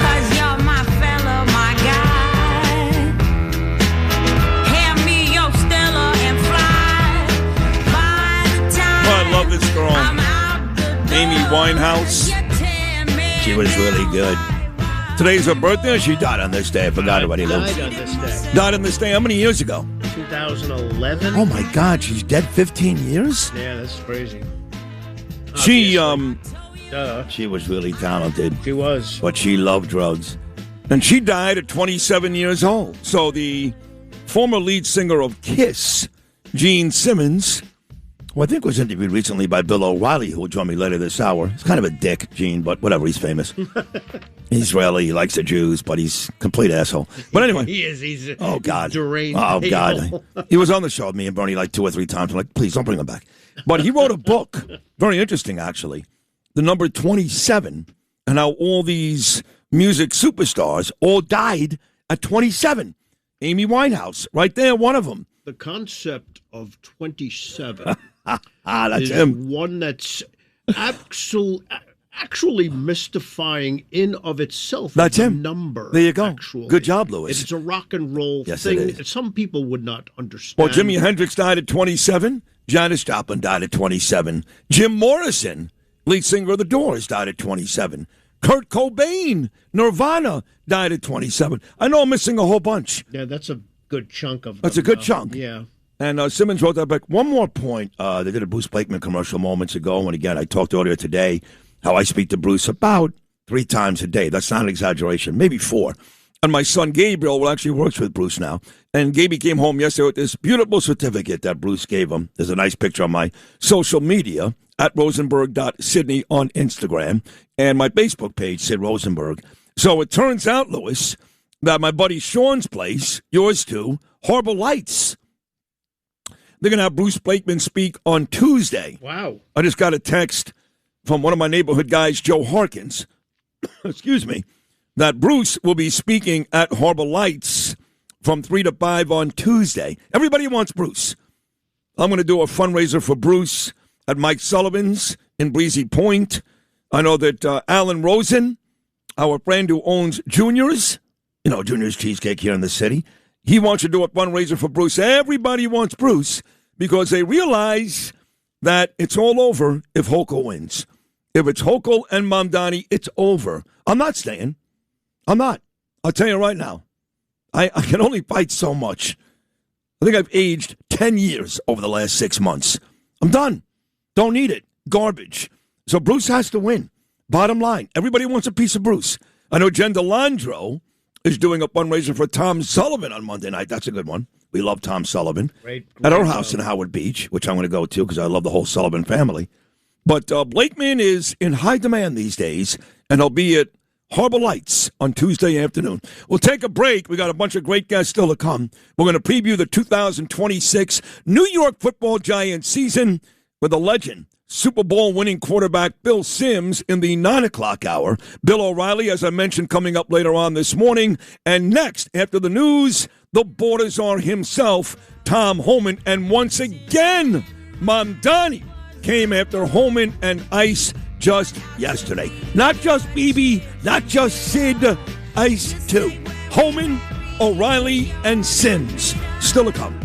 'Cause you're my fella, my guy. Hand me your Stella and fly. By the time Oh, I love this girl. Amy Winehouse. She was really good. Today's her birthday, or she died on this day? I forgot already. Died on this day. Died on this day how many years ago? 2011. Oh, my God. She's dead 15 years? Yeah, that's crazy. She Duh. she was really talented. She was. But she loved drugs. And she died at 27 years old. So the former lead singer of Kiss, Gene Simmons, who I think was interviewed recently by Bill O'Reilly, who will join me later this hour. He's kind of a dick, Gene, but whatever, he's famous. He's Israeli, he likes the Jews, but he's a complete asshole. But anyway. He is. He's oh, God. deranged. Oh, God. He was on the show with me and Bernie like 2 or 3 times. I'm like, please, don't bring him back. But he wrote a book, very interesting, actually, the number 27, and how all these music superstars all died at 27. Amy Winehouse, right there, one of them. The concept of 27 that's is him. one that's actually mystifying in of itself. That's the him. Number. There you go. Actually. Good job, Lewis. It's a rock and roll Yes, thing. it is. Some people would not understand. Well, Jimi Hendrix died at 27. Janis Joplin died at 27. Jim Morrison, lead singer of The Doors, died at 27. Kurt Cobain, Nirvana, died at 27. I know I'm missing a whole bunch. Yeah, that's a good chunk of them. That's a good chunk. Yeah. And Simmons wrote that back. One more point. They did a Bruce Blakeman commercial moments ago. And again, I talked earlier today how I speak to Bruce about 3 times a day. That's not an exaggeration. Maybe 4. And my son Gabriel, well, actually works with Bruce now. And Gaby came home yesterday with this beautiful certificate that Bruce gave him. There's a nice picture on my social media at rosenberg.sydney on Instagram and my Facebook page, Sid Rosenberg. So it turns out, Lewis, that my buddy Sean's place, yours too, Harbor Lights, they're going to have Bruce Blakeman speak on Tuesday. Wow. I just got a text from one of my neighborhood guys, Joe Harkins, excuse me, that Bruce will be speaking at Harbor Lights from 3 to 5 on Tuesday. Everybody wants Bruce. I'm going to do a fundraiser for Bruce at Mike Sullivan's in Breezy Point. I know that Alan Rosen, our friend who owns Junior's, Junior's Cheesecake here in the city, he wants to do a fundraiser for Bruce. Everybody wants Bruce because they realize that it's all over if Hochul wins. If it's Hochul and Mamdani, it's over. I'm not staying. I'm not. I'll tell you right now. I can only fight so much. I think I've aged 10 years over the last 6 months. I'm done. Don't need it. Garbage. So Bruce has to win. Bottom line, everybody wants a piece of Bruce. I know Jen DeLandro is doing a fundraiser for Tom Sullivan on Monday night. That's a good one. We love Tom Sullivan. Great at our house in Howard Beach, which I'm going to go to because I love the whole Sullivan family. But Blakeman is in high demand these days, and he'll be at Harbor Lights on Tuesday afternoon. We'll take a break. We got a bunch of great guests still to come. We're going to preview the 2026 New York Football Giants season with a legend, Super Bowl winning quarterback Bill Sims in the 9 o'clock hour. Bill O'Reilly, as I mentioned, coming up later on this morning. And next, after the news, the border czar himself, Tom Homan. And once again, Mamdani came after Homan and Ice just yesterday. Not just BB, not just Sid, Ice too. Homan, O'Reilly, and Sims. Still to come.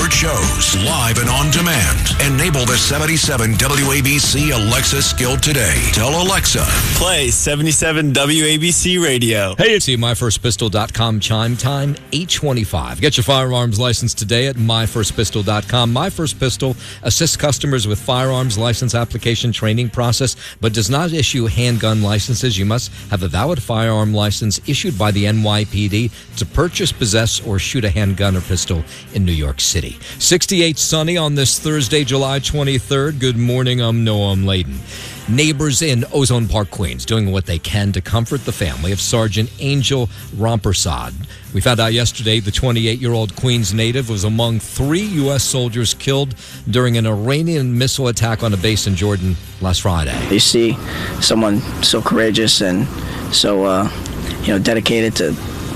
Shows live and on demand. Enable the 77 WABC Alexa skill today. Tell Alexa, play 77 WABC radio. Hey, it's myfirstpistol.com chime time 8:25. Get your firearms license today at myfirstpistol.com. My First Pistol assists customers with firearms license application training process, but does not issue handgun licenses. You must have a valid firearm license issued by the NYPD to purchase, possess, or shoot a handgun or pistol in New York City. 68 sunny on this Thursday, July 23rd. Good morning, I'm Noam Layden. Neighbors in Ozone Park, Queens, doing what they can to comfort the family of Sergeant Angel Rampersad. We found out yesterday the 28-year-old Queens native was among 3 U.S. soldiers killed during an Iranian missile attack on a base in Jordan last Friday. You see someone so courageous and so dedicated to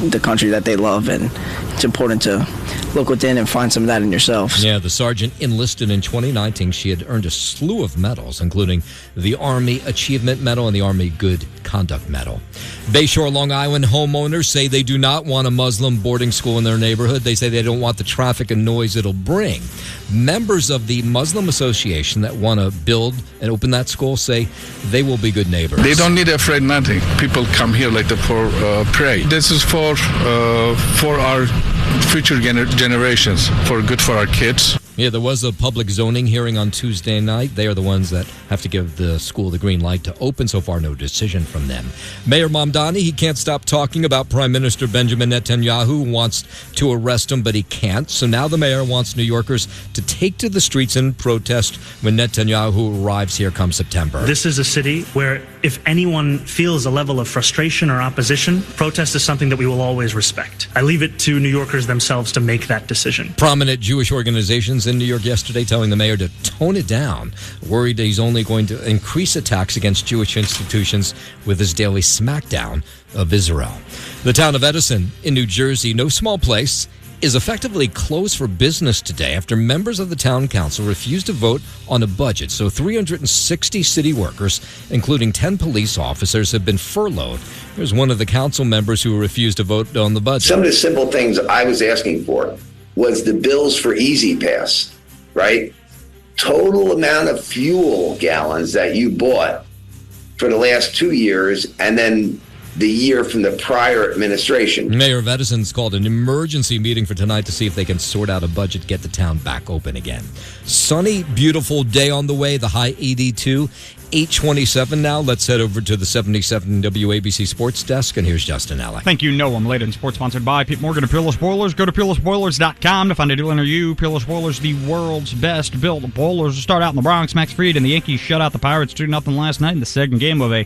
the country that they love, and it's important to look within and find some of that in yourselves. Yeah, the sergeant enlisted in 2019. She had earned a slew of medals, including the Army Achievement Medal and the Army Good Conduct Medal. Bayshore, Long Island homeowners say they do not want a Muslim boarding school in their neighborhood. They say they don't want the traffic and noise it'll bring. Members of the Muslim Association that want to build and open that school say they will be good neighbors. They don't need to afraid nothing. People come here like for pray. This is for our future generations, for good for our kids. Yeah, there was a public zoning hearing on Tuesday night. They are the ones that have to give the school the green light to open. So far, no decision from them. Mayor Mamdani, he can't stop talking about Prime Minister Benjamin Netanyahu, who wants to arrest him, but he can't. So now the mayor wants New Yorkers to take to the streets and protest when Netanyahu arrives here come September. This is a city where if anyone feels a level of frustration or opposition, protest is something that we will always respect. I leave it to New Yorkers themselves to make that decision. Prominent Jewish organizations in New York yesterday telling the mayor to tone it down, worried that he's only going to increase attacks against Jewish institutions with his daily smackdown of Israel. The town of Edison in New Jersey, no small place, is effectively closed for business today after members of the town council refused to vote on a budget. So 360 city workers, including 10 police officers, have been furloughed. Here's one of the council members who refused to vote on the budget. Some of the simple things I was asking for was the bills for Easy Pass, right? Total amount of fuel gallons that you bought for the last 2 years, and then the year from the prior administration. Mayor of Edison's called an emergency meeting for tonight to see if they can sort out a budget, get the town back open again. Sunny, beautiful day on the way, the high 82. 8:27 now. Let's head over to the 77 WABC Sports Desk, and here's Justin Alec. Thank you, Noam. Late in sports, sponsored by Pete Morgan of Peerless Boilers. Go to peerlessboilers.com to find a dealer near you. Peerless Boilers, the world's best built boilers. Start out in the Bronx. Max Fried and the Yankees shut out the Pirates 2-0 last night in the second game of a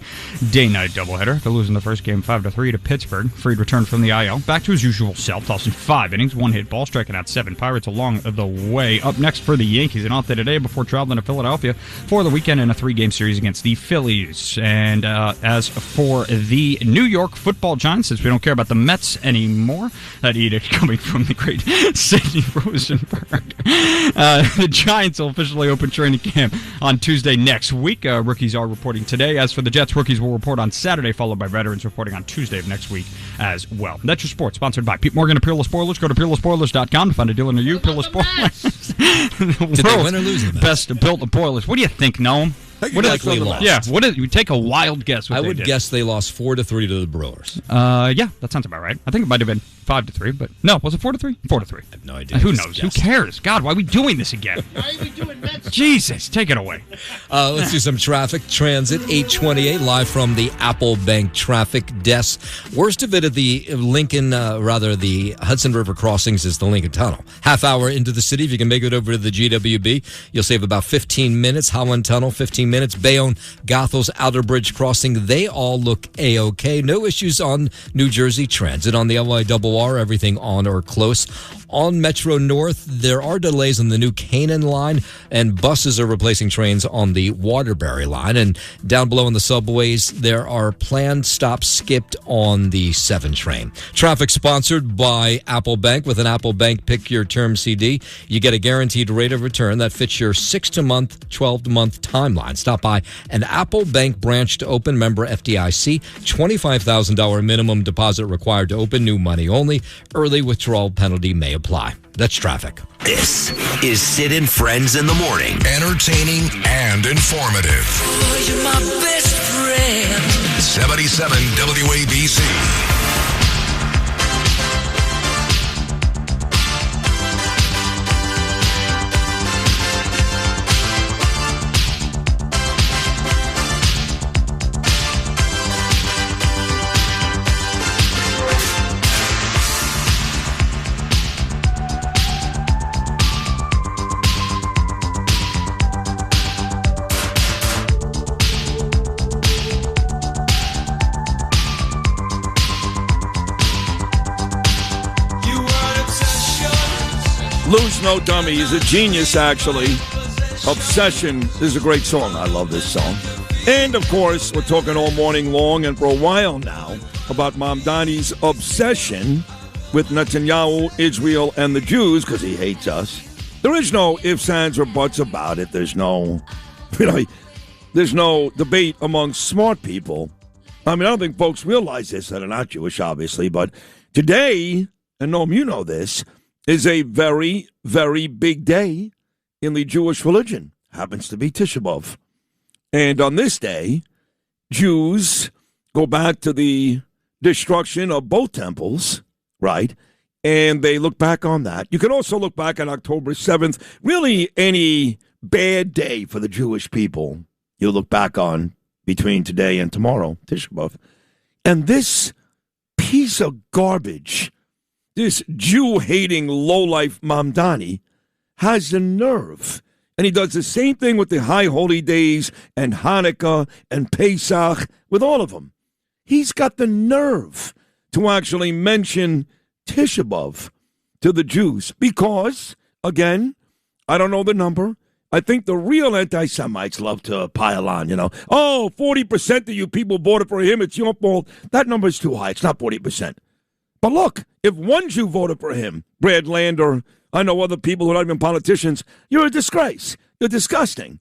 day-night doubleheader. They're losing the first game 5-3 to Pittsburgh. Fried returned from the IL. Back to his usual self, tossing 5 innings, 1 hit ball, striking out 7 Pirates along the way. Up next for the Yankees, an off day today before traveling to Philadelphia for the weekend in a 3-game series against the Phillies. And as for the New York Football Giants, since we don't care about the Mets anymore, that edict coming from the great Sid Rosenberg, the Giants will officially open training camp on Tuesday next week. Rookies are reporting today. As for the Jets, rookies will report on Saturday, followed by veterans reporting on Tuesday of next week as well. That's your sports, sponsored by Pete Morgan of Peerless Spoilers. Go to peerlessboilers.com to find a dealer near you. Peerless Spoilers. Did they win or lose in the best built boilers. What do you think, Noam? What likely lost? Yeah, you take a wild guess. I would guess they lost 4-3 to the Brewers. Yeah, that sounds about right. I think it might have been 5-3, but no, was it 4-3? 4-3. I have no idea. Who knows? Who cares? God, why are we doing this again? Why are we doing Mets? Jesus, take it away. Let's do some traffic. Transit 828 live from the Apple Bank traffic desk. Worst of it at the the Hudson River crossings is the Lincoln Tunnel. Half hour into the city, if you can make it over to the GWB, you'll save about 15 minutes. Holland Tunnel, 15 minutes. Bayonne, Gothel's Outer Bridge crossing, they all look A-OK. No issues on New Jersey Transit. On the LIRR, everything on or close. On Metro North, there are delays on the new Canaan line, and buses are replacing trains on the Waterbury line. And down below on the subways, there are planned stops skipped on the 7 train. Traffic sponsored by Apple Bank. With an Apple Bank Pick Your Term CD, you get a guaranteed rate of return that fits your 6-month, 12-month timeline. Stop by an Apple Bank branch to open, member FDIC. $25,000 minimum deposit required to open, new money only. Early withdrawal penalty may apply. That's traffic. This is Sid and Friends in the Morning. Entertaining and informative. Oh, you're my best friend. 77 WABC. Lou's no dummy. He's a genius, actually. Obsession is a great song. I love this song. And, of course, we're talking all morning long and for a while now about Mamdani's obsession with Netanyahu, Israel, and the Jews because he hates us. There is no ifs, ands, or buts about it. There's no, there's no debate among smart people. I mean, I don't think folks realize this that are not Jewish, obviously, but today, and Noam, you know this, is a very, very big day in the Jewish religion. Happens to be Tisha B'Av. And on this day, Jews go back to the destruction of both temples, right? And they look back on that. You can also look back on October 7th. Really, any bad day for the Jewish people, you look back on between today and tomorrow, Tisha B'Av. And this piece of garbage, this Jew-hating lowlife Mamdani, has the nerve. And he does the same thing with the high holy days and Hanukkah and Pesach, with all of them. He's got the nerve to actually mention Tisha B'Av to the Jews because, again, I don't know the number. I think the real anti-Semites love to pile on, 40% of you people voted for him. It's your fault. That number is too high. It's not 40%. But look, if one Jew voted for him, Brad Lander, I know other people who are not even politicians, you're a disgrace. You're disgusting.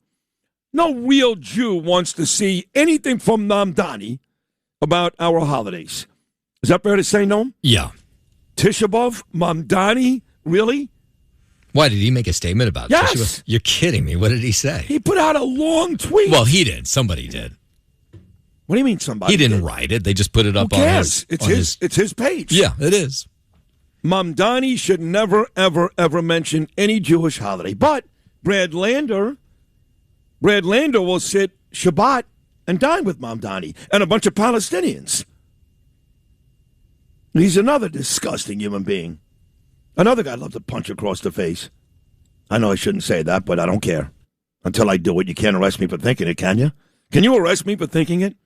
No real Jew wants to see anything from Mamdani about our holidays. Is that fair to say, no? Yeah. Tisha B'Av, Mamdani, really? Why, did he make a statement about Yes. Tisha B'Av? You're kidding me. What did he say? He put out a long tweet. Well, he didn't. Somebody did. What do you mean somebody He didn't did? write it. They just put it up Who on cares? his... It's his page. Yeah, it is. Mamdani should never, ever, ever mention any Jewish holiday. But Brad Lander will sit Shabbat and dine with Mamdani and a bunch of Palestinians. He's another disgusting human being. Another guy I'd love to punch across the face. I know I shouldn't say that, but I don't care. Until I do it, you can't arrest me for thinking it, can you? Can you arrest me for thinking it?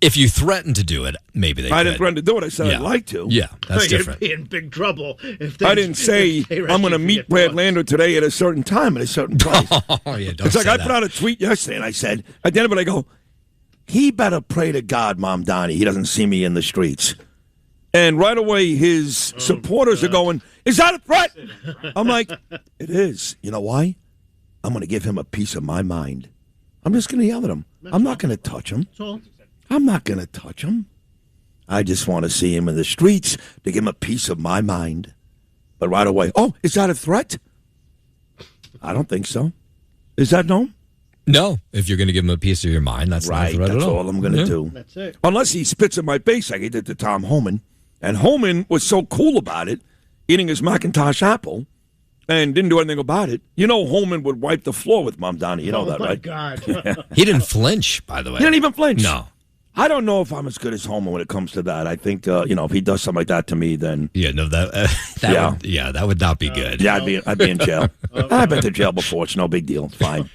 If you threaten to do it, maybe they I could. didn't threaten to do it. I said Yeah. I'd like to. Yeah, that's different. You'd be in big trouble. If I didn't say I'm going to meet Brad Lander today at a certain time at a certain place. Oh, yeah, don't It's like say I that. put out a tweet yesterday and I said, at the end of it, I go, he better pray to God, Mamdani, he doesn't see me in the streets. And right away, his supporters are going, is that a threat? I'm like, it is. You know why? I'm going to give him a piece of my mind. I'm just going to yell at him. I'm not going to touch him. I'm not going to touch him. I just want to see him in the streets to give him a piece of my mind. But right away, oh, is that a threat? I don't think so. Is that no? No, if you're going to give him a piece of your mind, that's not a Right, threat that's at all. all I'm going to do. That's it. Unless he spits in my face like he did to Tom Homan. And Homan was so cool about it, eating his Macintosh apple, and didn't do anything about it. You know Homan would wipe the floor with Mamdani. You know that, my right? God. He didn't flinch, by the way. He didn't even flinch. No. I don't know if I'm as good as Homan when it comes to that. I think, if he does something like that to me, then... Yeah, no, that would not be good. Yeah, I'd be in jail. I've been to jail before. It's no big deal. It's fine.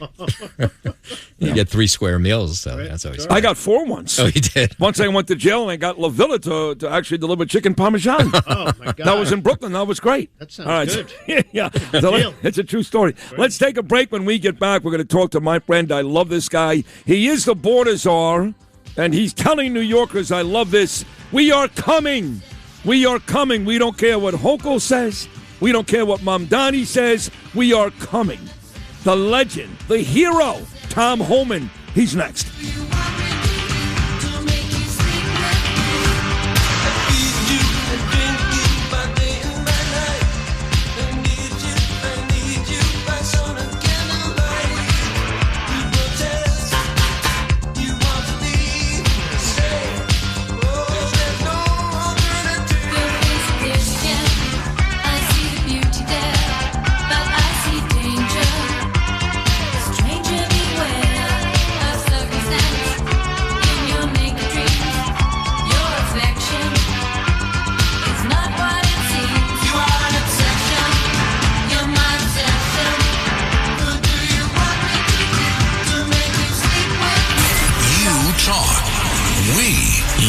You get 3 square meals, so that's always good. I got 4 once. Oh, you did? Once I went to jail and I got La Villa to actually deliver chicken parmesan. Oh, my God. That was in Brooklyn. That was great. That sounds All right. good. Yeah. So it's a true story. Let's take a break. When we get back, we're going to talk to my friend. I love this guy. He is the border czar, and he's telling New Yorkers, I love this. We are coming. We are coming. We don't care what Hochul says. We don't care what Mamdani says. We are coming. The legend, the hero, Tom Homan. He's next.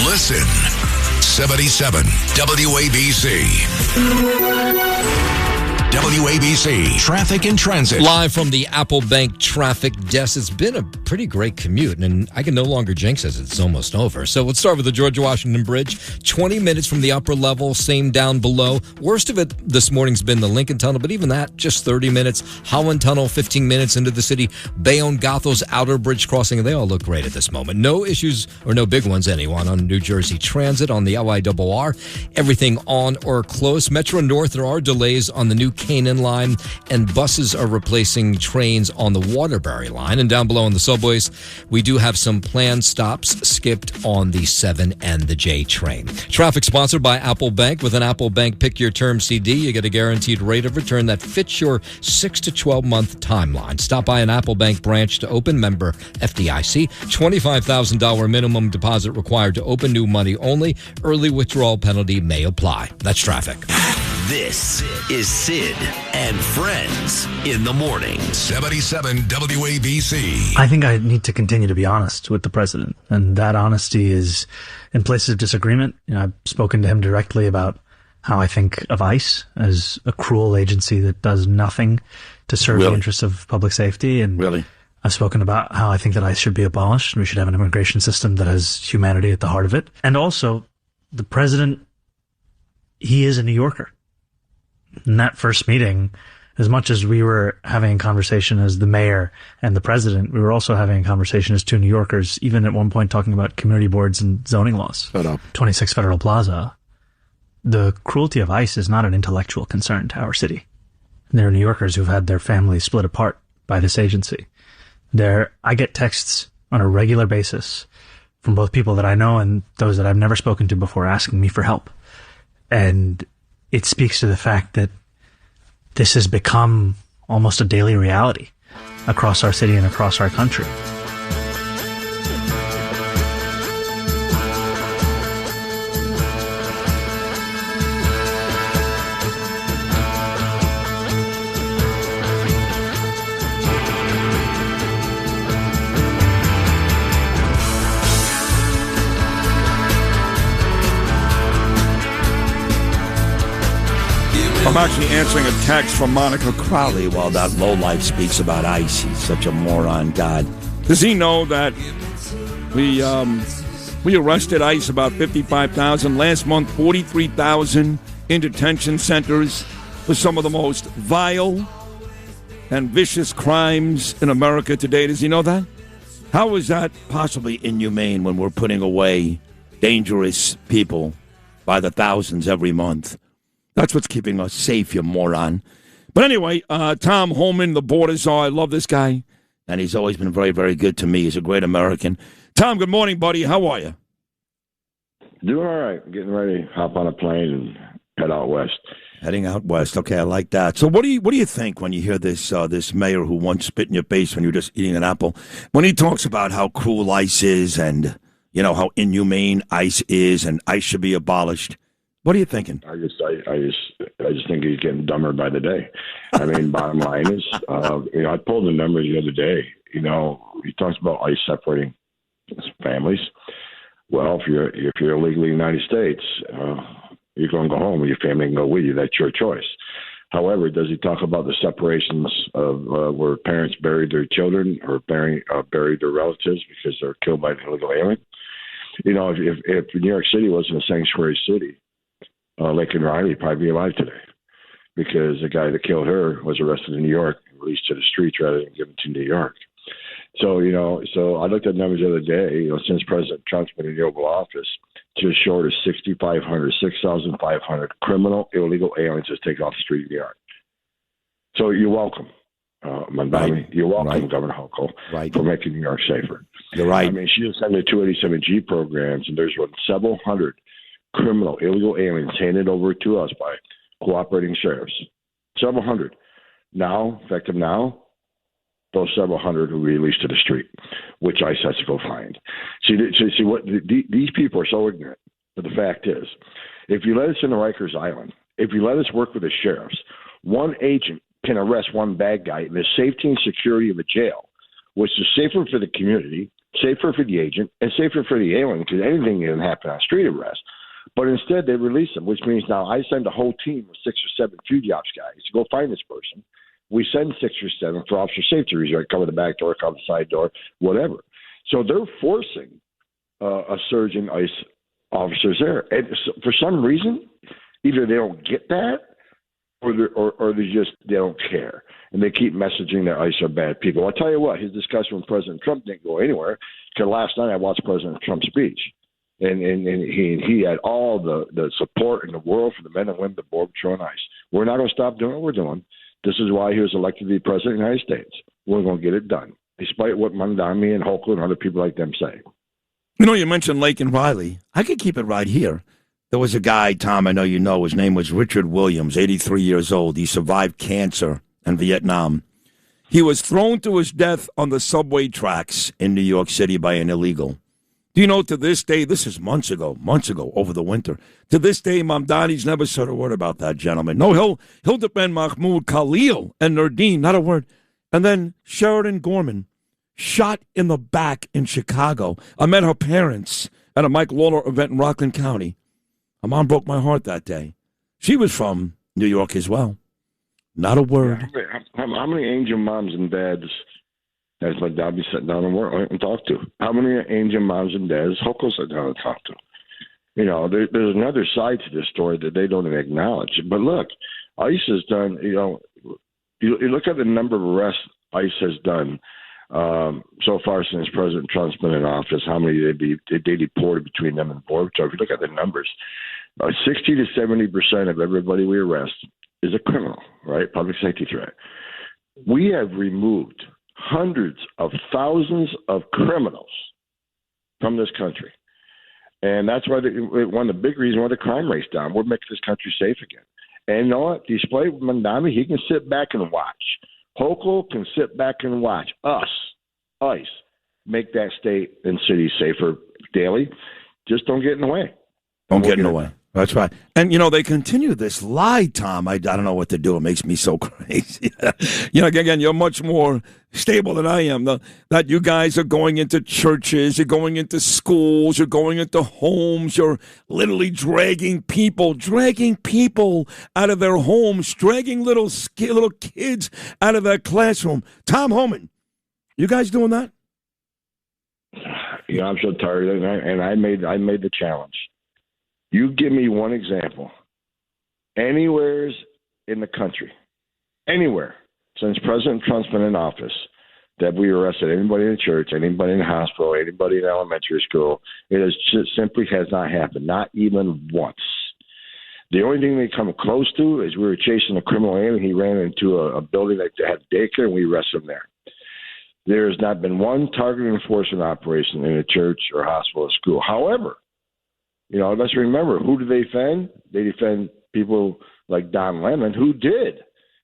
Listen. 77 WABC. WABC Traffic and Transit. Live from the Apple Bank traffic desk. It's been a pretty great commute, and I can no longer jinx as it's almost over. So let's start with the George Washington Bridge. 20 minutes from the upper level, same down below. Worst of it this morning's been the Lincoln Tunnel, but even that, just 30 minutes. Holland Tunnel, 15 minutes into the city. Bayonne-Gothos Outer Bridge crossing, they all look great at this moment. No issues, or no big ones, anyone, on New Jersey Transit, on the LIRR. Everything on or close. Metro North, there are delays on the new Canaan line, and buses are replacing trains on the Waterbury line. And down below on the subways, we do have some planned stops skipped on the 7 and the J train. Traffic sponsored by Apple Bank. With an Apple Bank Pick Your Term CD, you get a guaranteed rate of return that fits your 6 to 12 month timeline. Stop by an Apple Bank branch to open, member FDIC. $25,000 minimum deposit required to open, new money only. Early withdrawal penalty may apply. That's traffic. This is Sid and Friends in the morning. 77 WABC. I think I need to continue to be honest with the president, and that honesty is in places of disagreement. I've spoken to him directly about how I think of ICE as a cruel agency that does nothing to serve the interests of public safety. And I've spoken about how I think that ICE should be abolished, and we should have an immigration system that has humanity at the heart of it. And also, the president he is a New Yorker. In that first meeting, as much as we were having a conversation as the mayor and the president, we were also having a conversation as two New Yorkers, even at one point talking about community boards and zoning laws. 26 Federal Plaza. The cruelty of ICE is not an intellectual concern to our city. There are New Yorkers who've had their families split apart by this agency. I get texts on a regular basis from both people that I know and those that I've never spoken to before asking me for help. And it speaks to the fact that this has become almost a daily reality across our city and across our country. I'm actually answering a text from Monica Crowley while that lowlife speaks about ICE. He's such a moron. God. Does he know that we arrested ICE about 55,000? Last month, 43,000 in detention centers for some of the most vile and vicious crimes in America today. Does he know that? How is that possibly inhumane when we're putting away dangerous people by the thousands every month? That's what's keeping us safe, you moron. But anyway, Tom Homan, the border czar, I love this guy, and he's always been very, very good to me. He's a great American. Tom, good morning, buddy. How are you? Doing all right. Getting ready to hop on a plane and head out west. Heading out west. Okay, I like that. So what do you think when you hear this this mayor who once spit in your face when you were just eating an apple, when he talks about how cruel ICE is and, you know, how inhumane ICE is and ICE should be abolished? What are you thinking? I just think he's getting dumber by the day. I mean, bottom line is, I pulled the numbers the other day. You know, he talks about ICE separating families. Well, if you're illegally in the United States, you're going to go home. Your family can go with you. That's your choice. However, does he talk about the separations of where parents buried their children or buried their relatives because they're killed by an illegal alien? You know, if New York City wasn't a sanctuary city, Laken Riley would probably be alive today because the guy that killed her was arrested in New York and released to the streets rather than given to New York. So I looked at numbers the other day, since President Trump's been in the Oval Office, just short of 6,500 criminal illegal aliens has taken off the street in New York. So you're welcome, Mamdani. Right. You're welcome, Governor Hochul, for making New York safer. You're right. I mean, she just sent the 287G programs, and there's several hundred criminal illegal aliens handed over to us by cooperating sheriffs. Several hundred. Now, effective now, those several hundred will be released to the street, which ICE has to go find. See what these people are so ignorant. But the fact is, if you let us into Rikers Island, if you let us work with the sheriffs, one agent can arrest one bad guy in the safety and security of a jail, which is safer for the community, safer for the agent, and safer for the alien because anything can happen on street arrest. But instead, they release them, which means now I send a whole team of 6 or 7 fugitive ops guys to go find this person. We send 6 or 7 for officer safety reasons, cover the back door, cover the side door, whatever. So they're forcing a surge in ICE officers there. And for some reason, either they don't get that or they don't care. And they keep messaging that ICE are bad people. I'll tell you what, his discussion with President Trump didn't go anywhere because last night I watched President Trump's speech. And he had all the support in the world for the men and women of Border Patrol and ICE. We're not going to stop doing what we're doing. This is why he was elected to be president of the United States. We're going to get it done, despite what Mamdani and Hochul and other people like them say. You know, you mentioned Laken Riley. I could keep it right here. There was a guy, Tom, I know you know, his name was Richard Williams, 83 years old. He survived cancer in Vietnam. He was thrown to his death on the subway tracks in New York City by an illegal. Do you know, to this day, this is months ago, over the winter. To this day, Mamdani's never said a word about that gentleman. No, he'll defend Mahmoud Khalil and Nurdin, not a word. And then Sheridan Gorman, shot in the back in Chicago. I met her parents at a Mike Lawler event in Rockland County. My mom broke my heart that day. She was from New York as well. Not a word. How many angel moms and dads has Mamdani sat down and talked to? How many angel moms and dads Hochul sat down and talked to? there's another side to this story that they don't even acknowledge. But look, ICE has done, you look at the number of arrests ICE has done so far since President Trump's been in office, how many they deported between them and Border Patrol. If you look at the numbers, 60 to 70% of everybody we arrest is a criminal, right? Public safety threat. We have removed hundreds of thousands of criminals from this country. And that's why one of the big reasons why the crime rate's down. We're making this country safe again. And you know what? Display Mamdani, he can sit back and watch. Hochul can sit back and watch us, ICE, make that state and city safer daily. Just don't get in the way. Don't get in the way. That's right. And, they continue this lie, Tom. I don't know what to do. It makes me so crazy. Again, you're much more stable than I am. That you guys are going into churches, you're going into schools, you're going into homes, you're literally dragging people out of their homes, dragging little kids out of their classroom. Tom Homan, you guys doing that? I'm so tired, and I made the challenge. You give me one example, anywhere in the country, anywhere since President Trump's been in office, that we arrested anybody in the church, anybody in the hospital, anybody in elementary school. It simply has not happened, not even once. The only thing they come close to is we were chasing a criminal alien. He ran into a building that had daycare, and we arrested him there. There has not been one targeted enforcement operation in a church or hospital or school. However, let's remember, who do they defend? They defend people like Don Lemon, who did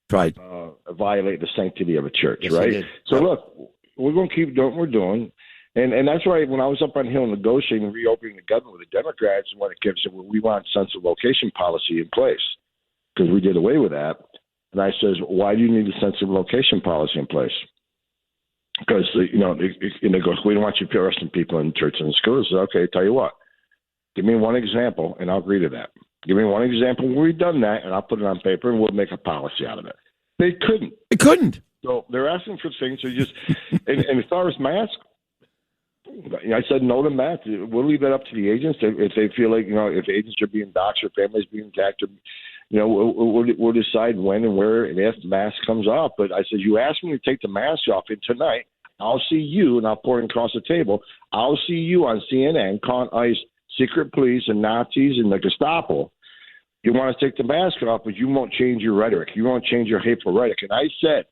violate the sanctity of a church, yes, right? So, look, we're going to keep doing what we're doing. And that's why when I was up on Hill negotiating and reopening the government with the Democrats, and when it came to, we want sense of location policy in place, because we did away with that. And I says, why do you need a sense of location policy in place? Because, and they go, we don't want you arresting people in churches and schools. So, okay, tell you what. Give me one example, and I'll agree to that. Give me one example where we've done that, and I'll put it on paper, and we'll make a policy out of it. They couldn't. They couldn't. So they're asking for things. So and as far as masks, I said no to masks. We'll leave that up to the agents if they feel like if agents are being doxxed or families being attacked, we'll decide when and where and if the mask comes off. But I said, you asked me to take the mask off, and tonight I'll see you, and I'll pour it across the table. I'll see you on CNN calling ICE secret police and Nazis and the Gestapo. You want to take the mask off, but you won't change your rhetoric. You won't change your hateful rhetoric. And I said,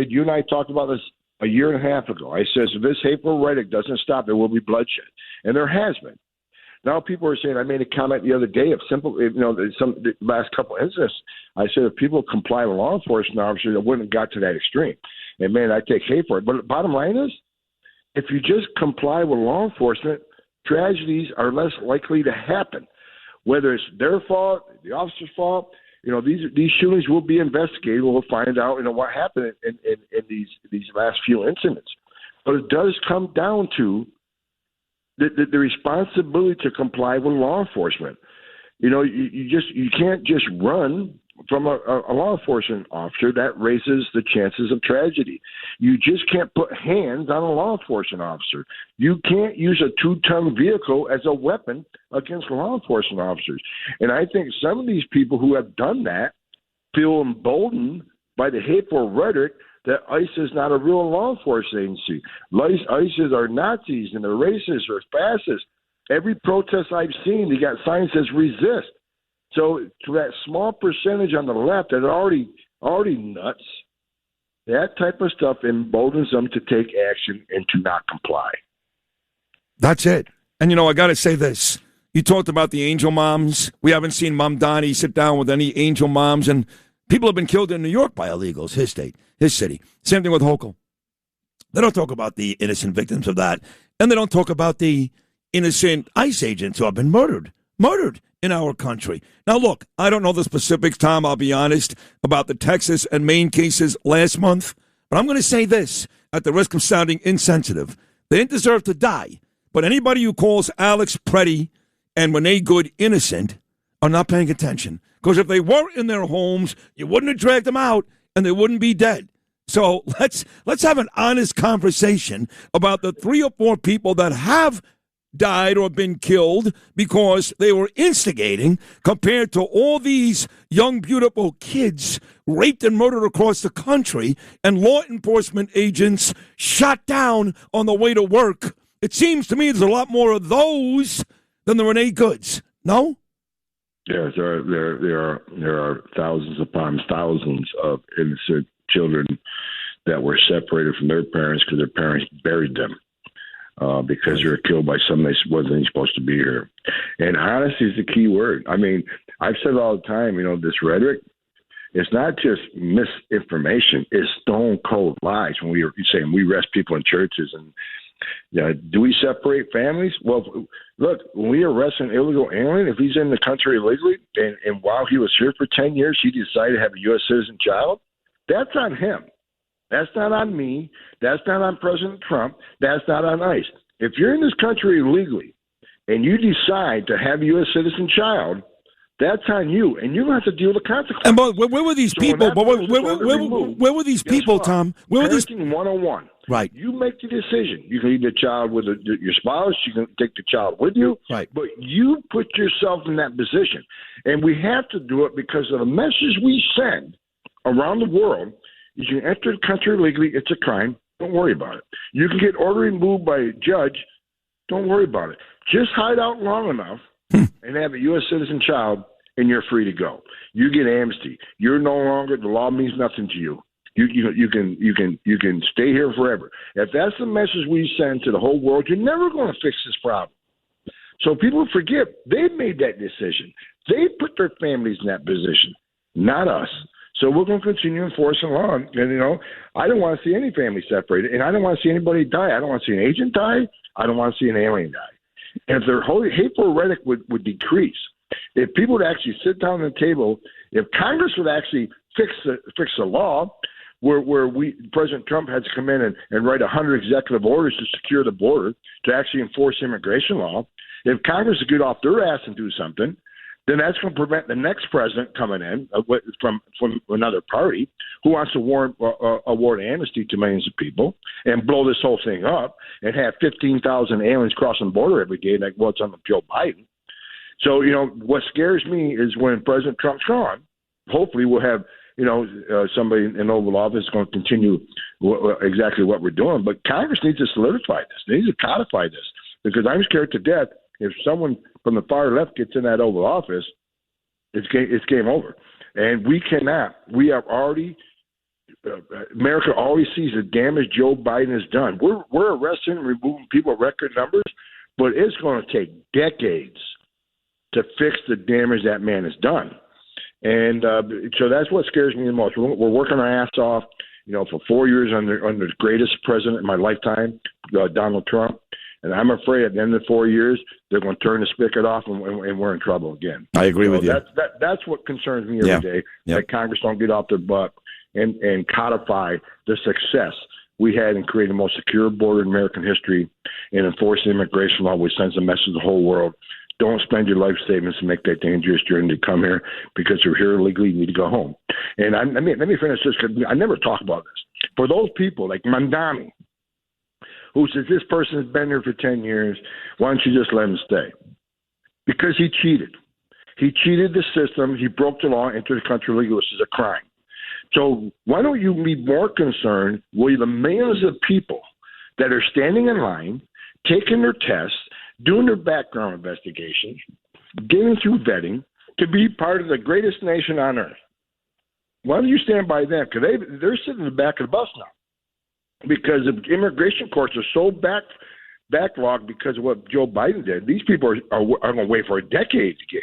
you and I talked about this a year and a half ago. I said, if this hateful rhetoric doesn't stop, there will be bloodshed. And there has been. Now people are saying, I made a comment the other day of the last couple of incidents. I said, if people comply with law enforcement officers, it wouldn't have got to that extreme. And man, I take hate for it. But the bottom line is, if you just comply with law enforcement, tragedies are less likely to happen, whether it's their fault, the officer's fault. These shootings will be investigated. We'll find out, what happened in these last few incidents. But it does come down to the responsibility to comply with law enforcement. You can't just run from a law enforcement officer. That raises the chances of tragedy. You just can't put hands on a law enforcement officer. You can't use a 2-ton vehicle as a weapon against law enforcement officers. And I think some of these people who have done that feel emboldened by the hateful rhetoric that ICE is not a real law enforcement agency. ICE are Nazis and they're racist or fascists. Every protest I've seen, they got signs that says resist. So to that small percentage on the left that are already nuts, that type of stuff emboldens them to take action and to not comply. That's it. And, I got to say this. You talked about the angel moms. We haven't seen Mamdani sit down with any angel moms. And people have been killed in New York by illegals, his state, his city. Same thing with Hochul. They don't talk about the innocent victims of that. And they don't talk about the innocent ICE agents who have been murdered in our country. Now, look, I don't know the specifics, Tom, I'll be honest, about the Texas and Maine cases last month, but I'm going to say this, at the risk of sounding insensitive. They didn't deserve to die, but anybody who calls Alex Preddy and Renee Good innocent are not paying attention. Because if they were in their homes, you wouldn't have dragged them out, and they wouldn't be dead. So let's have an honest conversation about the 3 or 4 people that have died or been killed because they were instigating, compared to all these young, beautiful kids raped and murdered across the country and law enforcement agents shot down on the way to work. It seems to me there's a lot more of those than there are any goods. No? Yes, there are thousands upon thousands of innocent children that were separated from their parents because their parents buried them because they were killed by someone that wasn't supposed to be here. And honesty is the key word. I mean, I've said it all the time, this rhetoric, it's not just misinformation, it's stone cold lies. When we're saying we arrest people in churches and do we separate families? Well, look, when we arrest an illegal alien, if he's in the country illegally and while he was here for 10 years, he decided to have a U.S. citizen child, that's on him. That's not on me. That's not on President Trump. That's not on ICE. If you're in this country illegally and you decide to have a U.S. citizen child, that's on you, and you have to deal with the consequences. And where were these people? Where were these people, Tom? Where were these? Parenting 101. Right. You make the decision. You can leave the child with your spouse. You can take the child with you. Right. But you put yourself in that position, and we have to do it because of the message we send around the world. Is you enter the country illegally, it's a crime. Don't worry about it. You can get order removed by a judge. Don't worry about it. Just hide out long enough and have a U.S. citizen child, and you're free to go. You get amnesty. You're no longer, the law means nothing to you. You can stay here forever. If that's the message we send to the whole world, you're never going to fix this problem. So people forget they made that decision. They put their families in that position, not us. So we're going to continue enforcing law. And, I don't want to see any family separated, and I don't want to see anybody die. I don't want to see an agent die. I don't want to see an alien die. And if their hateful rhetoric would decrease, if people would actually sit down at the table, if Congress would actually fix the law, where President Trump had to come in and write 100 executive orders to secure the border to actually enforce immigration law, if Congress would get off their ass and do something, then that's going to prevent the next president coming in from another party who wants to award amnesty to millions of people and blow this whole thing up and have 15,000 aliens crossing the border every day like what's on Joe Biden. So, what scares me is when President Trump's gone, hopefully we'll have, somebody in Oval Office going to continue exactly what we're doing. But Congress needs to solidify this. They need to codify this because I'm scared to death if someone from the far left gets in that Oval Office, it's game over. And we cannot. We are already America already sees the damage Joe Biden has done. We're arresting and removing people at record numbers, but it's going to take decades to fix the damage that man has done. And so that's what scares me the most. We're working our ass off, for 4 years under the greatest president in my lifetime, Donald Trump. And I'm afraid at the end of the 4 years, they're going to turn the spigot off and we're in trouble again. I agree with you. That's what concerns me every day, that Congress don't get off their butt and codify the success we had in creating the most secure border in American history and enforcing immigration law, which sends a message to the whole world. Don't spend your life savings to make that dangerous journey to come here because you're here illegally. You need to go home. And let me finish this because I never talk about this. For those people like Mamdani, who says this person has been here for 10 years, why don't you just let him stay? Because he cheated. He cheated the system. He broke the law, entered the country illegally, which is a crime. So why don't you be more concerned with the millions of people that are standing in line, taking their tests, doing their background investigations, getting through vetting to be part of the greatest nation on earth? Why don't you stand by them? Because they're sitting in the back of the bus now. Because the immigration courts are so backlogged because of what Joe Biden did. These people are going to wait for a decade to get here.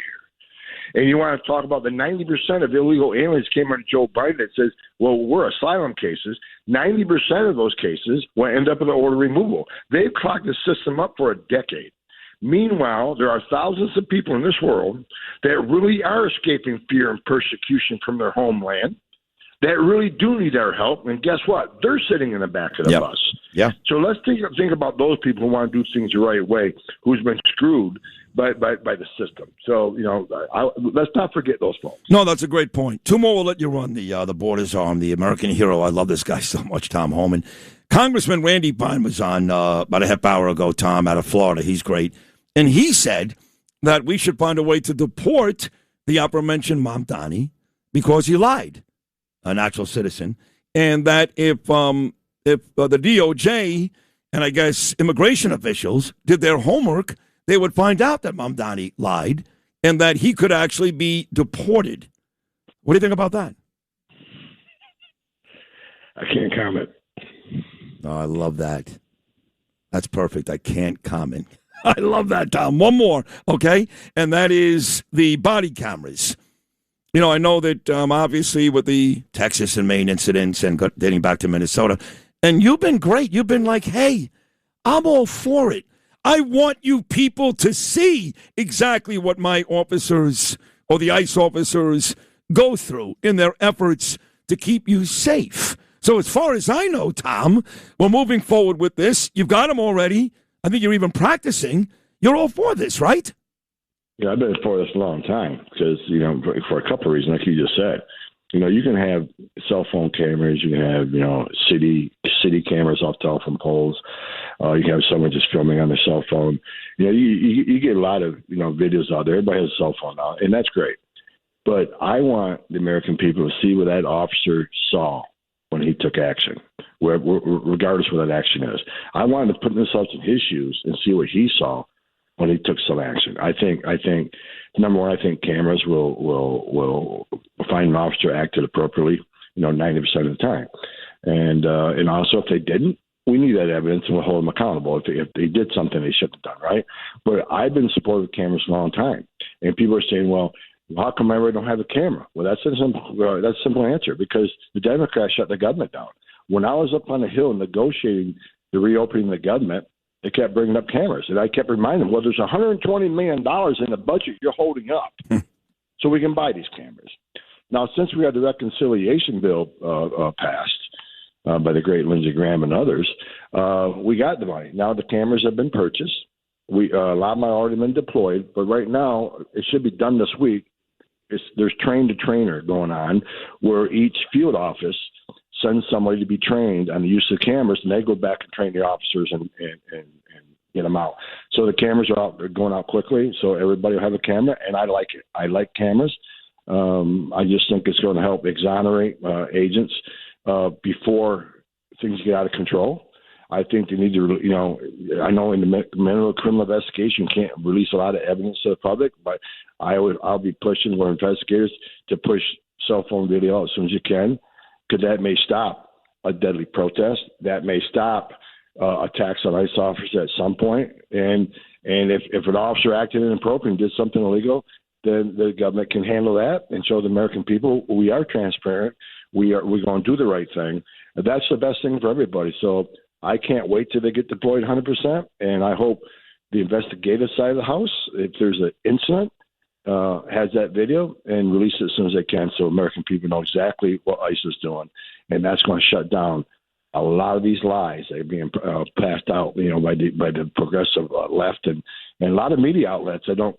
And you want to talk about the 90% of illegal aliens came under Joe Biden that says, well, we're asylum cases. 90% of those cases will end up in the order removal. They've clogged the system up for a decade. Meanwhile, there are thousands of people in this world that really are escaping fear and persecution from their homeland that really do need our help. And guess what? They're sitting in the back of the bus. Yeah. So let's think about those people who want to do things the right way, who's been screwed by the system. So, let's not forget those folks. No, that's a great point. Two more, we'll let you run. The Borders Arm, the American hero. I love this guy so much, Tom Homan. Congressman Randy Bond was on about a half hour ago, Tom, out of Florida. He's great. And he said that we should find a way to deport the aforementioned Mamdani because he lied, an actual citizen, and that if the DOJ and I guess immigration officials did their homework, they would find out that Mamdani lied and that he could actually be deported. What do you think about that? I can't comment. Oh, I love that. That's perfect. I can't comment. I love that, Tom. One more, okay? And that is the body cameras. You know, I know that obviously with the Texas and Maine incidents and dating back to Minnesota, and you've been great. You've been like, hey, I'm all for it. I want you people to see exactly what my officers or the ICE officers go through in their efforts to keep you safe. So as far as I know, Tom, we're moving forward with this. You've got them already. I think you're even practicing. You're all for this, right? Yeah, I've been for this a long time because, you know, for a couple of reasons, like you just said. You know, you can have cell phone cameras. You can have, you know, city cameras off telephone poles. You can have someone just filming on their cell phone. You know, you get a lot of, you know, videos out there. Everybody has a cell phone now, and that's great. But I want the American people to see what that officer saw when he took action, regardless of what that action is. I want to put myself in his shoes and see what he saw when he took some action. I think number one, I think cameras will find an officer acted appropriately, you know, 90% of the time. And also if they didn't, we need that evidence and we'll hold them accountable. If they did something they shouldn't have done, right? But I've been supportive of cameras for a long time. And people are saying, well, how come everybody don't have a camera? Well, that's a simple answer, because the Democrats shut the government down. When I was up on the Hill negotiating the reopening of the government, they kept bringing up cameras. And I kept reminding them, well, there's $120 million in the budget you're holding up so we can buy these cameras. Now, since we had the reconciliation bill passed by the great Lindsey Graham and others, we got the money. Now the cameras have been purchased. A lot of them have already been deployed. But right now, it should be done this week. There's train-to-trainer going on where each field office sends somebody to be trained on the use of cameras, and they go back and train the officers and get them out. So the cameras are out; they're going out quickly, so everybody will have a camera, and I like it. I like cameras. I just think it's going to help exonerate agents before things get out of control. I think they need to, you know, I know in the middle of criminal investigation, you can't release a lot of evidence to the public, but I'll be pushing for investigators to push cell phone video as soon as you can, because that may stop a deadly protest. That may stop attacks on ICE officers at some point. And if an officer acted inappropriately and did something illegal, then the government can handle that and show the American people we are transparent. We're going to do the right thing. That's the best thing for everybody. So I can't wait till they get deployed 100%. And I hope the investigative side of the House, if there's an incident, has that video and release it as soon as they can, so American people know exactly what ICE is doing, and that's going to shut down a lot of these lies that are being passed out, you know, by the progressive left and a lot of media outlets that don't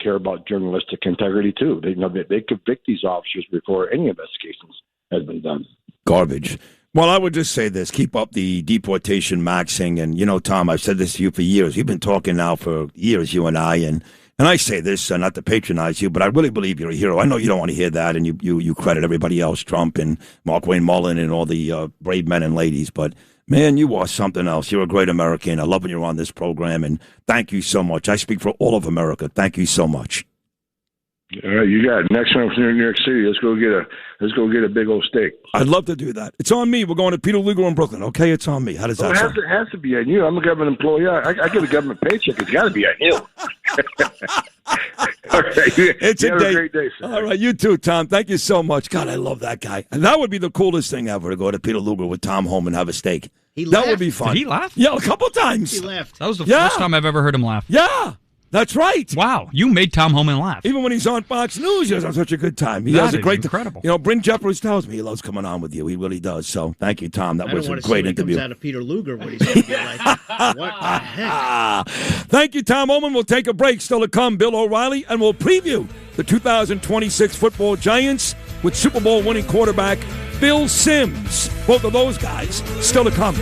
care about journalistic integrity too. They know that they convict these officers before any investigations has been done. Garbage. Well, I would just say this. Keep up the deportation maxing. And, you know, Tom, I've said this to you for years. We've been talking now for years, you and I. And I say this not to patronize you, but I really believe you're a hero. I know you don't want to hear that, and you credit everybody else, Trump and Mark Wayne Mullen and all the brave men and ladies. But, man, you are something else. You're a great American. I love when you're on this program, and thank you so much. I speak for all of America. Thank you so much. All right, you got it. Next time we're in New York City, let's go get a big old steak. I'd love to do that. It's on me. We're going to Peter Luger in Brooklyn. Okay, it's on me. How does that sound? It has to be on you. I'm a government employee. I get a government paycheck. It's got to be on you. All right, it's a great day. Sir. All right, you too, Tom. Thank you so much. God, I love that guy. And that would be the coolest thing ever, to go to Peter Luger with Tom home and have a steak. That would be fun. Did he laugh? Yeah, a couple times. He laughed. That was the first time I've ever heard him laugh. Yeah. That's right. Wow, you made Tom Homan laugh. Even when he's on Fox News, he has such a good time. He has a great incredible. You know, Bryn Jeffers tells me he loves coming on with you. He really does. So thank you, Tom. That was a great interview. Comes out of Peter Luger, what he's going to be like. What the heck? Thank you, Tom Homan. We'll take a break. Still to come, Bill O'Reilly, and we'll preview the 2026 football Giants with Super Bowl winning quarterback Bill Sims. Both of those guys still to come.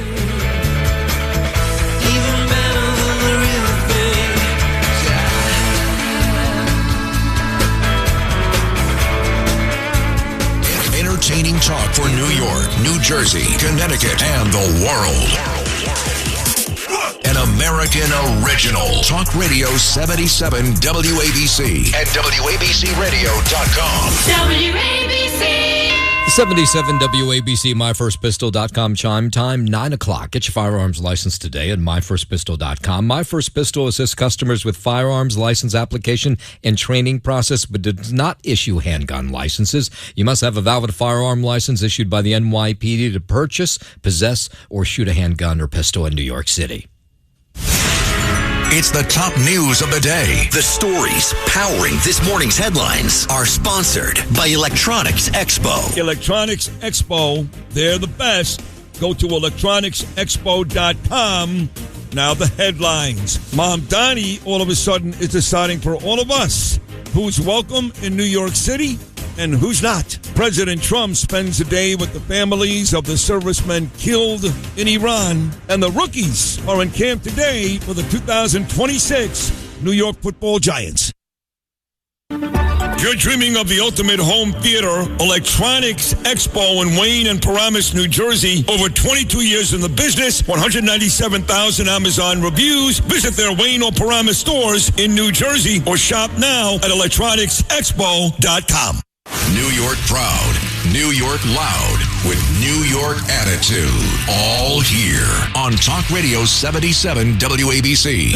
Entertaining talk for New York, New Jersey, Connecticut, and the world. An American original. Talk Radio 77 WABC and WABCRadio.com. WABC. 77 WABC, myfirstpistol.com chime time, 9 o'clock. Get your firearms license today at myfirstpistol.com. My First Pistol assists customers with firearms license application and training process, but does not issue handgun licenses. You must have a valid firearm license issued by the NYPD to purchase, possess, or shoot a handgun or pistol in New York City. It's the top news of the day. The stories powering this morning's headlines are sponsored by Electronics Expo. Electronics Expo, they're the best. Go to electronicsexpo.com. Now the headlines. Mamdani all of a sudden is deciding for all of us who's welcome in New York City and who's not. President Trump spends the day with the families of the servicemen killed in Iran. And the rookies are in camp today for the 2026 New York Football Giants. You're dreaming of the ultimate home theater, Electronics Expo in Wayne and Paramus, New Jersey. Over 22 years in the business, 197,000 Amazon reviews. Visit their Wayne or Paramus stores in New Jersey or shop now at electronicsexpo.com. New York proud, New York loud, with New York attitude. All here on Talk Radio 77 WABC.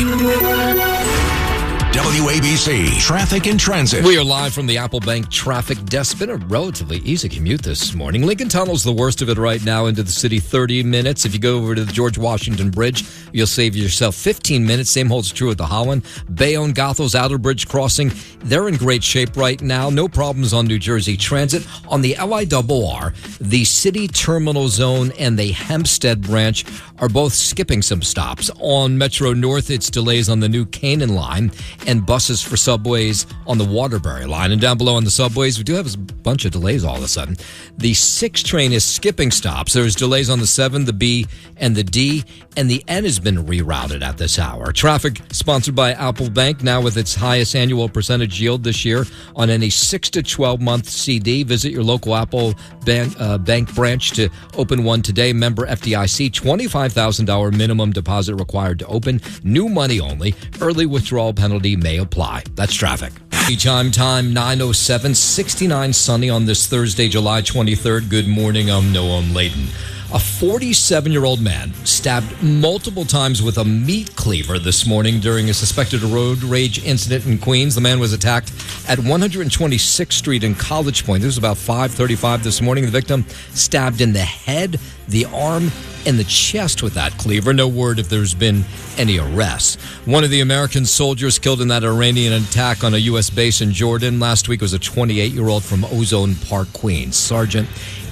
WABC, Traffic and Transit. We are live from the Apple Bank traffic desk. It's been a relatively easy commute this morning. Lincoln Tunnel's the worst of it right now into the city, 30 minutes. If you go over to the George Washington Bridge, you'll save yourself 15 minutes. Same holds true at the Holland. Bayonne, Gothel's Outer Bridge crossing, they're in great shape right now. No problems on New Jersey Transit. On the LIRR, the City Terminal Zone and the Hempstead branch are both skipping some stops. On Metro North, it's delays on the new Canaan line and buses for subways on the Waterbury line. And down below on the subways, we do have a bunch of delays all of a sudden. The 6 train is skipping stops. There's delays on the 7, the B, and the D, and the N has been rerouted at this hour. Traffic sponsored by Apple Bank, now with its highest annual percentage yield this year on any 6 to 12-month CD. Visit your local Apple Bank branch to open one today. Member FDIC, $25,000 minimum deposit required to open. New money only. Early withdrawal penalty may apply. That's traffic. Chime time 9:07, 69 sunny on this Thursday, July 23rd. Good morning. I'm Noam Layden. A 47-year-old man stabbed multiple times with a meat cleaver this morning during a suspected road rage incident in Queens. The man was attacked at 126th Street in College Point. This was about 5:35 this morning. The victim stabbed in the head, the arm, and the chest with that cleaver. No word if there's been any arrests. One of the American soldiers killed in that Iranian attack on a U.S. base in Jordan last week was a 28-year-old from Ozone Park, Queens. Sergeant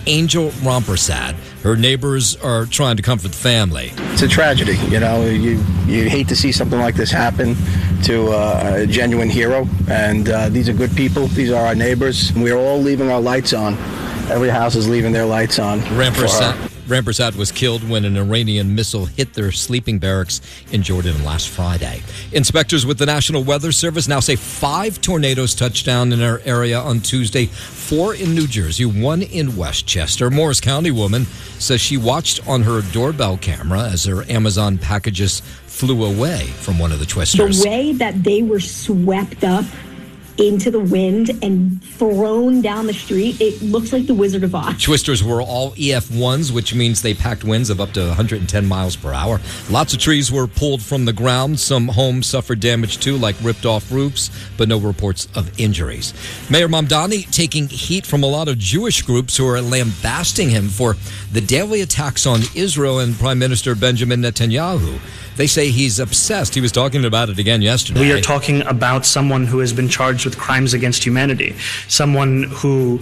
Angel Rompersad. Her neighbors are trying to comfort the family. It's a tragedy. You know, you hate to see something like this happen to a genuine hero. And these are good people. These are our neighbors. We're all leaving our lights on. Every house is leaving their lights on. Rampersad was killed when an Iranian missile hit their sleeping barracks in Jordan last Friday. Inspectors with the National Weather Service now say 5 tornadoes touched down in our area on Tuesday, 4 in New Jersey, 1 in Westchester. Morris County woman says she watched on her doorbell camera as her Amazon packages flew away from one of the twisters. The way that they were swept up into the wind and thrown down the street, it looks like the Wizard of Oz. Twisters were all EF1s, which means they packed winds of up to 110 miles per hour. Lots of trees were pulled from the ground. Some homes suffered damage too, like ripped off roofs, but no reports of injuries. Mayor Mamdani taking heat from a lot of Jewish groups who are lambasting him for the daily attacks on Israel and Prime Minister Benjamin Netanyahu. They say he's obsessed. He was talking about it again yesterday. We are talking about someone who has been charged with crimes against humanity, someone who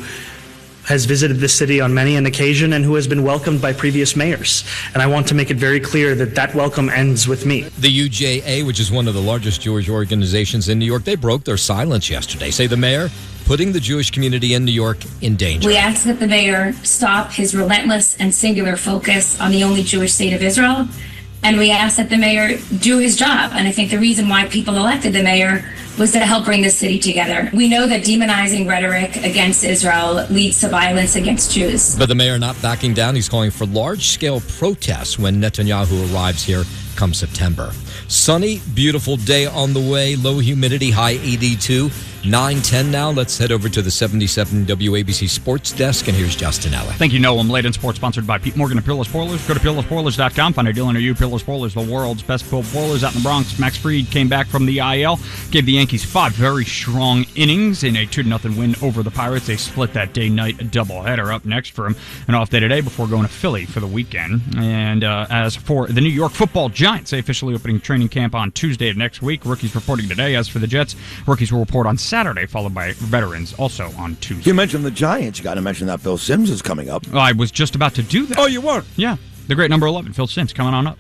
has visited the city on many an occasion and who has been welcomed by previous mayors. And I want to make it very clear that that welcome ends with me. The UJA, which is one of the largest Jewish organizations in New York, they broke their silence yesterday. Say the mayor putting the Jewish community in New York in danger. We ask that the mayor stop his relentless and singular focus on the only Jewish state of Israel. And we ask that the mayor do his job. And I think the reason why people elected the mayor was to help bring the city together. We know that demonizing rhetoric against Israel leads to violence against Jews. But the mayor not backing down. He's calling for large-scale protests when Netanyahu arrives here come September. Sunny, beautiful day on the way. Low humidity, high 82. 9:10 now. Let's head over to the 77 WABC Sports Desk, and here's Justin Ella. Thank you, Noam. Late in Sports, sponsored by Pete Morgan and Peerless Spoilers. Go to peerlesspoilers.com. Find a deal near you. Peerless Spoilers, the world's best built spoilers out in the Bronx. Max Fried came back from the IL, gave the Yankees 5 very strong innings in a 2-0 win over the Pirates. They split that day-night doubleheader. Up next for him, an off day today before going to Philly for the weekend. And as for the New York Football Giants, they officially opening training camp on Tuesday of next week. Rookies reporting today. As for the Jets, rookies will report on Saturday, followed by veterans also on Tuesday. You mentioned the Giants. You got to mention that Bill Sims is coming up. I was just about to do that. Oh, you were? Yeah. The great number 11, Phil Sims, coming on up.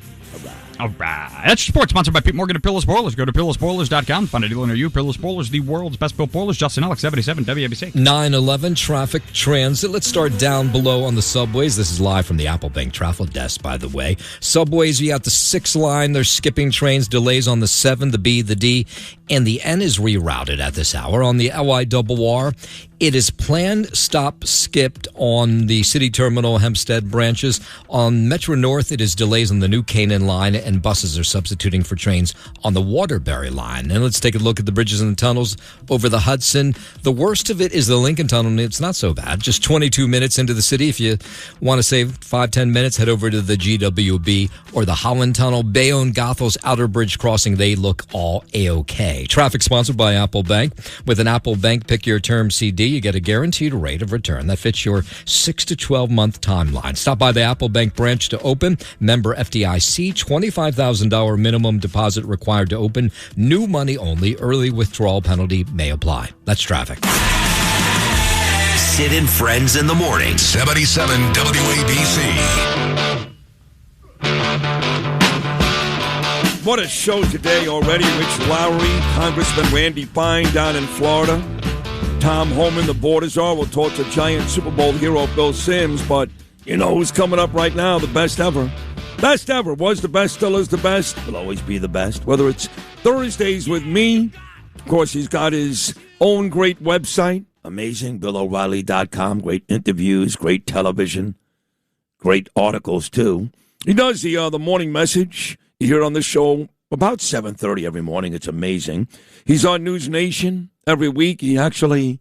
All right. That's your sports, sponsored by Pete Morgan and Peerless Spoilers. Go to peerlesspoilers.com. Find a dealer near you. Peerless Spoilers, the world's best built spoilers. Justin Alex, 77 WABC. 9:11 traffic transit. Let's start down below on the subways. This is live from the Apple Bank Travel Desk, by the way. Subways, you got the 6 line. They're skipping trains. Delays on the 7, the B, the D, and the N is rerouted at this hour. On the LIRR, it is planned stop skipped on the City Terminal Hempstead branches. On Metro North, it is delays on the New Canaan line, and buses are substituting for trains on the Waterbury line. And let's take a look at the bridges and the tunnels over the Hudson. The worst of it is the Lincoln Tunnel. It's not so bad. Just 22 minutes into the city. If you want to save 5-10 minutes, head over to the GWB or the Holland Tunnel. Bayonne, Gothel's Outer Bridge crossing, they look all A-OK. Traffic sponsored by Apple Bank. With an Apple Bank Pick Your Term CD, you get a guaranteed rate of return that fits your 6 to 12 month timeline. Stop by the Apple Bank branch to open. Member FDIC, $25,000 minimum deposit required to open. New money only. Early withdrawal penalty may apply. That's traffic. Sid and Friends in the morning. 77 WABC. What a show today already. Rich Lowry, Congressman Randy Fine down in Florida. Tom Homan, the Borders are. We'll talk to Giant Super Bowl hero Bill Sims. But you know who's coming up right now? The best ever. Best ever. Was the best, still is the best. Will always be the best. Whether it's Thursdays with me. Of course, he's got his own great website. Amazing. BillO'Reilly.com. Great interviews. Great television. Great articles, too. He does the morning message. You hear it on this show about 7:30 every morning. It's amazing. He's on News Nation every week. He actually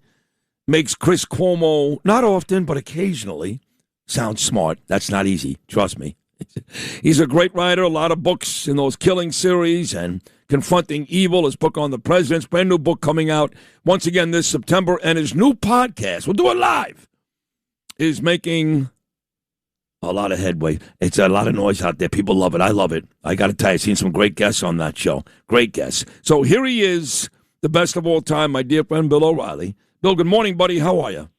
makes Chris Cuomo, not often, but occasionally, sound smart. That's not easy. Trust me. He's a great writer. A lot of books in those killing series and Confronting Evil, his book on the president's brand new book coming out once again this September. And his new podcast, we'll do it live, is making a lot of headway. It's a lot of noise out there. People love it. I love it. I got to tell you, I've seen some great guests on that show. Great guests. So here he is, the best of all time, my dear friend Bill O'Reilly. Bill, good morning, buddy. How are you?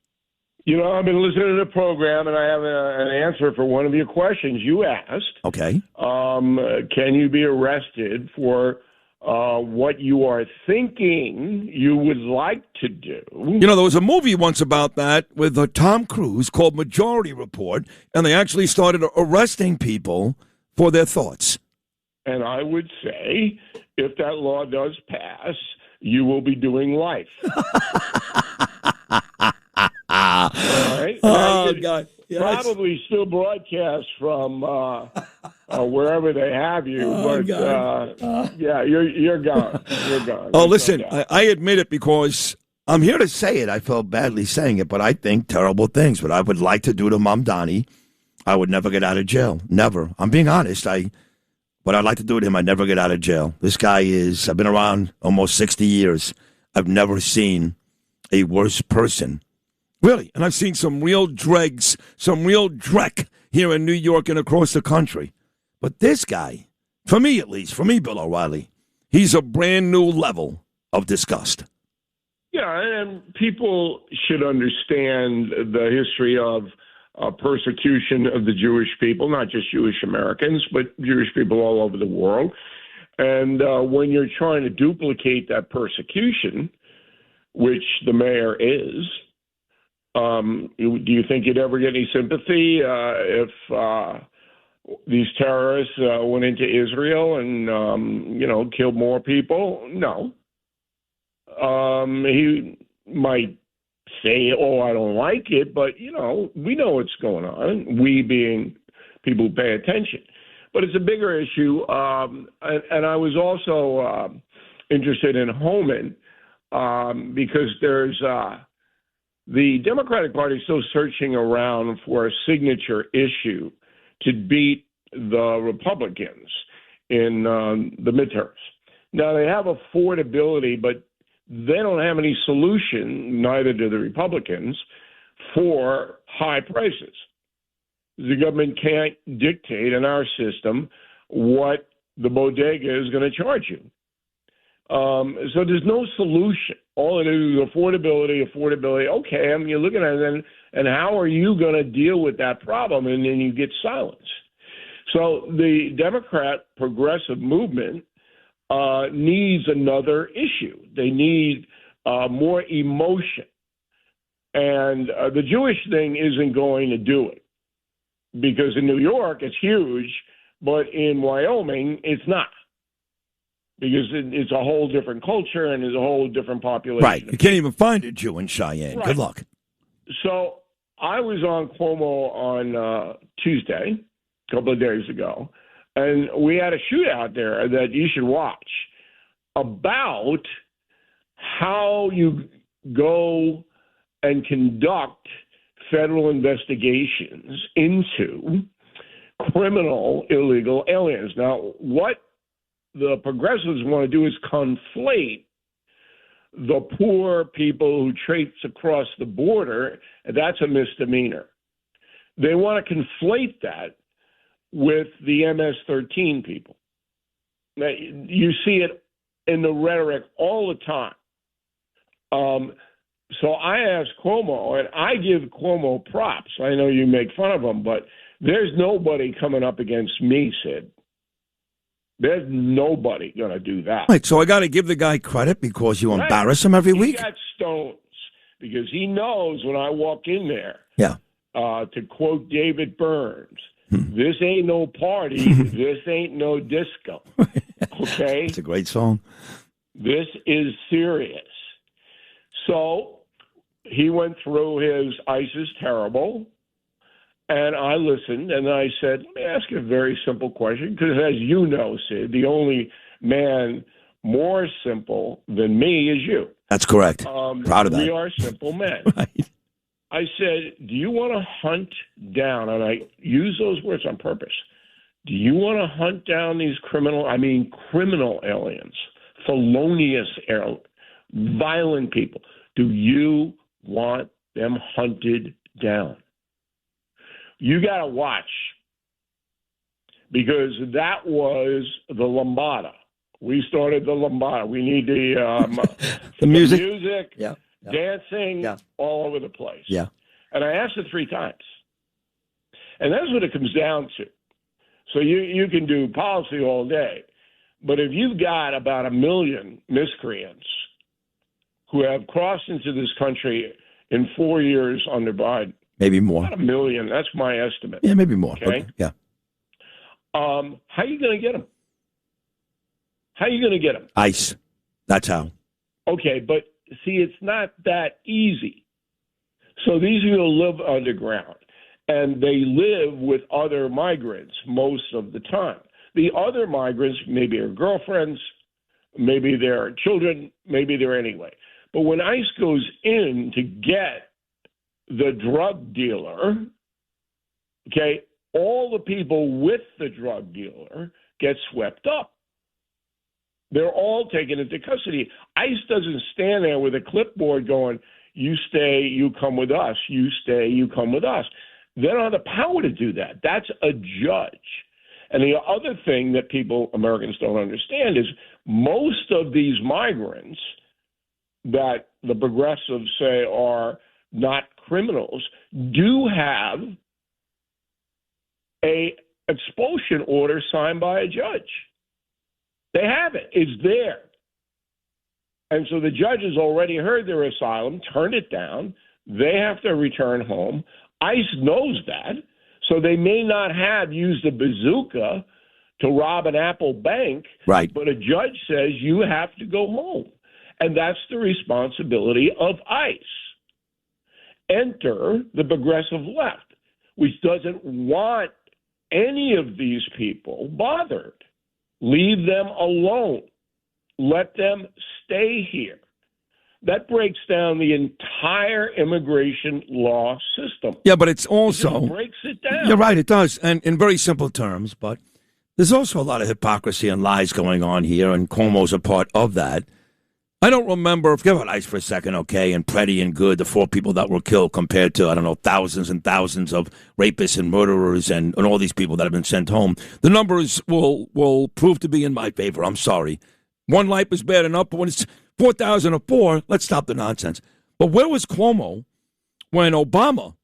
You know, I've been listening to the program, and I have an answer for one of your questions you asked. Okay. Can you be arrested for what you are thinking you would like to do? You know, there was a movie once about that with Tom Cruise called Majority Report, and they actually started arresting people for their thoughts. And I would say, if that law does pass, you will be doing life. All right? Oh, God. Yes. Probably still broadcast from wherever they have you, but yeah, you're gone. You're gone. Oh, listen, I admit it because I'm here to say it. I felt badly saying it, but I think terrible things. But I would like to do to Mamdani. I would never get out of jail. Never. I'm being honest. But I'd like to do to him. I'd never get out of jail. This guy I've been around almost 60 years. I've never seen a worse person. Really. And I've seen some real dregs, some real dreck here in New York and across the country. But this guy, for me at least, Bill O'Reilly, he's a brand new level of disgust. Yeah, and people should understand the history of persecution of the Jewish people, not just Jewish Americans, but Jewish people all over the world. And when you're trying to duplicate that persecution, which the mayor is, do you think you'd ever get any sympathy if these terrorists went into Israel and, killed more people? No. He might say, I don't like it, but, we know what's going on, we being people who pay attention. But it's a bigger issue, and I was also interested in Homan because there's the Democratic Party is still searching around for a signature issue to beat the Republicans in the midterms. Now, they have affordability, but they don't have any solution, neither do the Republicans, for high prices. The government can't dictate in our system what the bodega is going to charge you. So there's no solution. All it is affordability. Okay, you're looking at it, and how are you going to deal with that problem? And then you get silence. So the Democrat progressive movement needs another issue. They need more emotion. And the Jewish thing isn't going to do it. Because in New York, it's huge, but in Wyoming, it's not. Because it's a whole different culture and there's a whole different population. Right. You can't even find a Jew in Cheyenne. Right. Good luck. So I was on Cuomo on Tuesday, a couple of days ago, and we had a shootout there that you should watch about how you go and conduct federal investigations into criminal illegal aliens. Now, what the progressives want to do is conflate the poor people who traipse across the border, and that's a misdemeanor. They want to conflate that with the MS-13 people. Now, you see it in the rhetoric all the time. So I asked Cuomo, and I give Cuomo props. I know you make fun of him, but there's nobody coming up against me, Sid. There's nobody going to do that. Right, so I got to give the guy credit because you embarrass him every week? He got stones because he knows when I walk in there, to quote David Burns, this ain't no party, this ain't no disco. Okay? It's a great song. This is serious. So he went through his ICE is terrible, and I listened, and I said, let me ask you a very simple question, because as you know, Sid, the only man more simple than me is you. That's correct. Proud of that. We are simple men. Right. I said, do you want to hunt down, and I use those words on purpose, do you want to hunt down these criminal aliens, felonious, violent people? Do you want them hunted down? You got to watch, because that was the lambada. We started the lambada. We need the music, dancing all over the place. Yeah. And I asked it 3 times. And that's what it comes down to. So you can do policy all day, but if you've got about 1 million miscreants who have crossed into this country in 4 years under Biden. Maybe more. About 1 million. That's my estimate. Yeah, maybe more. Okay. Yeah. How are you going to get them? How are you going to get them? ICE. That's how. Okay, but see, it's not that easy. So these people live underground, and they live with other migrants most of the time. The other migrants maybe are girlfriends, maybe they're children, maybe they're anyway. But when ICE goes in to get the drug dealer, okay, all the people with the drug dealer get swept up. They're all taken into custody. ICE doesn't stand there with a clipboard going, you stay, you come with us. You stay, you come with us. They don't have the power to do that. That's a judge. And the other thing that Americans don't understand is most of these migrants that the progressives say are not criminals do have a expulsion order signed by a judge. They have it. It's there. And so the judges already heard their asylum, turned it down. They have to return home. ICE knows that. So they may not have used a bazooka to rob an Apple bank, right? But a judge says you have to go home. And that's the responsibility of ICE. Enter the progressive left, which doesn't want any of these people bothered. Leave them alone. Let them stay here. That breaks down the entire immigration law system. Yeah, but it's also... It breaks it down. You're right, it does. And in very simple terms, but there's also a lot of hypocrisy and lies going on here, and Cuomo's a part of that. I don't remember, forget about ICE for a second, okay, and Pretty and Good, the 4 people that were killed compared to, I don't know, thousands and thousands of rapists and murderers and all these people that have been sent home. The numbers will prove to be in my favor. I'm sorry. One life is bad enough, but when it's 4,000 or 4, let's stop the nonsense. But where was Cuomo when Obama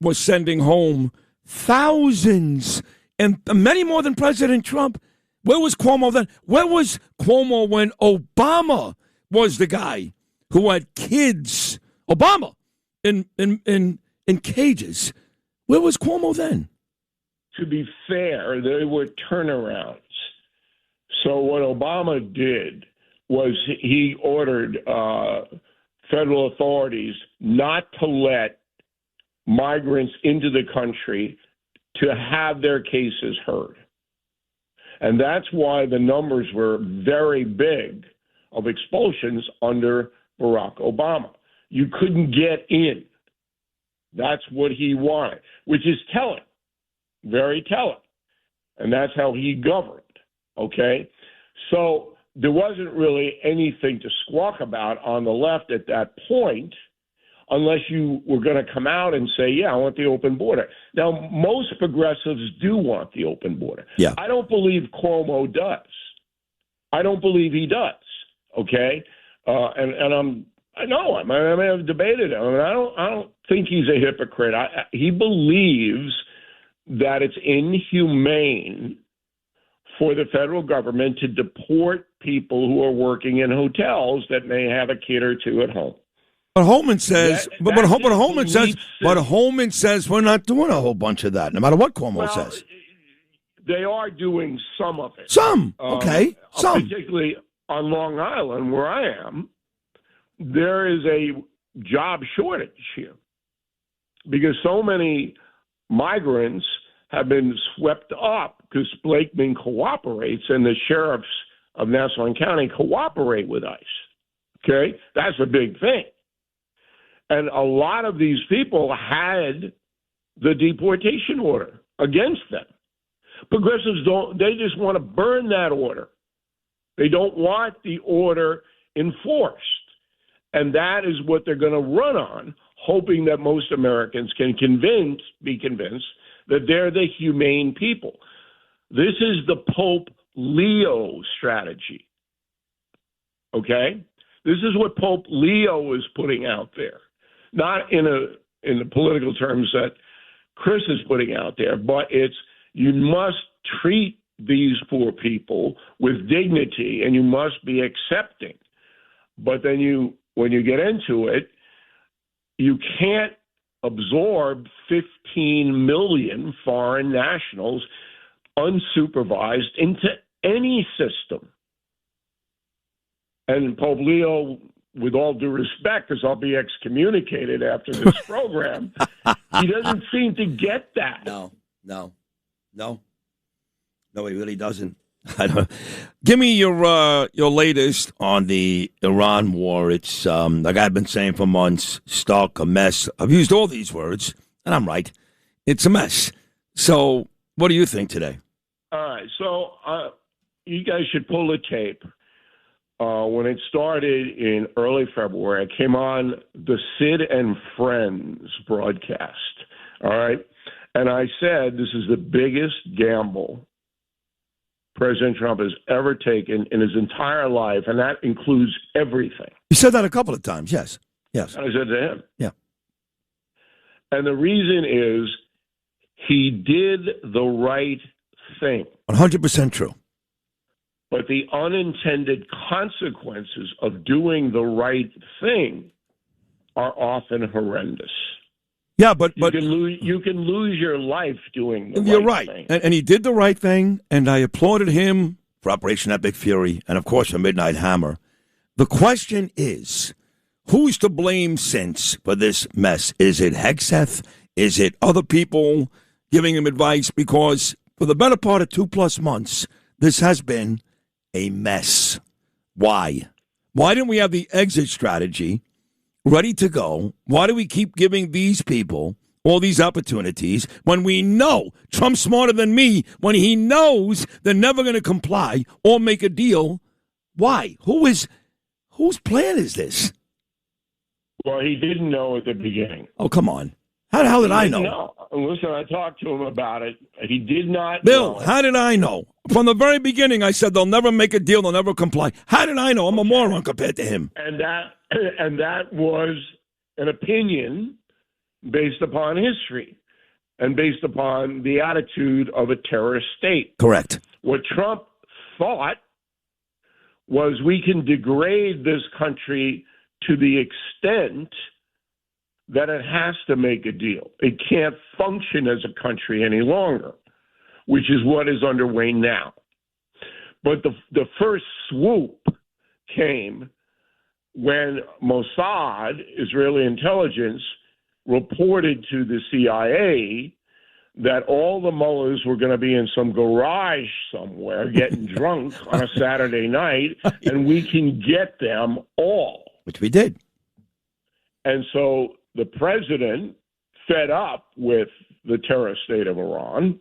was sending home thousands and many more than President Trump? Where was Cuomo then? Where was Cuomo when Obama was the guy who had kids, Obama, in cages? Where was Cuomo then? To be fair, they were turnarounds. So what Obama did was he ordered federal authorities not to let migrants into the country to have their cases heard. And that's why the numbers were very big of expulsions under Barack Obama. You couldn't get in. That's what he wanted, which is telling, very telling. And that's how he governed, okay? So there wasn't really anything to squawk about on the left at that point, unless you were going to come out and say, yeah, I want the open border. Now, most progressives do want the open border. Yeah. I don't believe Cuomo does. I don't believe he does. Okay, I know him. I may have debated him. I don't think he's a hypocrite. He believes that it's inhumane for the federal government to deport people who are working in hotels that may have a kid or two at home. But Holman says, but Holman says we're not doing a whole bunch of that, no matter what Cuomo says. They are doing some of it. Some, okay, some. Particularly on Long Island, where I am, there is a job shortage here because so many migrants have been swept up because Blakeman cooperates and the sheriffs of Nassau County cooperate with ICE. Okay? That's a big thing. And a lot of these people had the deportation order against them. Progressives they just want to burn that order. They don't want the order enforced. And that is what they're going to run on, hoping that most Americans can be convinced that they're the humane people. This is the Pope Leo strategy. Okay? This is what Pope Leo is putting out there. Not in the political terms that Chris is putting out there, but it's you must treat these poor people with dignity and you must be accepting. But then when you get into it, you can't absorb 15 million foreign nationals unsupervised into any system. And Pope Leo, with all due respect, because I'll be excommunicated after this program, he doesn't seem to get that. No, he really doesn't. I don't. Give me your latest on the Iran war. It's like I've been saying for months, stuck, a mess. I've used all these words, and I'm right. It's a mess. So what do you think today? All right. So you guys should pull the tape. When it started in early February, I came on the Sid and Friends broadcast. All right. And I said, this is the biggest gamble President Trump has ever taken in his entire life, and that includes everything. You said that a couple of times, yes. Yes. I said to him. Yeah. And the reason is he did the right thing. 100% true. But the unintended consequences of doing the right thing are often horrendous. Yeah, but you can lose your life doing the you're right right. thing. And he did the right thing, and I applauded him for Operation Epic Fury and, of course, for Midnight Hammer. The question is, who's to blame since for this mess? Is it Hegseth? Is it other people giving him advice? Because for the better part of 2+ months, this has been a mess. Why? Why didn't we have the exit strategy ready to go? Why do we keep giving these people all these opportunities when we know Trump's smarter than me, when he knows they're never going to comply or make a deal? Why? Whose plan is this? Well, he didn't know at the beginning. Oh, come on. How the hell did I know? Listen, I talked to him about it. He did not Bill, know. how did I know? From the very beginning, I said they'll never make a deal, they'll never comply. How did I know? I'm a moron compared to him. And that was an opinion based upon history and based upon the attitude of a terrorist state. Correct. What Trump thought was we can degrade this country to the extent that it has to make a deal. It can't function as a country any longer, which is what is underway now. But the first swoop came when Mossad, Israeli intelligence, reported to the CIA that all the mullahs were going to be in some garage somewhere getting drunk on a Saturday night, and we can get them all. Which we did. And so the president, fed up with the terrorist state of Iran,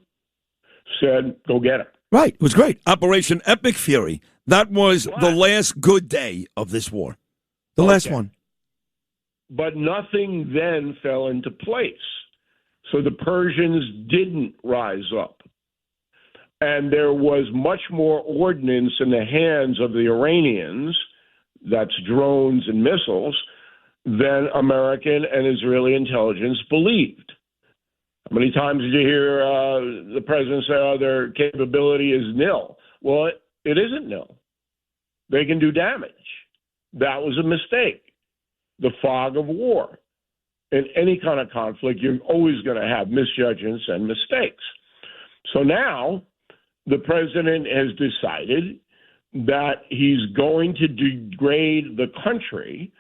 said, go get him. Right. It was great. Operation Epic Fury. That was the last good day of this war. The last one. But nothing then fell into place. So the Persians didn't rise up. And there was much more ordnance in the hands of the Iranians, that's drones and missiles, than American and Israeli intelligence believed. How many times did you hear the president say, oh, their capability is nil? Well, it isn't nil. They can do damage. That was a mistake. The fog of war. In any kind of conflict, you're always going to have misjudgments and mistakes. So now the president has decided that he's going to degrade the country.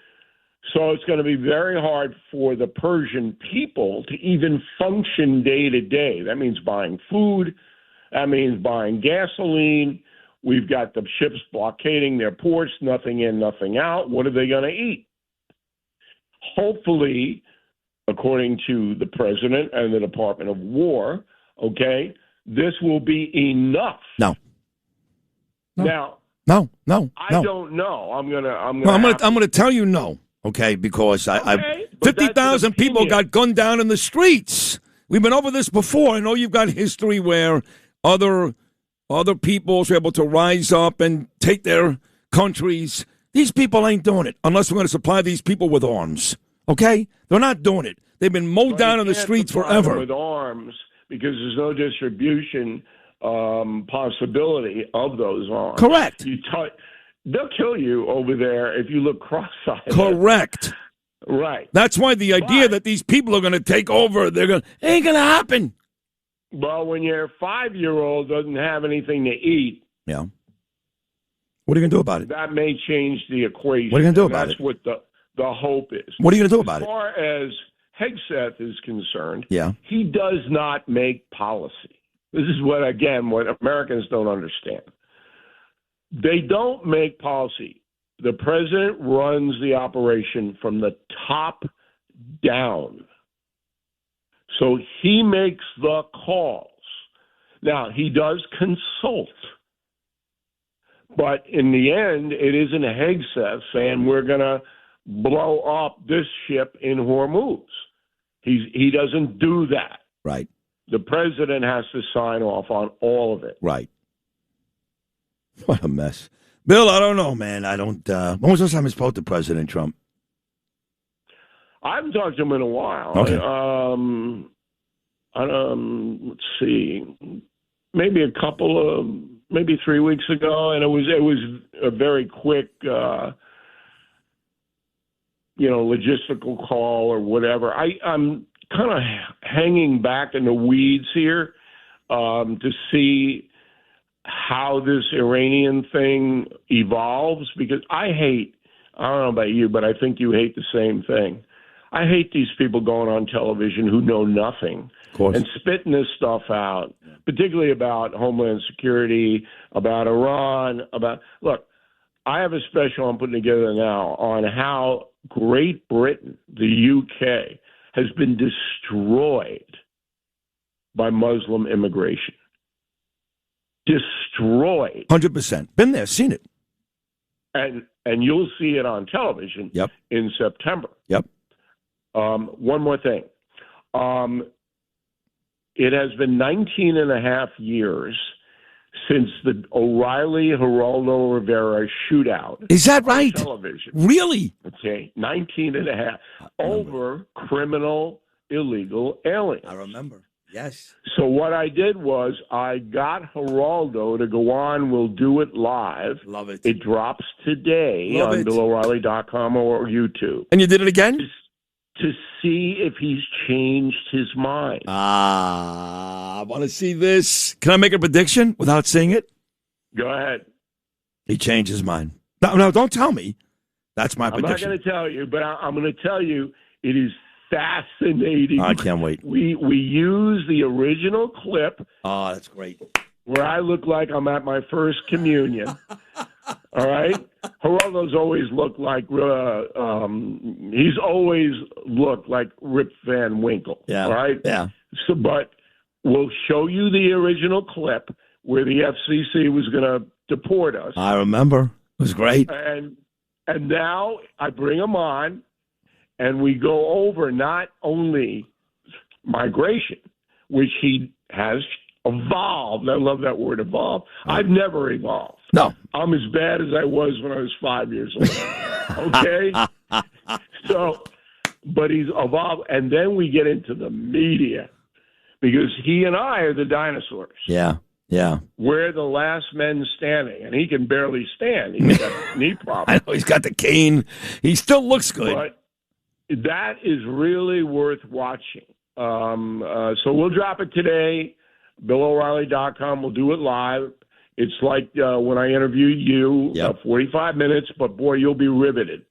So it's going to be very hard for the Persian people to even function day to day. That means buying food. That means buying gasoline. We've got the ships blockading their ports, nothing in, nothing out. What are they going to eat? Hopefully, according to the president and the Department of War, okay, this will be enough. No. Now, No. I don't know. I'm gonna tell you no. Okay, because I 50,000 people got gunned down in the streets. We've been over this before. I know you've got history where other peoples were able to rise up and take their countries. These people ain't doing it unless we're going to supply these people with arms. Okay? They're not doing it. They've been mowed down in the streets forever. With arms, because there's no distribution possibility of those arms. Correct. They'll kill you over there if you look cross-eyed. Correct. Right. That's why the idea that these people are going to take over, ain't going to happen. Well, when your 5-year-old doesn't have anything to eat, yeah. What are you going to do about it? That may change the equation. What are you going to do about it? That's what the hope is. What are you going to do about it? As far as Hegseth is concerned, yeah, he does not make policy. This is what Americans don't understand. They don't make policy. The president runs the operation from the top down. So he makes the calls. Now, he does consult. But in the end, it isn't Hegseth saying we're going to blow up this ship in Hormuz. He doesn't do that. Right. The president has to sign off on all of it. Right. What a mess. Bill, I don't know, man. I don't. When was the last time you spoke to President Trump? I haven't talked to him in a while. Okay. Let's see. Maybe a couple of maybe 3 weeks ago, and it was a very quick, logistical call or whatever. I'm kind of hanging back in the weeds here to see how this Iranian thing evolves, because I don't know about you, but I think you hate the same thing. I hate these people going on television who know nothing and spitting this stuff out, particularly about Homeland Security, about Iran, look, I have a special I'm putting together now on how Great Britain, the UK, has been destroyed by Muslim immigration. Destroyed. 100%. Been there, seen it. And you'll see it on television in September. Yep. One more thing. It has been 19 and a half years since the O'Reilly-Geraldo Rivera shootout. Is that right? On television. Really? Okay, 19 and a half. Over criminal, illegal aliens. I remember. Yes. So what I did was I got Geraldo to go on We'll Do It Live. Love it. It drops today Love on it. BillO'Reilly.com or YouTube. And you did it again? To see if he's changed his mind. I want to see this. Can I make a prediction without seeing it? Go ahead. He changed his mind. No, don't tell me. That's my I'm not prediction. going to tell you, but I'm going to tell you it is fascinating. I can't wait. We use the original clip. Oh, that's great. Where I look like I'm at my first communion. All right? Geraldo's always looked like, he's always looked like Rip Van Winkle. Yeah. All right? Yeah. So, but we'll show you the original clip where the FCC was going to deport us. I remember. It was great. And now I bring him on, and we go over not only migration, which he has evolved. I love that word, evolved. I've never evolved. No. I'm as bad as I was when I was 5 years old. Okay? So, but he's evolved. And then we get into the media, because he and I are the dinosaurs. Yeah. Yeah. We're the last men standing, and he can barely stand. He's got knee problems. I know he's got the cane. He still looks good. But that is really worth watching. So we'll drop it today. BillO'Reilly.com. We'll do it live. It's like when I interviewed you, 45 minutes, but boy, you'll be riveted.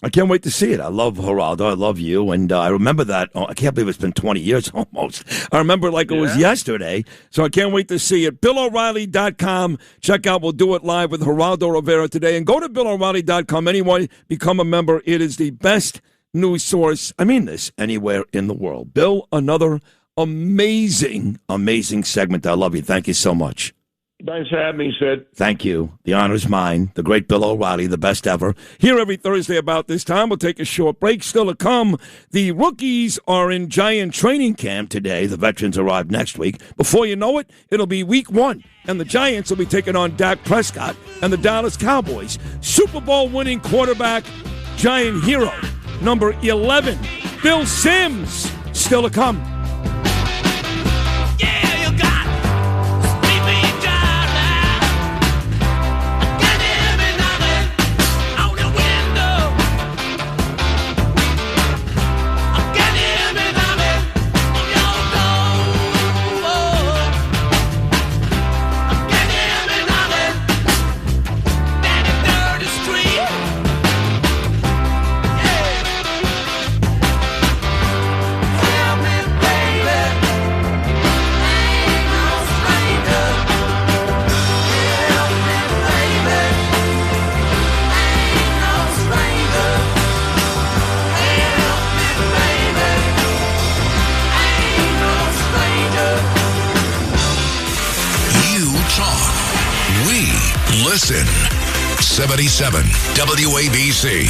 I can't wait to see it. I love Geraldo. I love you. And I remember that. I can't believe it's been 20 years almost. I remember like it was yesterday. So I can't wait to see it. BillO'Reilly.com. Check out We'll Do It Live with Geraldo Rivera today. And go to BillO'Reilly.com. Anyone, become a member. It is the best news source. I mean this, anywhere in the world. Bill, another amazing, amazing segment. I love you. Thank you so much. Thanks for having me, Sid. Thank you. The honor's mine. The great Bill O'Reilly, the best ever. Here every Thursday about this time. We'll take a short break. Still to come. The rookies are in Giant training camp today. The veterans arrive next week. Before you know it, it'll be week 1. And the Giants will be taking on Dak Prescott and the Dallas Cowboys. Super Bowl winning quarterback, Giant hero, number 11, Bill Sims. Still to come. Listen. 77 WABC.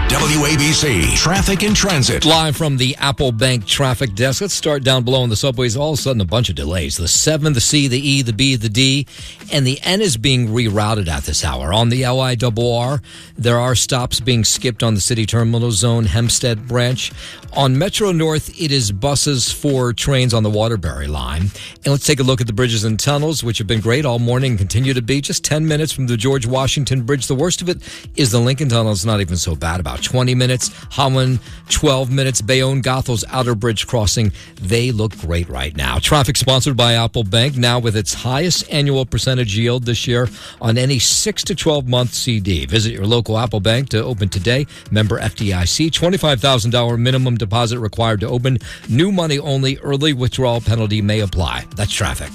WABC Traffic and Transit. Live from the Apple Bank traffic desk. Let's start down below on the subways. All of a sudden, a bunch of delays. The 7, the C, the E, the B, the D, and the N is being rerouted at this hour. On the LIRR, there are stops being skipped on the City Terminal Zone, Hempstead branch. On Metro North, it is buses for trains on the Waterbury line. And let's take a look at the bridges and tunnels, which have been great all morning and continue to be. Just 10 minutes from the George Washington Bridge. The worst of it is the Lincoln Tunnel. It's not even so bad. About 20 minutes. Holland, 12 minutes. Bayonne, Gothel's Outer Bridge crossing. They look great right now. Traffic sponsored by Apple Bank, now with its highest annual percentage yield this year on any 6 to 12-month CD. Visit your local Apple Bank to open today. Member FDIC. $25,000 minimum deposit required to open. New money only. Early withdrawal penalty may apply. That's traffic.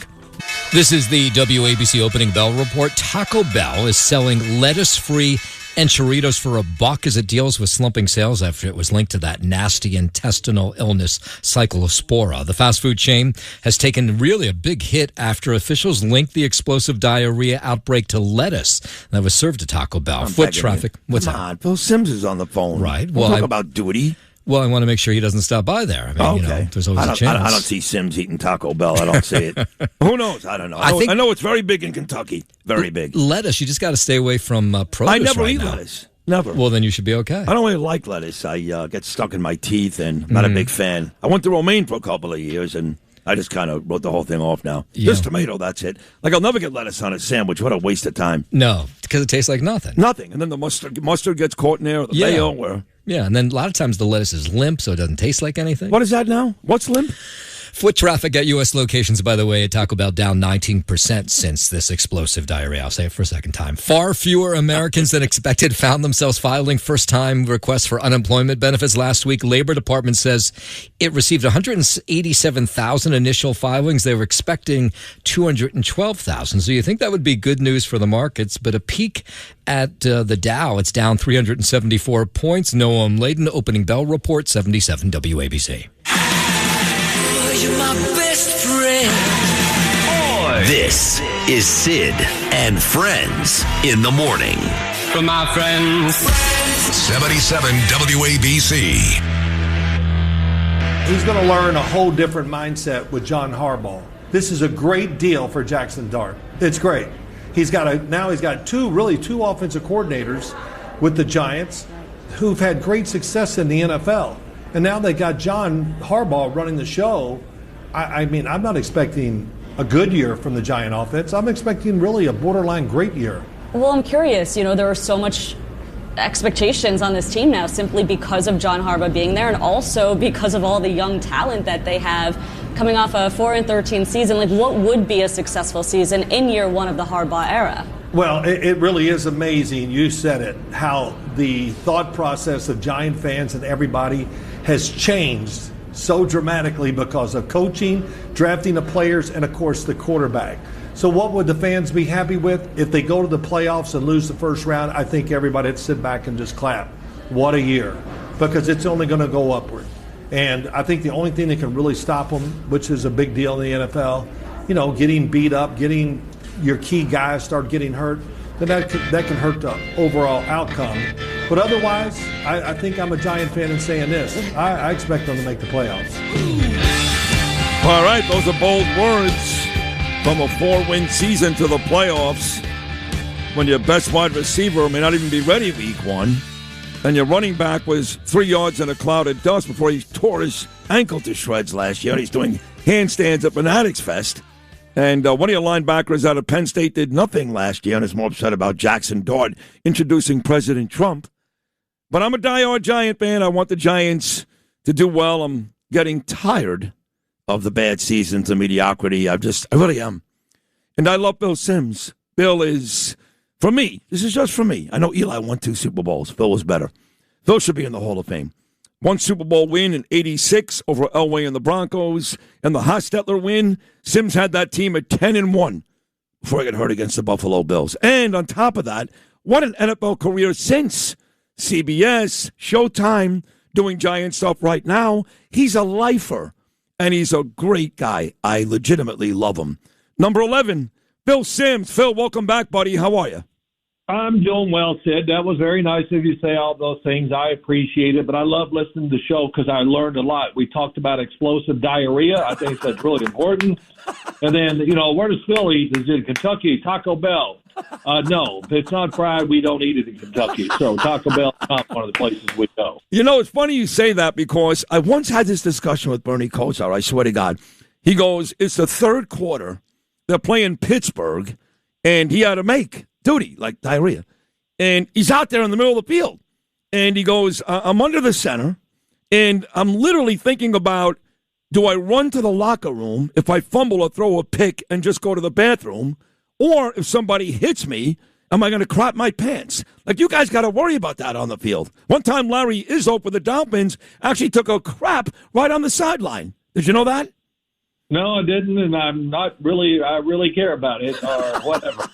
This is the WABC Opening Bell Report. Taco Bell is selling lettuce-free enchiladas for $1 as it deals with slumping sales after it was linked to that nasty intestinal illness, Cyclospora. The fast food chain has taken really a big hit after officials linked the explosive diarrhea outbreak to lettuce that was served to Taco Bell. Foot traffic. What's Come on, Bill Sims is on the phone. Right. We'll talk about duty. Well, I want to make sure he doesn't stop by there. I mean, okay. There's always a chance. I don't see Sims eating Taco Bell. I don't see it. Who knows? I don't know. I know it's very big in Kentucky. Very big. Lettuce, you just got to stay away from produce. I never right eat now. lettuce. Never. Well, then you should be okay. I don't really like lettuce. I get stuck in my teeth, and I'm not a big fan. I went to romaine for a couple of years, and I just kind of wrote the whole thing off now. Yeah. Just tomato, that's it. Like, I'll never get lettuce on a sandwich. What a waste of time. No, because it tastes like nothing. Nothing. And then the mustard gets caught in there, or the mayo, or... Yeah, and then a lot of times the lettuce is limp, so it doesn't taste like anything. What is that now? What's limp? Foot traffic at U.S. locations, by the way, at Taco Bell down 19% since this explosive diarrhea. I'll say it for a second time. Far fewer Americans than expected found themselves filing first-time requests for unemployment benefits last week. Labor Department says it received 187,000 initial filings. They were expecting 212,000. So you think that would be good news for the markets, but a peek at the Dow, it's down 374 points. Noam Layden, Opening Bell Report, 77 WABC. You're my best friend. This is Sid and Friends in the morning. For my friends. 77 WABC. He's going to learn a whole different mindset with John Harbaugh. This is a great deal for Jackson Dart. It's great. He's got two offensive coordinators with the Giants who've had great success in the NFL. And now they got John Harbaugh running the show. I mean, I'm not expecting a good year from the Giant offense. I'm expecting really a borderline great year. Well, I'm curious. There are so much expectations on this team now simply because of John Harbaugh being there and also because of all the young talent that they have coming off a 4-13 season. Like, what would be a successful season in year one of the Harbaugh era? Well, it really is amazing. You said it, how the thought process of Giant fans and everybody has changed so dramatically because of coaching, drafting the players, and, of course, the quarterback. So what would the fans be happy with? If they go to the playoffs and lose the first round, I think everybody would sit back and just clap. What a year. Because it's only going to go upward. And I think the only thing that can really stop them, which is a big deal in the NFL, getting beat up, getting your key guys start getting hurt, then that can hurt the overall outcome. But otherwise, I think I'm a Giant fan in saying this. I expect them to make the playoffs. All right, those are bold words. From a 4-win season to the playoffs, when your best wide receiver may not even be ready week one, and your running back was 3 yards in a cloud of dust before he tore his ankle to shreds last year. He's doing handstands at Fanatics Fest. And one of your linebackers out of Penn State did nothing last year and is more upset about Jackson Dart introducing President Trump. But I'm a diehard Giant fan. I want the Giants to do well. I'm getting tired of the bad seasons and mediocrity. I really am. And I love Bill Sims. Bill is, for me, this is just for me. I know Eli won 2 Super Bowls. Bill was better. Bill should be in the Hall of Fame. 1 Super Bowl win in '86 over Elway and the Broncos, and the Hostetler win. Sims had that team at 10-1 before he got hurt against the Buffalo Bills. And on top of that, what an NFL career since. CBS, Showtime, doing Giant stuff right now. He's a lifer, and he's a great guy. I legitimately love him. Number 11, Bill Sims. Phil, welcome back, buddy. How are you? I'm doing well, Sid. That was very nice of you to say all those things. I appreciate it, but I love listening to the show because I learned a lot. We talked about explosive diarrhea. I think that's really important. And then, where does Phil eat? Is it in Kentucky? Taco Bell? No, if it's not fried, we don't eat it in Kentucky. So Taco Bell is not one of the places we go. It's funny you say that because I once had this discussion with Bernie Kosar. I swear to God. He goes, it's the third quarter. They're playing Pittsburgh, and he had to make duty, like diarrhea. And he's out there in the middle of the field. And he goes, I'm under the center, and I'm literally thinking about, do I run to the locker room if I fumble or throw a pick and just go to the bathroom? Or if somebody hits me, am I going to crap my pants? Like, you guys got to worry about that on the field. One time, Larry Izzo for the Dolphins actually took a crap right on the sideline. Did you know that? No, I didn't, and I really care about it or whatever.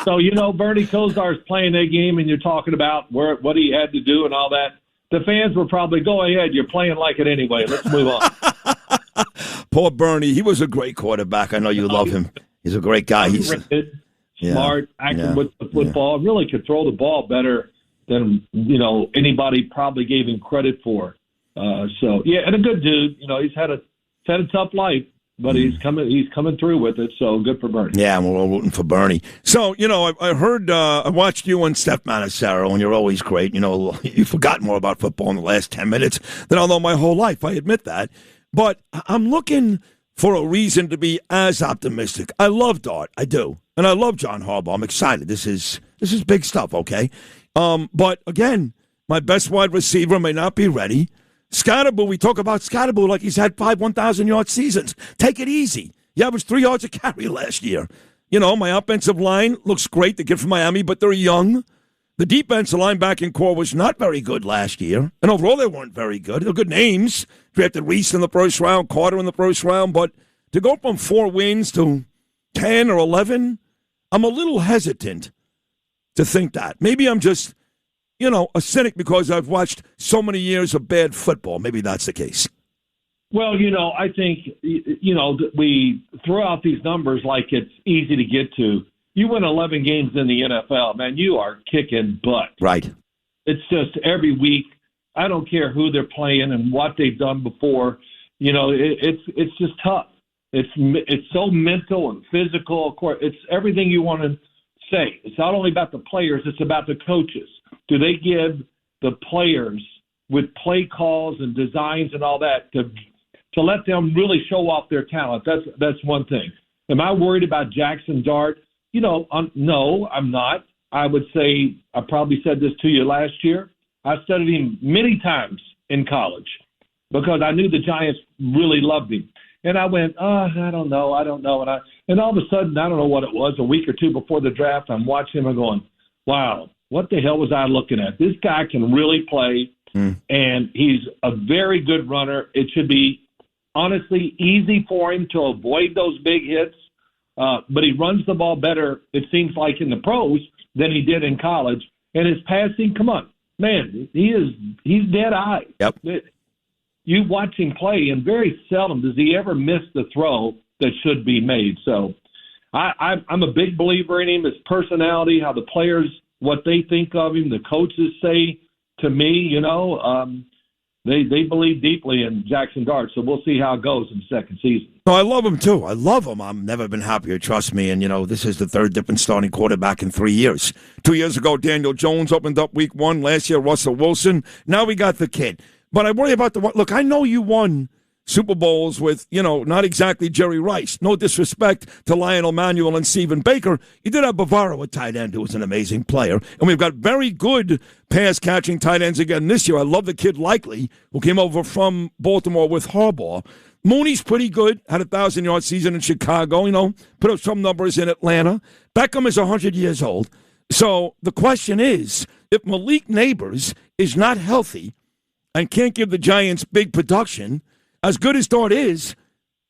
So, Bernie Kosar's playing that game, and you're talking about what he had to do and all that. The fans were probably, go ahead, you're playing like it anyway. Let's move on. Poor Bernie. He was a great quarterback. I know you love him. He's a great guy. He's smart, active with the football, really could throw the ball better than, anybody probably gave him credit for. And a good dude. He's had a tough life, but he's coming through with it, so good for Bernie. Yeah, we're all rooting for Bernie. So, I heard, I watched you and Steph Manisaro, and you're always great. You've forgotten more about football in the last 10 minutes than I'll know my whole life. I admit that. But I'm looking for a reason to be as optimistic. I love Dart. I do. And I love John Harbaugh. I'm excited. This is big stuff, okay? But, again, my best wide receiver may not be ready. Scatterboo, we talk about Scatterboo like he's had 5 1,000-yard seasons. Take it easy. He averaged 3 yards a carry last year. My offensive line looks great. The kid from Miami, but they're young. The defensive linebacking core was not very good last year. And overall, they weren't very good. They're good names. Drafted Reese in the first round, Carter in the first round. But to go from 4 wins to 10 or 11, I'm a little hesitant to think that. Maybe I'm just, a cynic because I've watched so many years of bad football. Maybe that's the case. Well, I think, we throw out these numbers like it's easy to get to. You win 11 games in the NFL, man, you are kicking butt. Right. It's just every week. I don't care who they're playing and what they've done before. It's just tough. It's so mental and physical. Of course, it's everything you want to say. It's not only about the players, it's about the coaches. Do they give the players with play calls and designs and all that to let them really show off their talent? That's one thing. Am I worried about Jackson Dart? No, I'm not. I would say, I probably said this to you last year, I studied him many times in college because I knew the Giants really loved him. And I went, I don't know. And all of a sudden, I don't know what it was, a week or two before the draft, I'm watching him and going, wow, what the hell was I looking at? This guy can really play, and he's a very good runner. It should be, honestly, easy for him to avoid those big hits. But he runs the ball better, it seems like, in the pros than he did in college. And his passing, come on, man, he's dead-eye. Yep. You watch him play, and very seldom does he ever miss the throw that should be made. So I'm a big believer in him, his personality, how the players, what they think of him, the coaches say to me, They believe deeply in Jackson Dart, so we'll see how it goes in the second season. No, I love him, too. I love him. I've never been happier, trust me. And, this is the third different starting quarterback in 3 years. 2 years ago, Daniel Jones opened up week 1. Last year, Russell Wilson. Now we got the kid. But I worry about the one. Look, I know you won Super Bowls with, not exactly Jerry Rice. No disrespect to Lionel Manuel and Stephen Baker. You did have Bavaro at tight end, who was an amazing player. And we've got very good pass-catching tight ends again this year. I love the kid Likely, who came over from Baltimore with Harbaugh. Mooney's pretty good, had a 1,000-yard season in Chicago, put up some numbers in Atlanta. Beckham is 100 years old. So the question is, if Malik Neighbors is not healthy and can't give the Giants big production, as good as Dart is,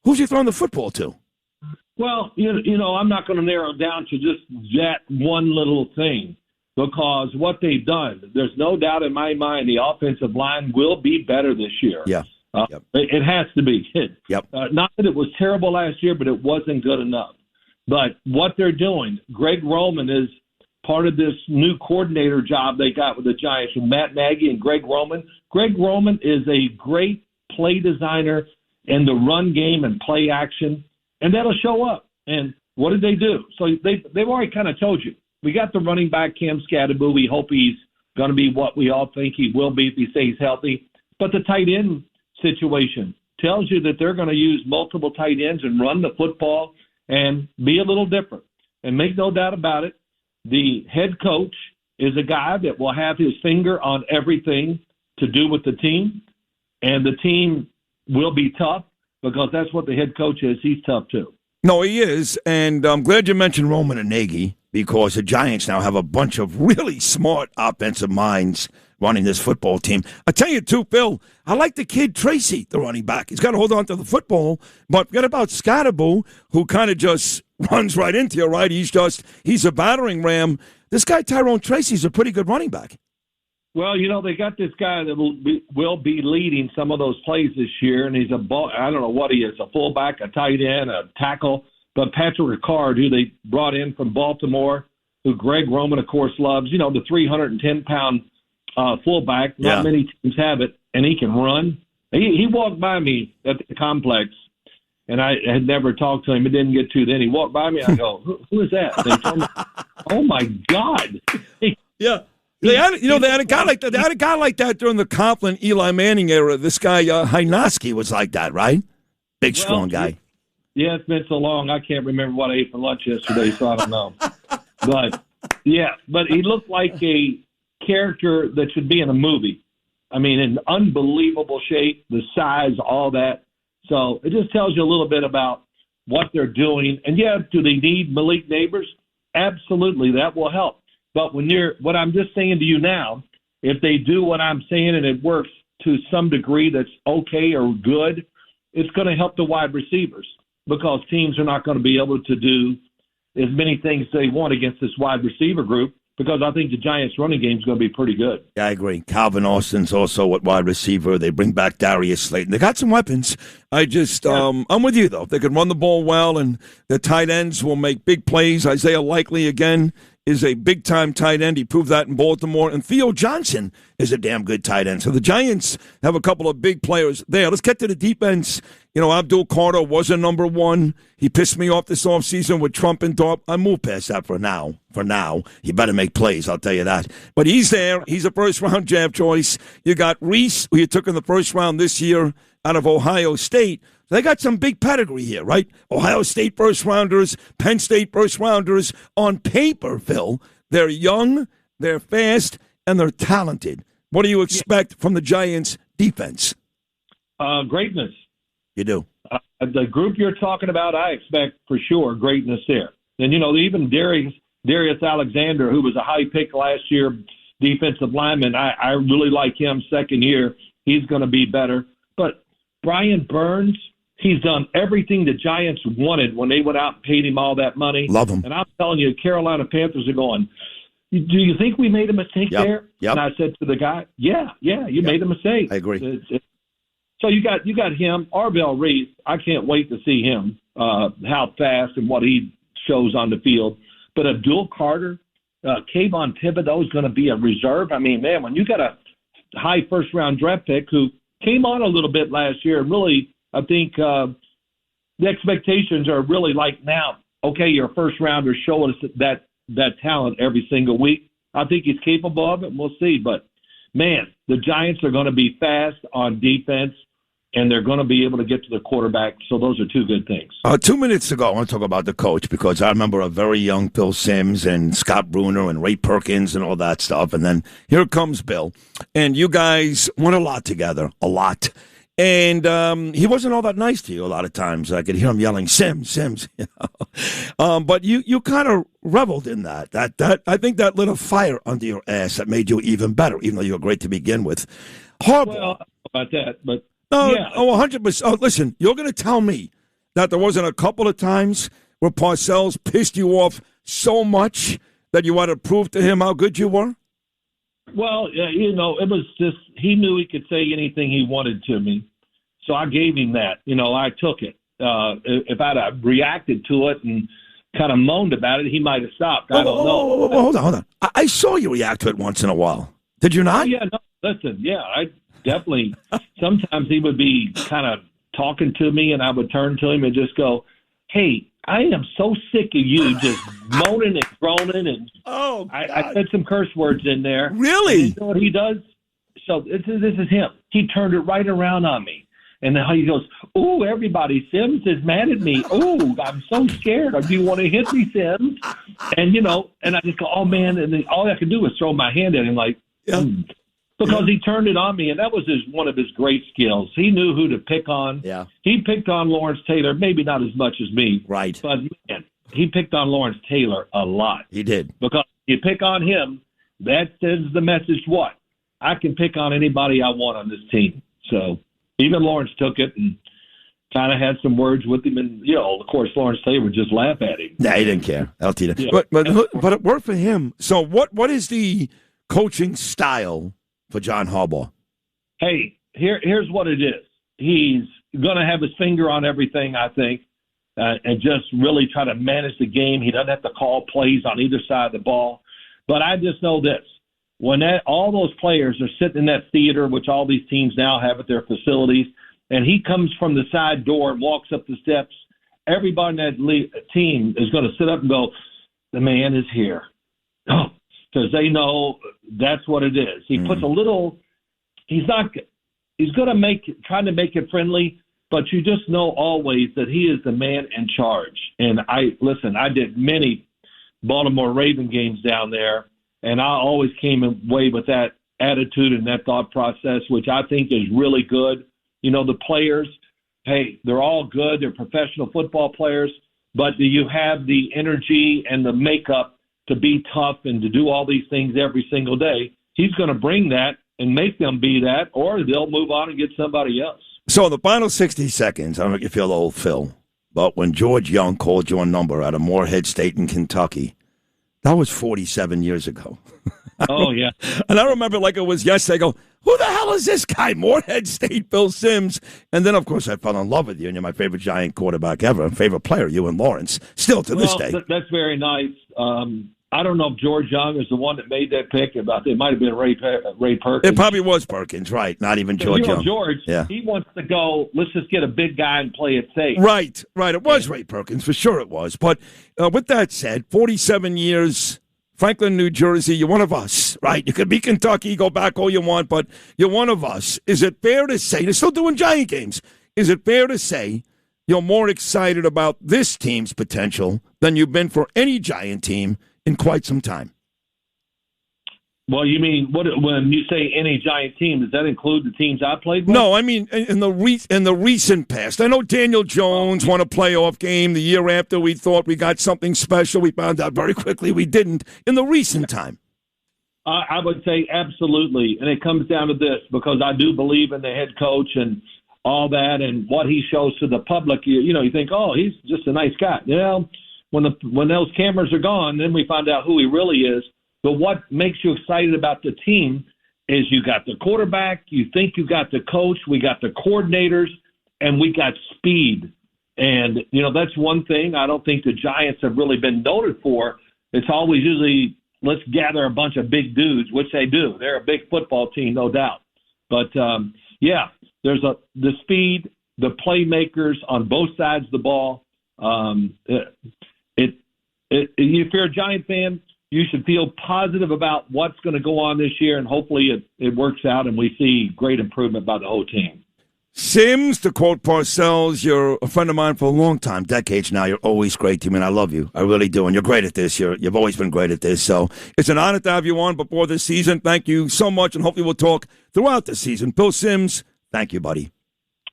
who's he throwing the football to? Well, I'm not going to narrow it down to just that one little thing, because what they've done, there's no doubt in my mind the offensive line will be better this year. Yeah. It has to be. Yep. Not that it was terrible last year, but it wasn't good enough. But what they're doing, Greg Roman is part of this new coordinator job they got with the Giants with Matt Nagy and Greg Roman. Greg Roman is a great play designer in the run game and play action, and that'll show up. And what did they do? So they've already kind of told you. We got the running back, Cam Scadaboo. We hope he's going to be what we all think he will be if he stays healthy. But the tight end situation tells you that they're going to use multiple tight ends and run the football and be a little different. And make no doubt about it, the head coach is a guy that will have his finger on everything to do with the team, and the team will be tough because that's what the head coach is. He's tough too. No, he is, and I'm glad you mentioned Roman and Nagy because the Giants now have a bunch of really smart offensive minds running this football team. I tell you, too, Phil, I like the kid Tracy, the running back. He's got to hold on to the football, but forget about Scadaboo, who kind of just runs right into you, right? He's a battering ram. This guy, Tyrone Tracy's a pretty good running back. Well, they got this guy that will be leading some of those plays this year, and he's I don't know what he is, a fullback, a tight end, a tackle. But Patrick Ricard, who they brought in from Baltimore, who Greg Roman, of course, loves, the 310-pound fullback. Not many teams have it, and he can run. He walked by me at the complex, and I had never talked to him. It didn't get to. Then he walked by me. I go, who is that? They told me, oh, my God. Yeah. They had a guy like that. They had a guy like that during the Coughlin, Eli Manning era. This guy Hynoski was like that, right? Big, strong guy. Yeah, it's been so long. I can't remember what I ate for lunch yesterday, so I don't know. But he looked like a character that should be in a movie. I mean, in unbelievable shape, the size, all that. So it just tells you a little bit about what they're doing. And do they need Malik Neighbors? Absolutely, that will help. But what I'm just saying to you now, if they do what I'm saying and it works to some degree that's okay or good, it's going to help the wide receivers because teams are not going to be able to do as many things they want against this wide receiver group because I think the Giants' running game is going to be pretty good. Yeah, I agree. Calvin Austin's also at wide receiver. They bring back Darius Slayton. They got some weapons. I'm with you, though. They can run the ball well, and the tight ends will make big plays. Isaiah Likely, again, is a big-time tight end. He proved that in Baltimore. And Theo Johnson is a damn good tight end. So the Giants have a couple of big players there. Let's get to the defense. Abdul Carter was a number one. He pissed me off this offseason with Trump and Dorp. I moved past that for now. He better make plays, I'll tell you that. But he's there. He's a first-round draft choice. You got Reese, who you took in the first round this year out of Ohio State. They got some big pedigree here, right? Ohio State first-rounders, Penn State first-rounders. On paper, Phil, they're young, they're fast, and they're talented. What do you expect from the Giants' defense? Greatness. You do? The group you're talking about, I expect for sure greatness there. And, even Darius Alexander, who was a high pick last year, defensive lineman, I really like him second year. He's going to be better. But Brian Burns, he's done everything the Giants wanted when they went out and paid him all that money. Love him. And I'm telling you, Carolina Panthers are going, do you think we made a mistake there? Yep. And I said to the guy, you made a mistake. I agree. So you got him, Arvell Reese. I can't wait to see him, how fast and what he shows on the field. But Abdul Carter, Kayvon Thibodeau is going to be a reserve. I mean, man, when you got a high first-round draft pick who came on a little bit last year, and really, I think the expectations are really like now, okay, you're a first-rounder, show us that talent every single week. I think he's capable of it, and we'll see. But, man, the Giants are going to be fast on defense, and they're going to be able to get to the quarterback. So those are two good things. 2 minutes ago, I want to talk about the coach because I remember a very young Bill Sims and Scott Bruner and Ray Perkins and all that stuff. And then here comes Bill. And you guys won a lot together, a lot. And he wasn't all that nice to you a lot of times. I could hear him yelling, Sims. But you kind of reveled in that. That I think that lit a fire under your ass that made you even better, even though you were great to begin with. Horrible. Well, I don't know about that, but no, yeah. 100%. Oh, listen, you're going to tell me that there wasn't a couple of times where Parcells pissed you off so much that you had to prove to him how good you were? Well, it was just he knew he could say anything he wanted to me, so I gave him that. I took it. If I'd have reacted to it and kind of moaned about it, he might have stopped. I don't know. Hold on. I saw you react to it once in a while. Did you not? Oh, yeah, no, listen, I definitely. Sometimes he would be kind of talking to me, and I would turn to him and just go, "Hey, I am so sick of you just moaning and groaning." And I said some curse words in there. Really? And you know what he does? So this is him. He turned it right around on me. And then he goes, "Ooh, everybody, Sims is mad at me. Ooh, I'm so scared. Do you want to hit me, Sims?" And, and I just go, "Oh, man." And then all I could do was throw my hand at him like, because he turned it on me. And that was one of his great skills. He knew who to pick on. Yeah. He picked on Lawrence Taylor, maybe not as much as me. Right. But, man, he picked on Lawrence Taylor a lot. He did. Because you pick on him, that sends the message, what? I can pick on anybody I want on this team. So even Lawrence took it and kind of had some words with him. And, of course, Lawrence Taylor would just laugh at him. Nah, he didn't care. LT did. Yeah. But it worked for him. So what is the coaching style for John Harbaugh? Hey, here's what it is. He's going to have his finger on everything, I think, and just really try to manage the game. He doesn't have to call plays on either side of the ball. But I just know this. When all those players are sitting in that theater, which all these teams now have at their facilities, and he comes from the side door and walks up the steps, everybody in that team is going to sit up and go, "The man is here." Oh, because they know that's what it is. He puts a little – he's going to trying to make it friendly, but you just know always that he is the man in charge. And I did many Baltimore Raven games down there, and I always came away with that attitude and that thought process, which I think is really good. The players, hey, they're all good. They're professional football players, but do you have the energy and the makeup to be tough and to do all these things every single day? He's going to bring that and make them be that, or they'll move on and get somebody else. So in the final 60 seconds, I don't know if you feel old, Phil, but when George Young called your number out of Morehead State in Kentucky, that was 47 years ago. Oh, yeah. And I remember like it was yesterday. I go, who the hell is this guy? Morehead State, Bill Sims. And then, of course, I fell in love with you, and you're my favorite Giant quarterback ever, favorite player, you and Lawrence, still to this day. That's very nice. I don't know if George Young is the one that made that pick. It might have been Ray Perkins. It probably was Perkins, right? Not even George Young. George, yeah. He wants to go, let's just get a big guy and play it safe. Right. It was Ray Perkins, for sure it was. But with that said, 47 years, Franklin, New Jersey, you're one of us, right? You could be Kentucky, go back all you want, but you're one of us. Is it fair to say, they're still doing Giant games, is it fair to say you're more excited about this team's potential than you've been for any Giant team in quite some time? Well, you mean when you say any Giant team, does that include the teams I played with? No, I mean in the recent past. I know Daniel Jones won a playoff game the year after we thought we got something special. We found out very quickly we didn't in the recent time. I would say absolutely, and it comes down to this, because I do believe in the head coach and all that and what he shows to the public. You think, oh, he's just a nice guy. When those cameras are gone, then we find out who he really is. But what makes you excited about the team is you got the quarterback, you think you got the coach, we got the coordinators, and we got speed. And, that's one thing I don't think the Giants have really been noted for. It's always usually, let's gather a bunch of big dudes, which they do. They're a big football team, no doubt. But, there's the speed, the playmakers on both sides of the ball. If you're a Giant fan, you should feel positive about what's going to go on this year, and hopefully it works out and we see great improvement by the whole team. Sims, to quote Parcells, you're a friend of mine for a long time, decades now. You're always great to me, and I love you. I really do, and you're great at this. You've always been great at this. So it's an honor to have you on before this season. Thank you so much, and hopefully we'll talk throughout the season. Bill Sims, thank you, buddy.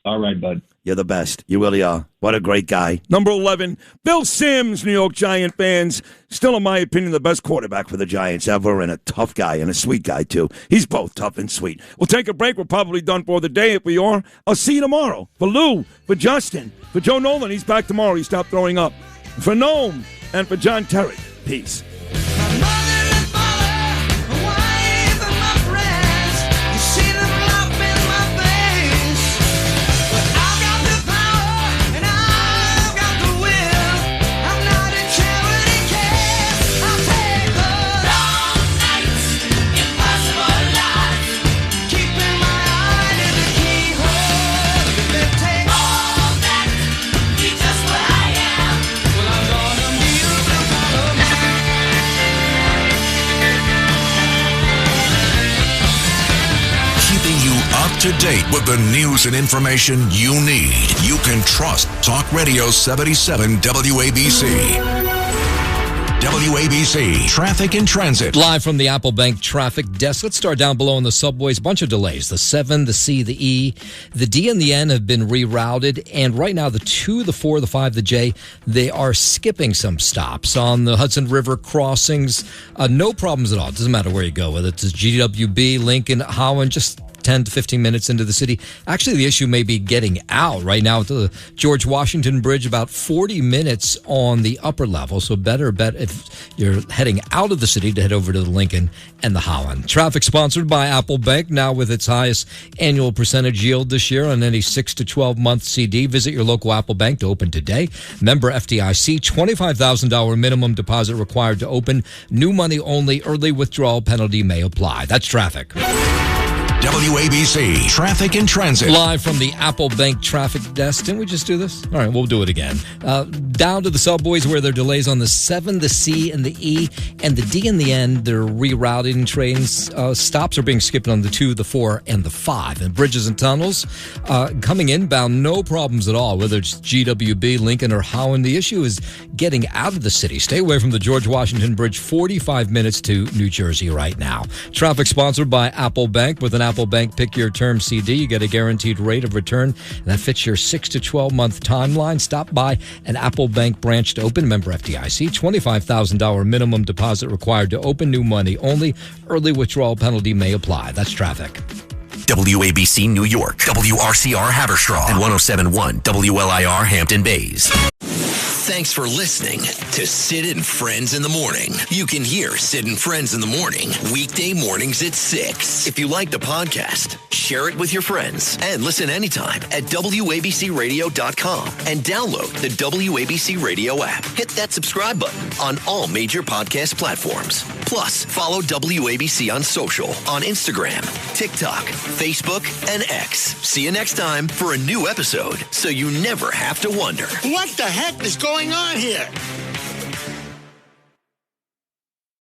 All right, bud. You're the best. You really are. What a great guy. Number 11, Bill Sims, New York Giant fans. Still, in my opinion, the best quarterback for the Giants ever, and a tough guy and a sweet guy, too. He's both tough and sweet. We'll take a break. We're probably done for the day. If we are, I'll see you tomorrow. For Lou, for Justin, for Joe Nolan, he's back tomorrow. He stopped throwing up. For Noam, and for John Terry. Peace. to date with the news and information you need. You can trust Talk Radio 77 WABC. WABC Traffic and Transit. Live from the Apple Bank traffic desk. Let's start down below in the subways. Bunch of delays. The 7, the C, the E, the D, and the N have been rerouted. And right now, the 2, the 4, the 5, the J, they are skipping some stops on the Hudson River crossings. No problems at all. It doesn't matter where you go, whether it's GWB, Lincoln, Howland, just 10 to 15 minutes into the city. Actually, the issue may be getting out right now at the George Washington Bridge, about 40 minutes on the upper level. So better bet if you're heading out of the city to head over to the Lincoln and the Holland. Traffic sponsored by Apple Bank, now with its highest annual percentage yield this year on any 6 to 12 month CD. Visit your local Apple Bank to open today. Member FDIC, $25,000 minimum deposit required to open. New money only. Early withdrawal penalty may apply. That's traffic. WABC Traffic and Transit. Live from the Apple Bank traffic desk. Didn't we just do this? All right, we'll do it again. Down to the subways where there are delays on the 7, the C, and the E, and the D and the N. They're rerouting trains. Stops are being skipped on the 2, the 4, and the 5. And bridges and tunnels coming inbound, no problems at all, whether it's GWB, Lincoln, or Howland. The issue is getting out of the city. Stay away from the George Washington Bridge, 45 minutes to New Jersey right now. Traffic sponsored by Apple Bank. With an Apple Bank Pick Your Term CD, you get a guaranteed rate of return that fits your 6 to 12 month timeline. Stop by an Apple Bank branch to open. Member FDIC, $25,000 minimum deposit required to open. New money only. Early withdrawal penalty may apply. That's traffic. WABC New York, WRCR Haverstraw, and 107.1 WLIR Hampton Bays. Thanks for listening to Sid and Friends in the Morning. You can hear Sid and Friends in the Morning weekday mornings at 6. If you like the podcast, share it with your friends and listen anytime at WABCRadio.com and download the WABC Radio app. Hit that subscribe button on all major podcast platforms. Plus, follow WABC on social on Instagram, TikTok, Facebook, and X. See you next time for a new episode so you never have to wonder. What the heck is going on here?